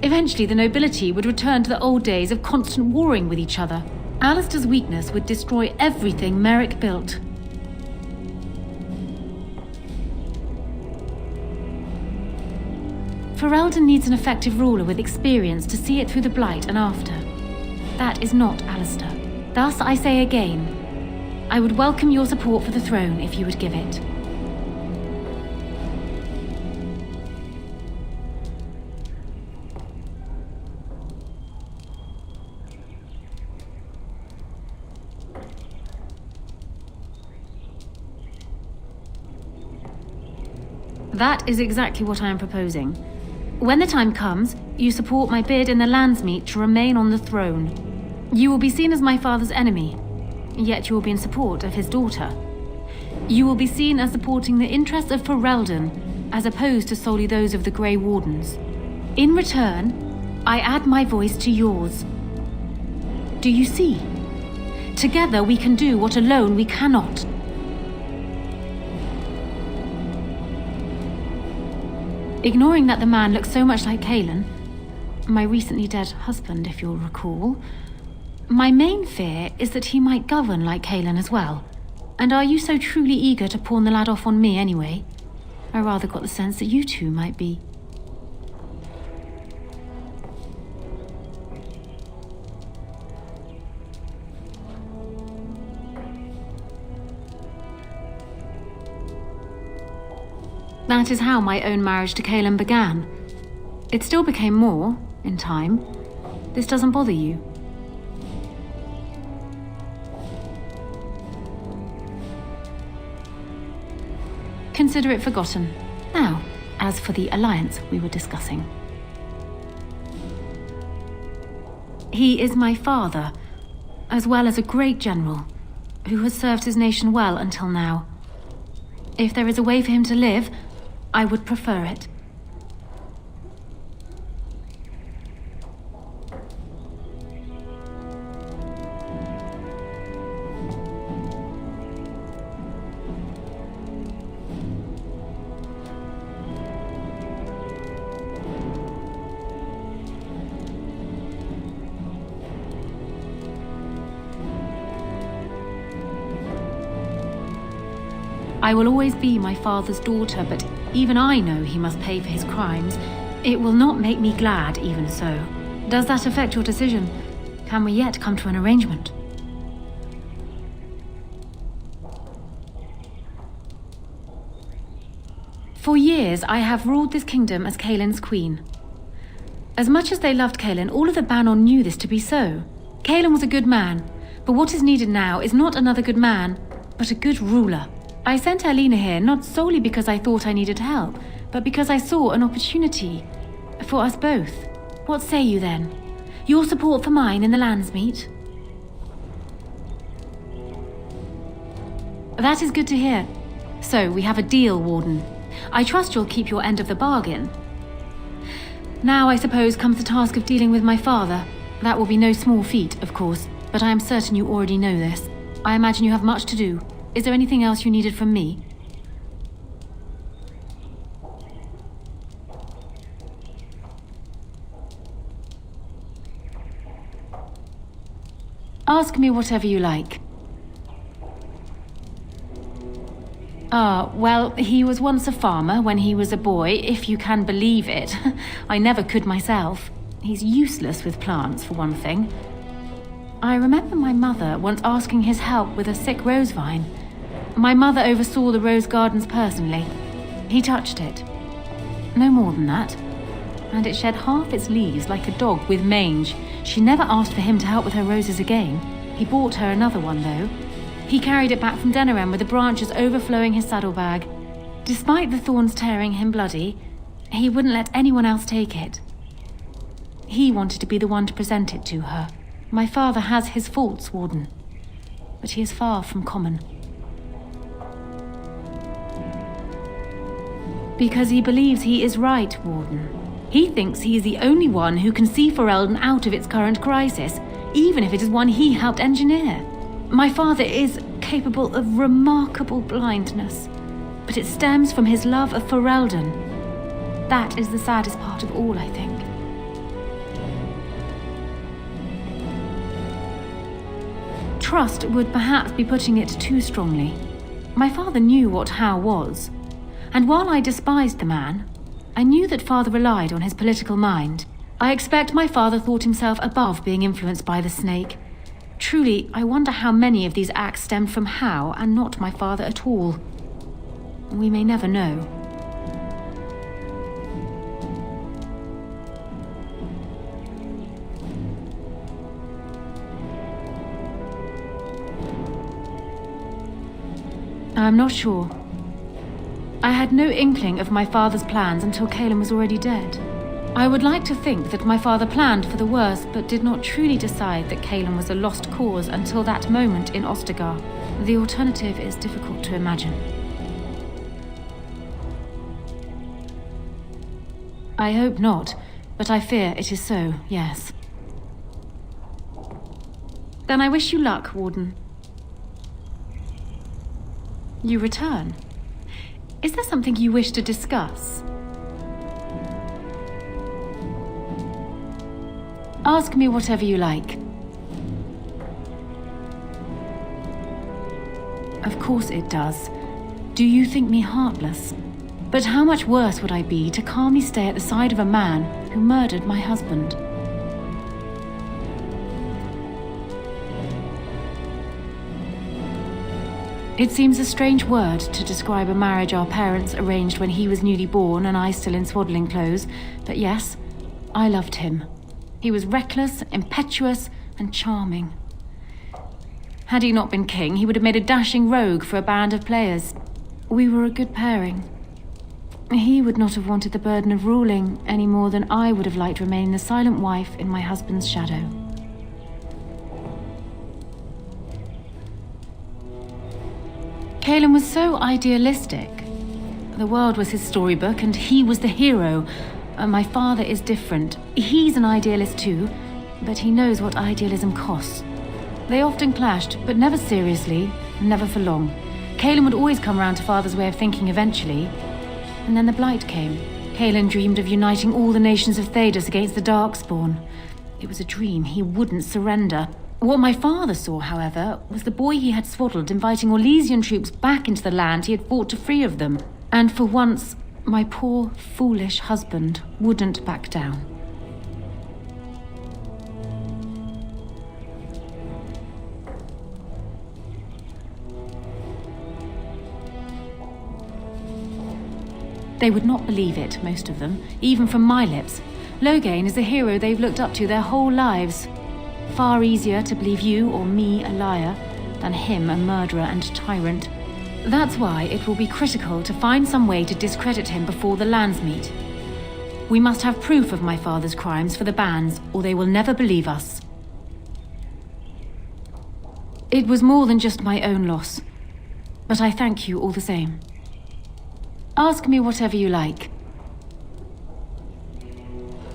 Eventually, the nobility would return to the old days of constant warring with each other. Alistair's weakness would destroy everything Merrick built. Ferelden needs an effective ruler with experience to see it through the Blight and after. That is not Alistair. Thus, I say again, I would welcome your support for the throne if you would give it. That is exactly what I am proposing. When the time comes, you support my bid in the Landsmeet to remain on the throne. You will be seen as my father's enemy, yet you will be in support of his daughter. You will be seen as supporting the interests of Ferelden, as opposed to solely those of the Grey Wardens. In return, I add my voice to yours. Do you see? Together we can do what alone we cannot. Ignoring that the man looks so much like Cailan, my recently dead husband, if you'll recall, my main fear is that he might govern like Cailan as well. And are you so truly eager to pawn the lad off on me anyway? I rather got the sense that you two might be. That is how my own marriage to Cailan began. It still became more, in time. This doesn't bother you. Consider it forgotten. Now, as for the alliance we were discussing. He is my father, as well as a great general, who has served his nation well until now. If there is a way for him to live, I would prefer it. I will always be my father's daughter, but even I know he must pay for his crimes. It will not make me glad, even so. Does that affect your decision? Can we yet come to an arrangement? For years, I have ruled this kingdom as Cailan's queen. As much as they loved Cailan, all of the Banon knew this to be so. Cailan was a good man, but what is needed now is not another good man, but a good ruler. I sent Alina here not solely because I thought I needed help, but because I saw an opportunity for us both. What say you then? Your support for mine in the Landsmeet? That is good to hear. So, we have a deal, Warden. I trust you'll keep your end of the bargain. Now, I suppose, comes the task of dealing with my father. That will be no small feat, of course, but I am certain you already know this. I imagine you have much to do. Is there anything else you needed from me? Ask me whatever you like. Well, he was once a farmer when he was a boy, if you can believe it. I never could myself. He's useless with plants, for one thing. I remember my mother once asking his help with a sick rose vine. My mother oversaw the rose gardens personally. He touched it. No more than that. And it shed half its leaves like a dog with mange. She never asked for him to help with her roses again. He bought her another one, though. He carried it back from Denerim with the branches overflowing his saddlebag. Despite the thorns tearing him bloody, he wouldn't let anyone else take it. He wanted to be the one to present it to her. My father has his faults, Warden, but he is far from common. Because he believes he is right, Warden. He thinks he is the only one who can see Ferelden out of its current crisis, even if it is one he helped engineer. My father is capable of remarkable blindness, but it stems from his love of Ferelden. That is the saddest part of all, I think. Trust would perhaps be putting it too strongly. My father knew what How was, and while I despised the man, I knew that father relied on his political mind. I expect my father thought himself above being influenced by the snake. Truly, I wonder how many of these acts stemmed from How and not my father at all. We may never know. I'm not sure. I had no inkling of my father's plans until Caleb was already dead. I would like to think that my father planned for the worst, but did not truly decide that Caleb was a lost cause until that moment in Ostagar. The alternative is difficult to imagine. I hope not, but I fear it is so, yes. Then I wish you luck, Warden. You return. Is there something you wish to discuss? Ask me whatever you like. Of course it does. Do you think me heartless? But how much worse would I be to calmly stay at the side of a man who murdered my husband? It seems a strange word to describe a marriage our parents arranged when he was newly born and I still in swaddling clothes, but yes, I loved him. He was reckless, impetuous, and charming. Had he not been king, he would have made a dashing rogue for a band of players. We were a good pairing. He would not have wanted the burden of ruling any more than I would have liked to remain the silent wife in my husband's shadow. Caleb was so idealistic. The world was his storybook, and he was the hero. My father is different. He's an idealist too, but he knows what idealism costs. They often clashed, but never seriously, never for long. Caleb would always come round to father's way of thinking eventually. And then the Blight came. Caleb dreamed of uniting all the nations of Thedas against the Darkspawn. It was a dream. He wouldn't surrender. What my father saw, however, was the boy he had swaddled inviting Orlesian troops back into the land he had fought to free of them. And for once, my poor, foolish husband wouldn't back down. They would not believe it, most of them, even from my lips. Loghain is the hero they've looked up to their whole lives. Far easier to believe you or me a liar than him a murderer and tyrant. That's why it will be critical to find some way to discredit him before the lands meet. We must have proof of my father's crimes for the bands, or they will never believe us. It was more than just my own loss, but I thank you all the same. Ask me whatever you like.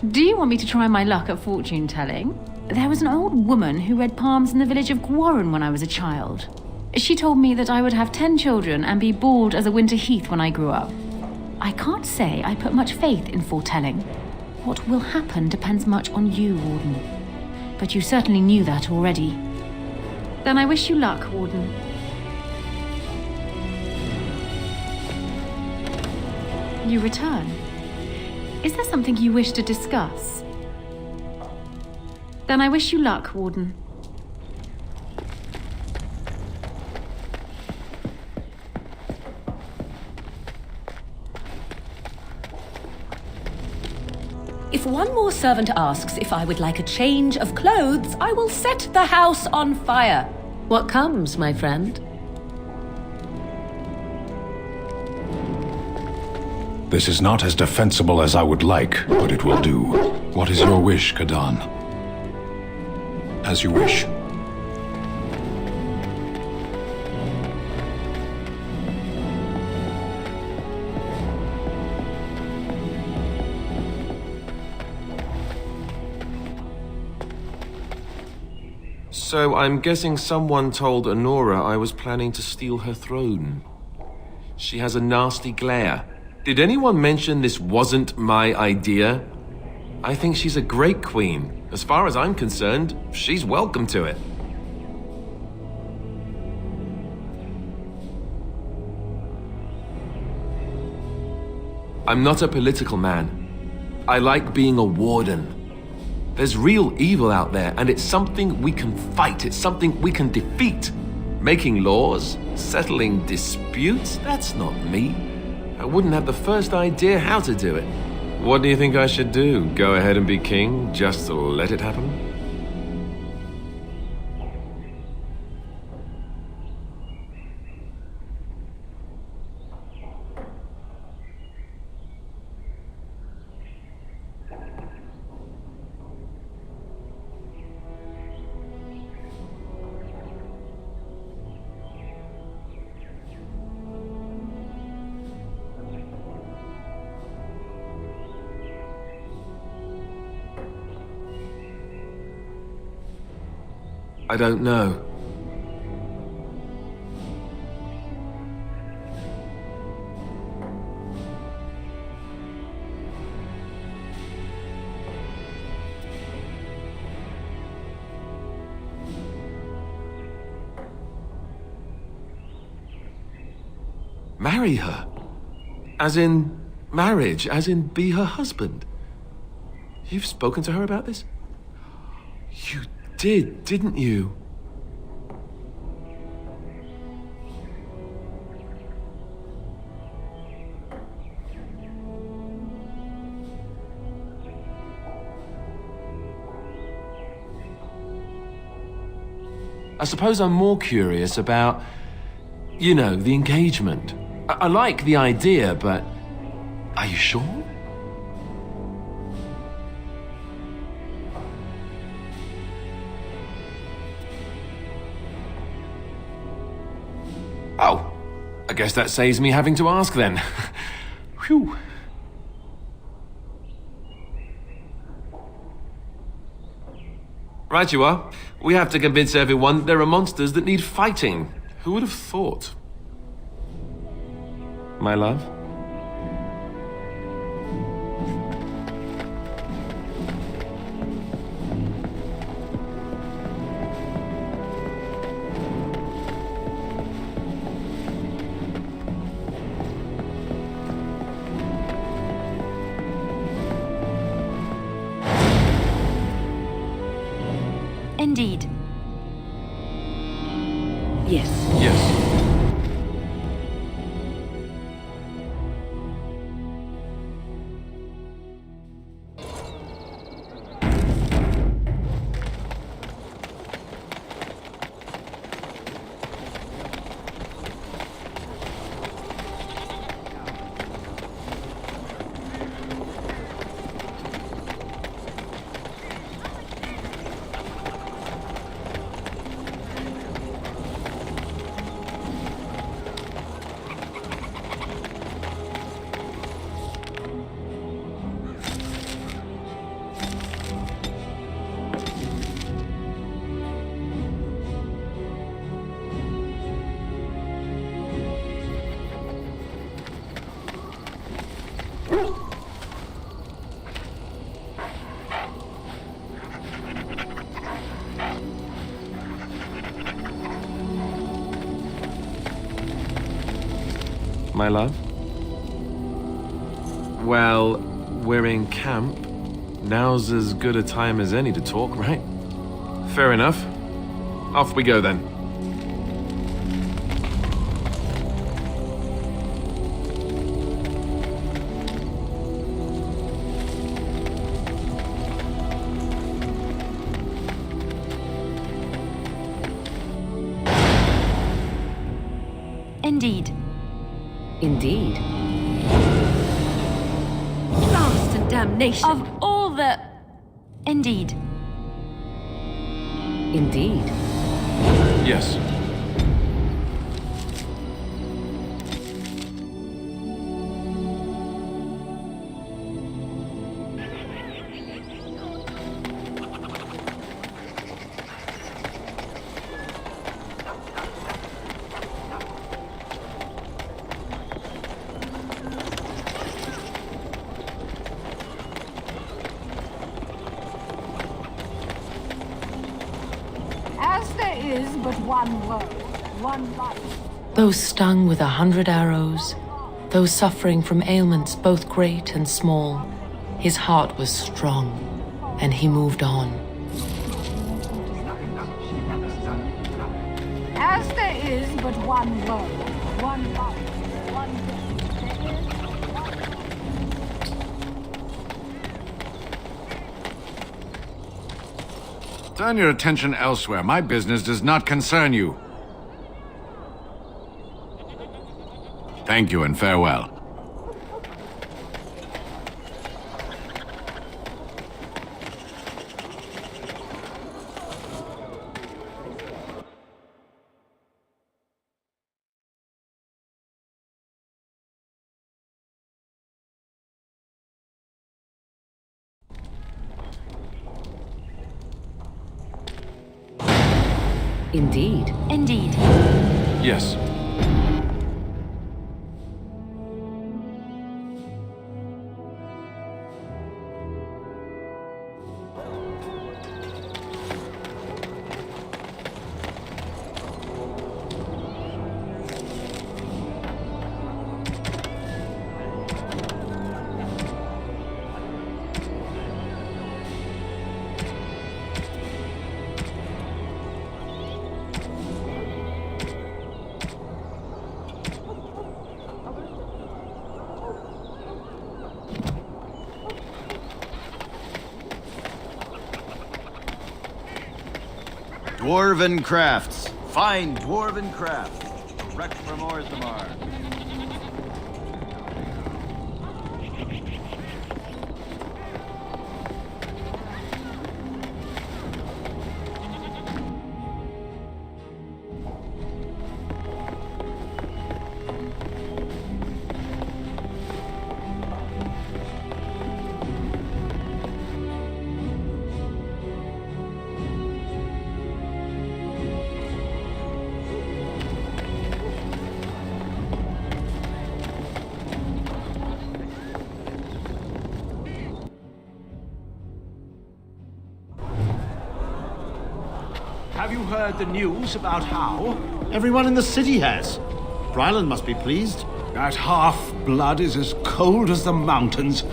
Do you want me to try my luck at fortune-telling? There was an old woman who read palms in the village of Gwarren when I was a child. She told me that I would have 10 children and be bald as a winter heath when I grew up. I can't say I put much faith in foretelling. What will happen depends much on you, Warden. But you certainly knew that already. Then I wish you luck, Warden. You return. Is there something you wish to discuss? Then I wish you luck, Warden. If one more servant asks if I would like a change of clothes, I will set the house on fire. What comes, my friend? This is not as defensible as I would like, but it will do. What is your wish, Kadan? As you wish. So I'm guessing someone told Honora I was planning to steal her throne. She has a nasty glare. Did anyone mention this wasn't my idea? I think she's a great queen. As far as I'm concerned, she's welcome to it. I'm not a political man. I like being a warden. There's real evil out there, and it's something we can fight. It's something we can defeat. Making laws, settling disputes, that's not me. I wouldn't have the first idea how to do it. What do you think I should do? Go ahead and be king, just to let it happen? I don't know. Marry her? As in marriage? As in be her husband? You've spoken to her about this? You did, didn't you? I suppose I'm more curious about, you know, the engagement. I like the idea, but are you sure? Oh, I guess that saves me having to ask then. Phew. Right you are. We have to convince everyone there are monsters that need fighting. Who would have thought? My love? Indeed. Yes. Yes. my love? Well, we're in camp. Now's as good a time as any to talk, right? Fair enough. Off we go then. Indeed. Indeed. Blast and damnation! Of all the... Indeed. Indeed. Yes. As there is but one world, one life. Those stung with 100 arrows, those suffering from ailments both great and small, his heart was strong, and he moved on. As there is but one world, one life, one death. There is Turn your attention elsewhere. My business does not concern you. Thank you and farewell. Indeed. Indeed. Yes. Dwarven crafts. Fine dwarven crafts. Direct from Orthamar. Have you heard the news about how? Everyone in the city has. Brylan must be pleased. That half-blood is as cold as the mountains.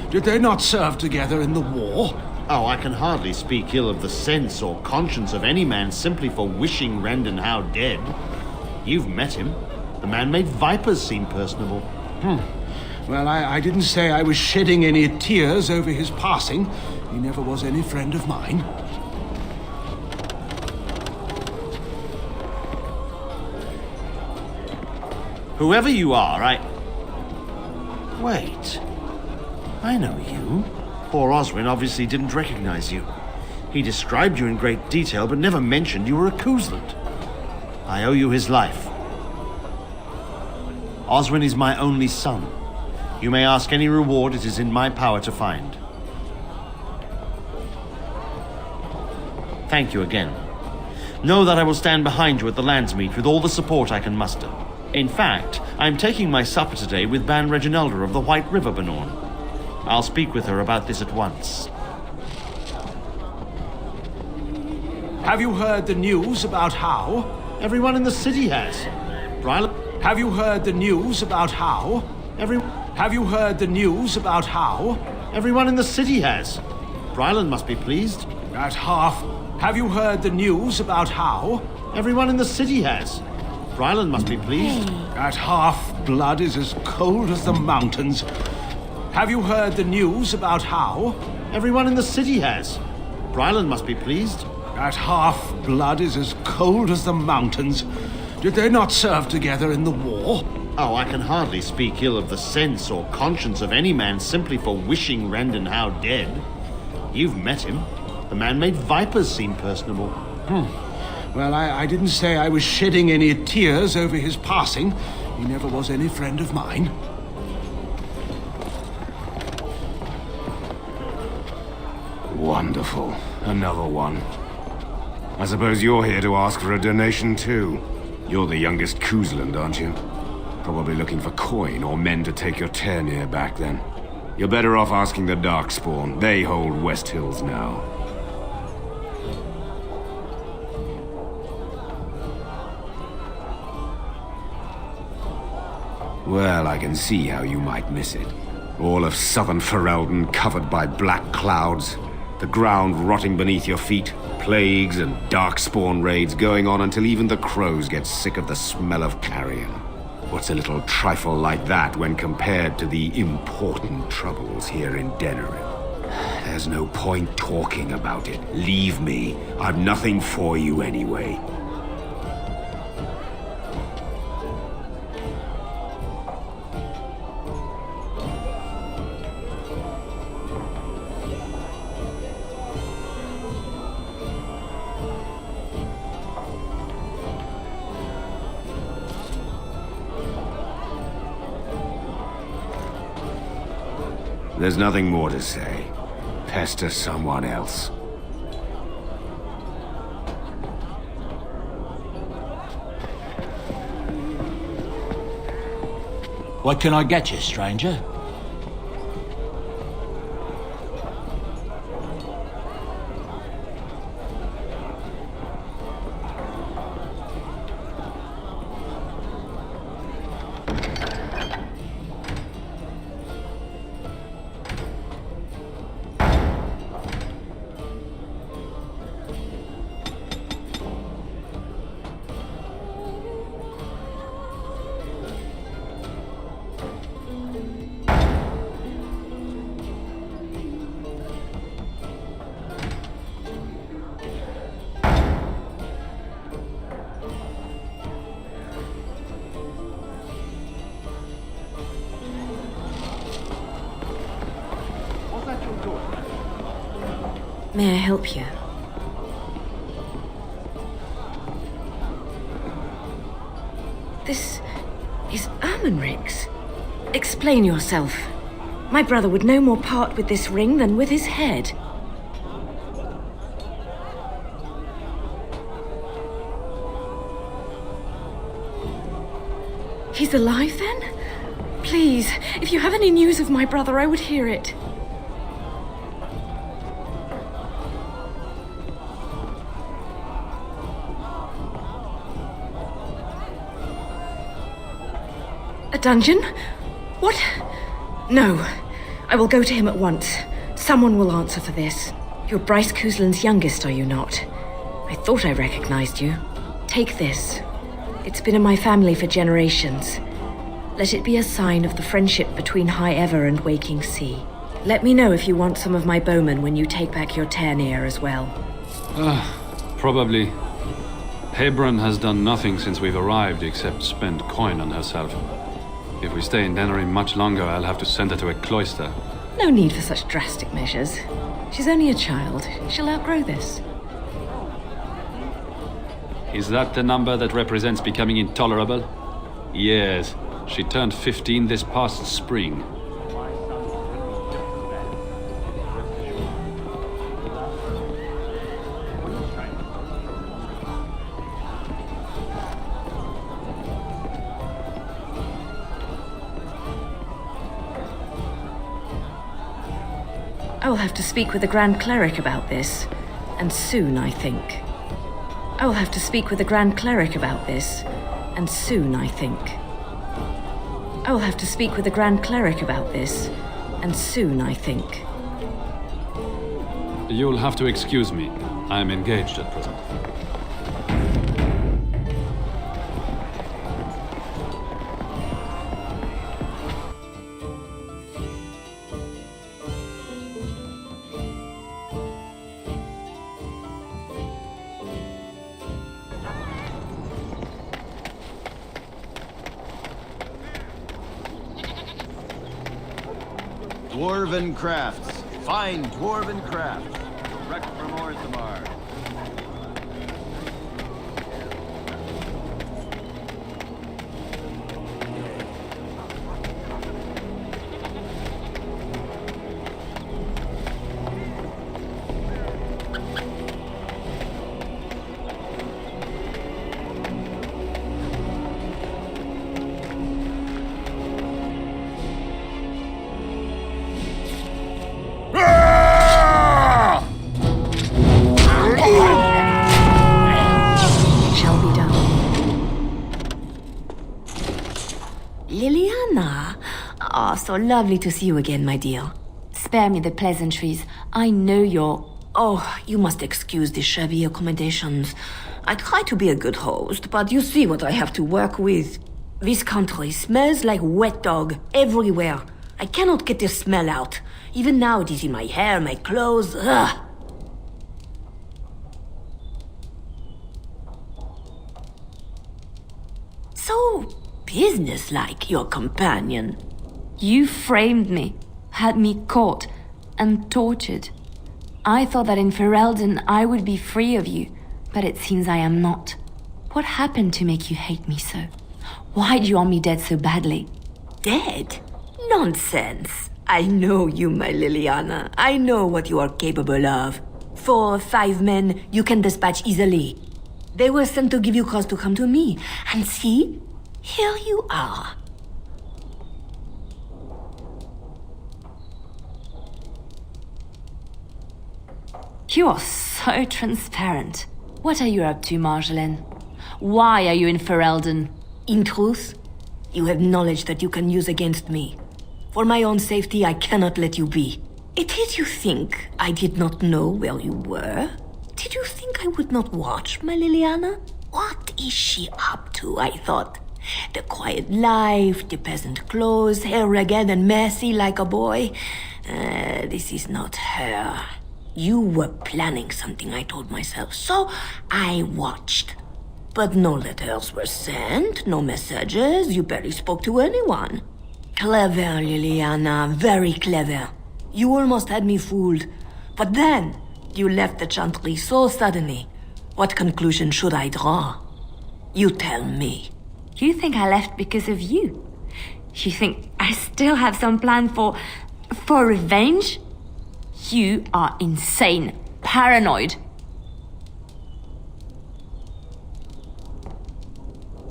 Did they not serve together in the war? Oh, I can hardly speak ill of the sense or conscience of any man simply for wishing Rendon Howe dead. You've met him. The man made vipers seem personable. Well, I didn't say I was shedding any tears over his passing. He never was any friend of mine. Whoever you are, Wait. I know you. Poor Oswin obviously didn't recognize you. He described you in great detail, but never mentioned you were a Koosland. I owe you his life. Oswin is my only son. You may ask any reward it is in my power to find. Thank you again. Know that I will stand behind you at the Landsmeet with all the support I can muster. In fact, I am taking my supper today with Ban Reginalda of the White River Benorn. I'll speak with her about this at once. Have you heard the news about how? Everyone in the city has. Brylan... Have you heard the news about how? Have you heard the news about how? Everyone in the city has. Ryland must be pleased. At half. Have you heard the news about how? Everyone in the city has. Ryland must be pleased. At half, blood is as cold as the mountains. Have you heard the news about how? Everyone in the city has. Ryland must be pleased. At half, blood is as cold as the mountains. Did they not serve together in the war? Oh, I can hardly speak ill of the sense or conscience of any man simply for wishing Rendon Howe dead. You've met him. The man made vipers seem personable. Well, I didn't say I was shedding any tears over his passing. He never was any friend of mine. Wonderful. Another one. I suppose you're here to ask for a donation too. You're the youngest Kuzland, aren't you? Probably looking for coin or men to take your Ternir back then. You're better off asking the Darkspawn. They hold West Hills now. Well, I can see how you might miss it. All of southern Ferelden covered by black clouds, the ground rotting beneath your feet, plagues and darkspawn raids going on until even the crows get sick of the smell of carrion. What's a little trifle like that when compared to the important troubles here in Denerim? There's no point talking about it. Leave me. I've nothing for you anyway. There's nothing more to say. Pester someone else. What can I get you, stranger? May I help you? This is Ermenric's. Explain yourself. My brother would no more part with this ring than with his head. He's alive then? Please, if you have any news of my brother, I would hear it. A dungeon? What? No. I will go to him at once. Someone will answer for this. You're Bryce Kuzland's youngest, are you not? I thought I recognized you. Take this. It's been in my family for generations. Let it be a sign of the friendship between High Ever and Waking Sea. Let me know if you want some of my bowmen when you take back your Ternir as well. Probably. Hebron has done nothing since we've arrived except spend coin on herself. If we stay in Denerim much longer, I'll have to send her to a cloister. No need for such drastic measures. She's only a child. She'll outgrow this. Is that the number that represents becoming intolerable? Yes. She turned 15 this past spring. I will have to speak with the Grand Cleric about this. And soon, I think. I will have to speak with the Grand Cleric about this. And soon, I think. I will have to speak with the Grand Cleric about this. And soon, I think. You'll have to excuse me. I am engaged at present. Dwarven crafts. Fine dwarven crafts. Direct from Orthamar. So lovely to see you again, my dear. Spare me the pleasantries. I know you're... Oh, you must excuse the shabby accommodations. I try to be a good host, but you see what I have to work with. This country smells like wet dog everywhere. I cannot get the smell out. Even now it is in my hair, my clothes. Ugh. So businesslike, your companion. You framed me, had me caught, and tortured. I thought that in Ferelden I would be free of you, but it seems I am not. What happened to make you hate me so? Why do you want me dead so badly? Dead? Nonsense. I know you, my Liliana. I know what you are capable of. 4 or 5 men you can dispatch easily. They were sent to give you cause to come to me. And see, here you are. You are so transparent. What are you up to, Marjolaine? Why are you in Ferelden? In truth, you have knowledge that you can use against me. For my own safety, I cannot let you be. It is you think I did not know where you were? Did you think I would not watch, my Liliana? What is she up to, I thought? The quiet life, the peasant clothes, hair ragged and messy like a boy. This is not her. You were planning something, I told myself, so I watched. But no letters were sent, no messages, you barely spoke to anyone. Clever, Liliana, very clever. You almost had me fooled. But then, you left the Chantry so suddenly. What conclusion should I draw? You tell me. You think I left because of you? You think I still have some plan for revenge? You are insane, paranoid.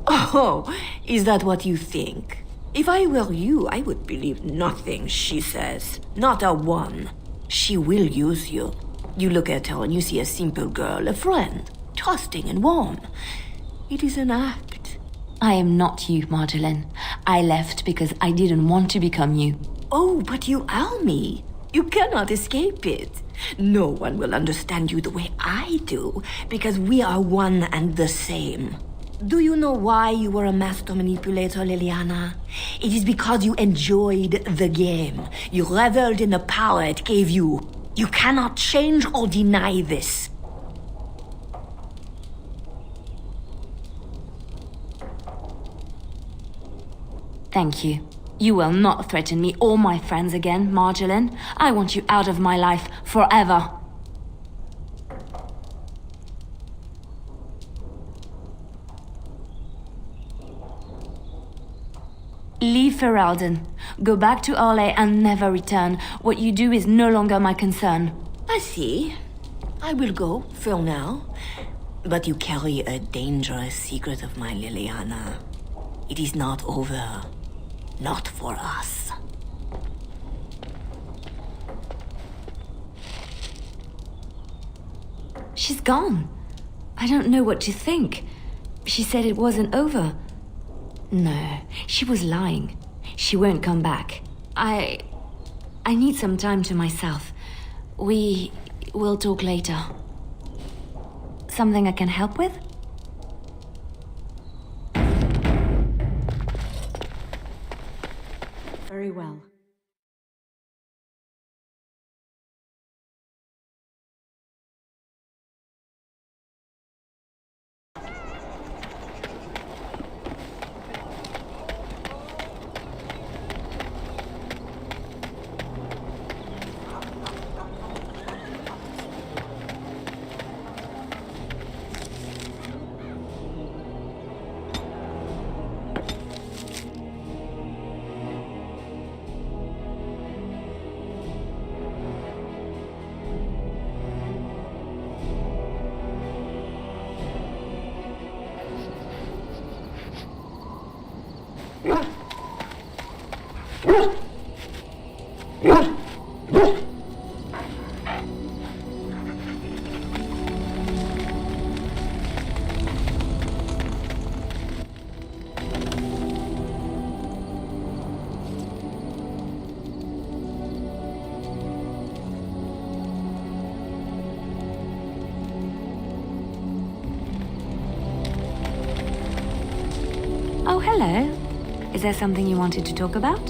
Oh, is that what you think? If I were you, I would believe nothing she says. Not a one. She will use you. You look at her and you see a simple girl, a friend, trusting and warm. It is an act. I am not you, Marjolaine. I left because I didn't want to become you. Oh, but you are me. You cannot escape it. No one will understand you the way I do, because we are one and the same. Do you know why you were a master manipulator, Liliana? It is because you enjoyed the game. You reveled in the power it gave you. You cannot change or deny this. Thank you. You will not threaten me or my friends again, Marjolaine. I want you out of my life forever. Leave Ferelden. Go back to Orlais and never return. What you do is no longer my concern. I see. I will go, for now. But you carry a dangerous secret of mine, Liliana. It is not over. Not for us. She's gone. I don't know what to think. She said it wasn't over. No, she was lying. She won't come back. I need some time to myself. We will talk later. Something I can help with? Very well. Oh, hello. Is there something you wanted to talk about?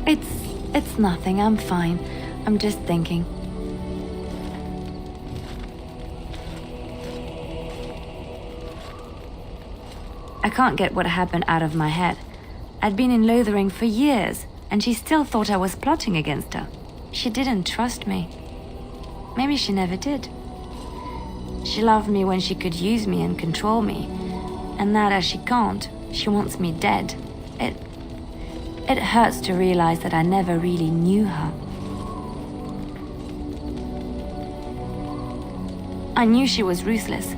It's nothing. I'm fine. I'm just thinking. I can't get what happened out of my head. I'd been in Lothering for years, and she still thought I was plotting against her. She didn't trust me. Maybe she never did. She loved me when she could use me and control me. And now that she can't, she wants me dead. It hurts to realize that I never really knew her. I knew she was ruthless,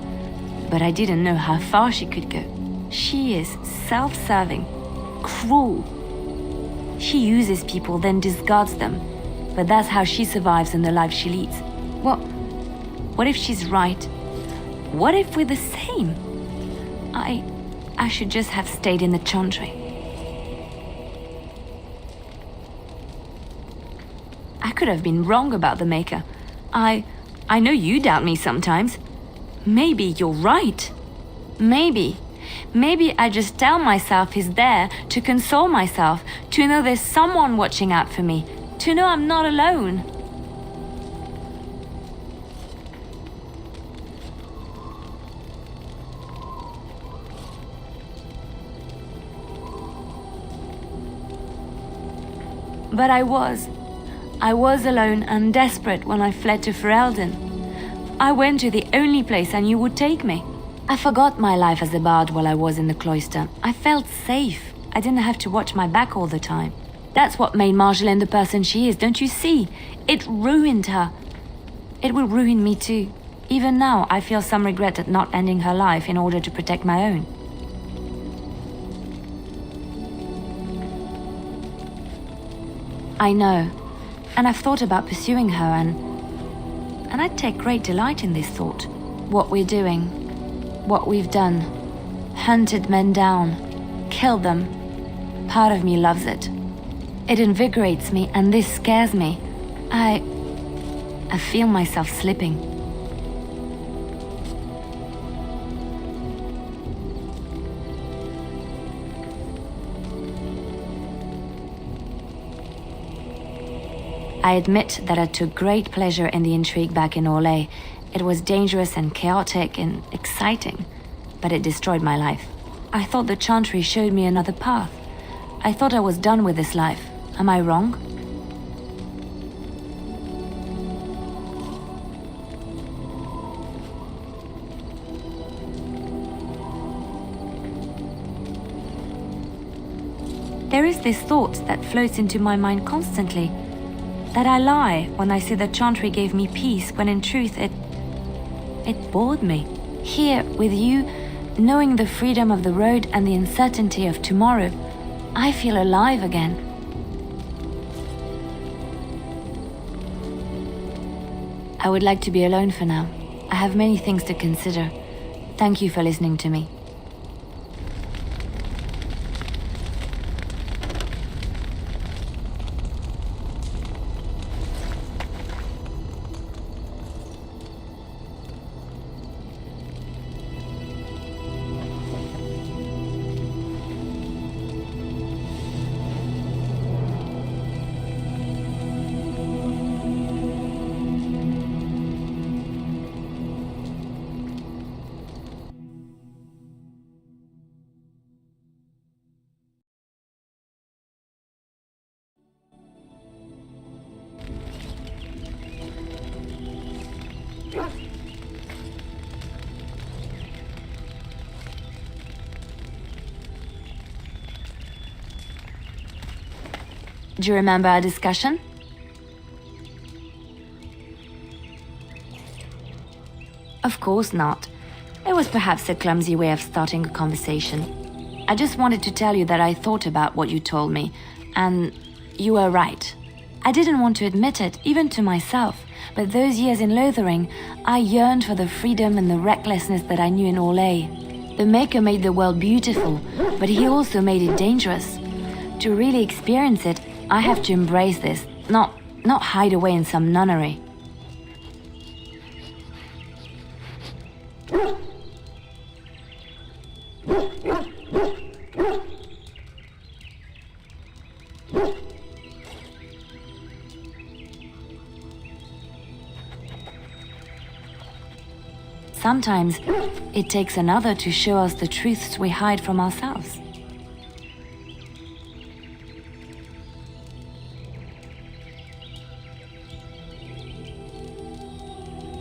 but I didn't know how far she could go. She is self-serving, cruel. She uses people, then discards them. But that's how she survives in the life she leads. What if she's right? What if we're the same? I should just have stayed in the Chantry. I could have been wrong about the Maker. I know you doubt me sometimes. Maybe you're right. Maybe I just tell myself he's there to console myself, to know there's someone watching out for me, to know I'm not alone. But I was alone and desperate when I fled to Ferelden. I went to the only place I knew would take me. I forgot my life as a bard while I was in the cloister. I felt safe. I didn't have to watch my back all the time. That's what made Marjolaine the person she is, don't you see? It ruined her. It will ruin me too. Even now, I feel some regret at not ending her life in order to protect my own. I know, and I've thought about pursuing her, and I take great delight in this thought. What we're doing, what we've done, hunted men down, killed them. Part of me loves it. It invigorates me, and this scares me. I feel myself slipping. I admit that I took great pleasure in the intrigue back in Orlais. It was dangerous and chaotic and exciting, but it destroyed my life. I thought the Chantry showed me another path. I thought I was done with this life. Am I wrong? There is this thought that floats into my mind constantly. That I lie when I say the Chantry gave me peace, when in truth it bored me. Here, with you, knowing the freedom of the road and the uncertainty of tomorrow, I feel alive again. I would like to be alone for now. I have many things to consider. Thank you for listening to me. you remember our discussion? Of course not. It was perhaps a clumsy way of starting a conversation. I just wanted to tell you that I thought about what you told me, and you were right. I didn't want to admit it, even to myself, but those years in Lothering, I yearned for the freedom and the recklessness that I knew in Orlais. The Maker made the world beautiful, but he also made it dangerous. To really experience it, I have to embrace this, not hide away in some nunnery. Sometimes it takes another to show us the truths we hide from ourselves.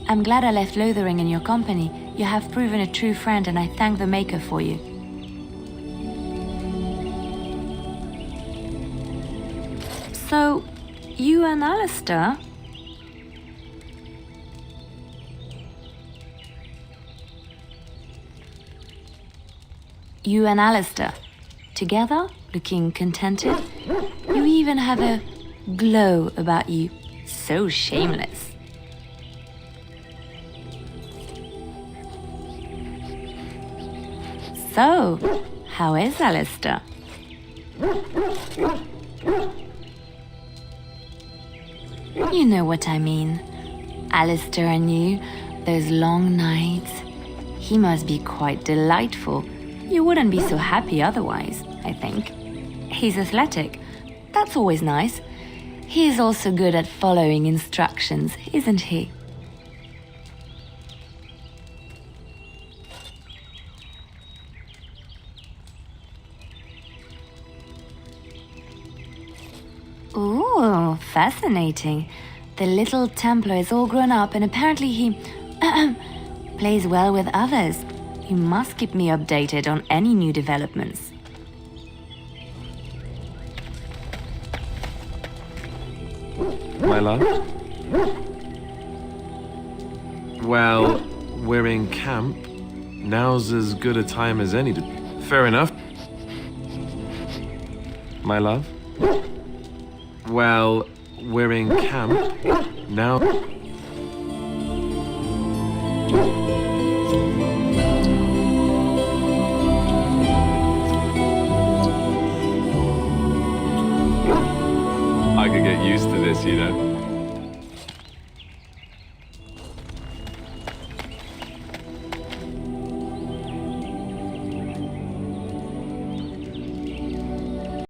I'm glad I left Lothering in your company. You have proven a true friend, and I thank the Maker for you. So, you and Alistair? You and Alistair, together, looking contented? You even have a glow about you. So shameless. So, how is Alistair? You know what I mean. Alistair and you, those long nights. He must be quite delightful. You wouldn't be so happy otherwise, I think. He's athletic. That's always nice. He is also good at following instructions, isn't he? Ooh, fascinating. The little Templar is all grown up and apparently he plays well with others. You must keep me updated on any new developments. My love? Well, we're in camp. Now's as good a time as any to... Fair enough. My love? Well, we're in camp. Now...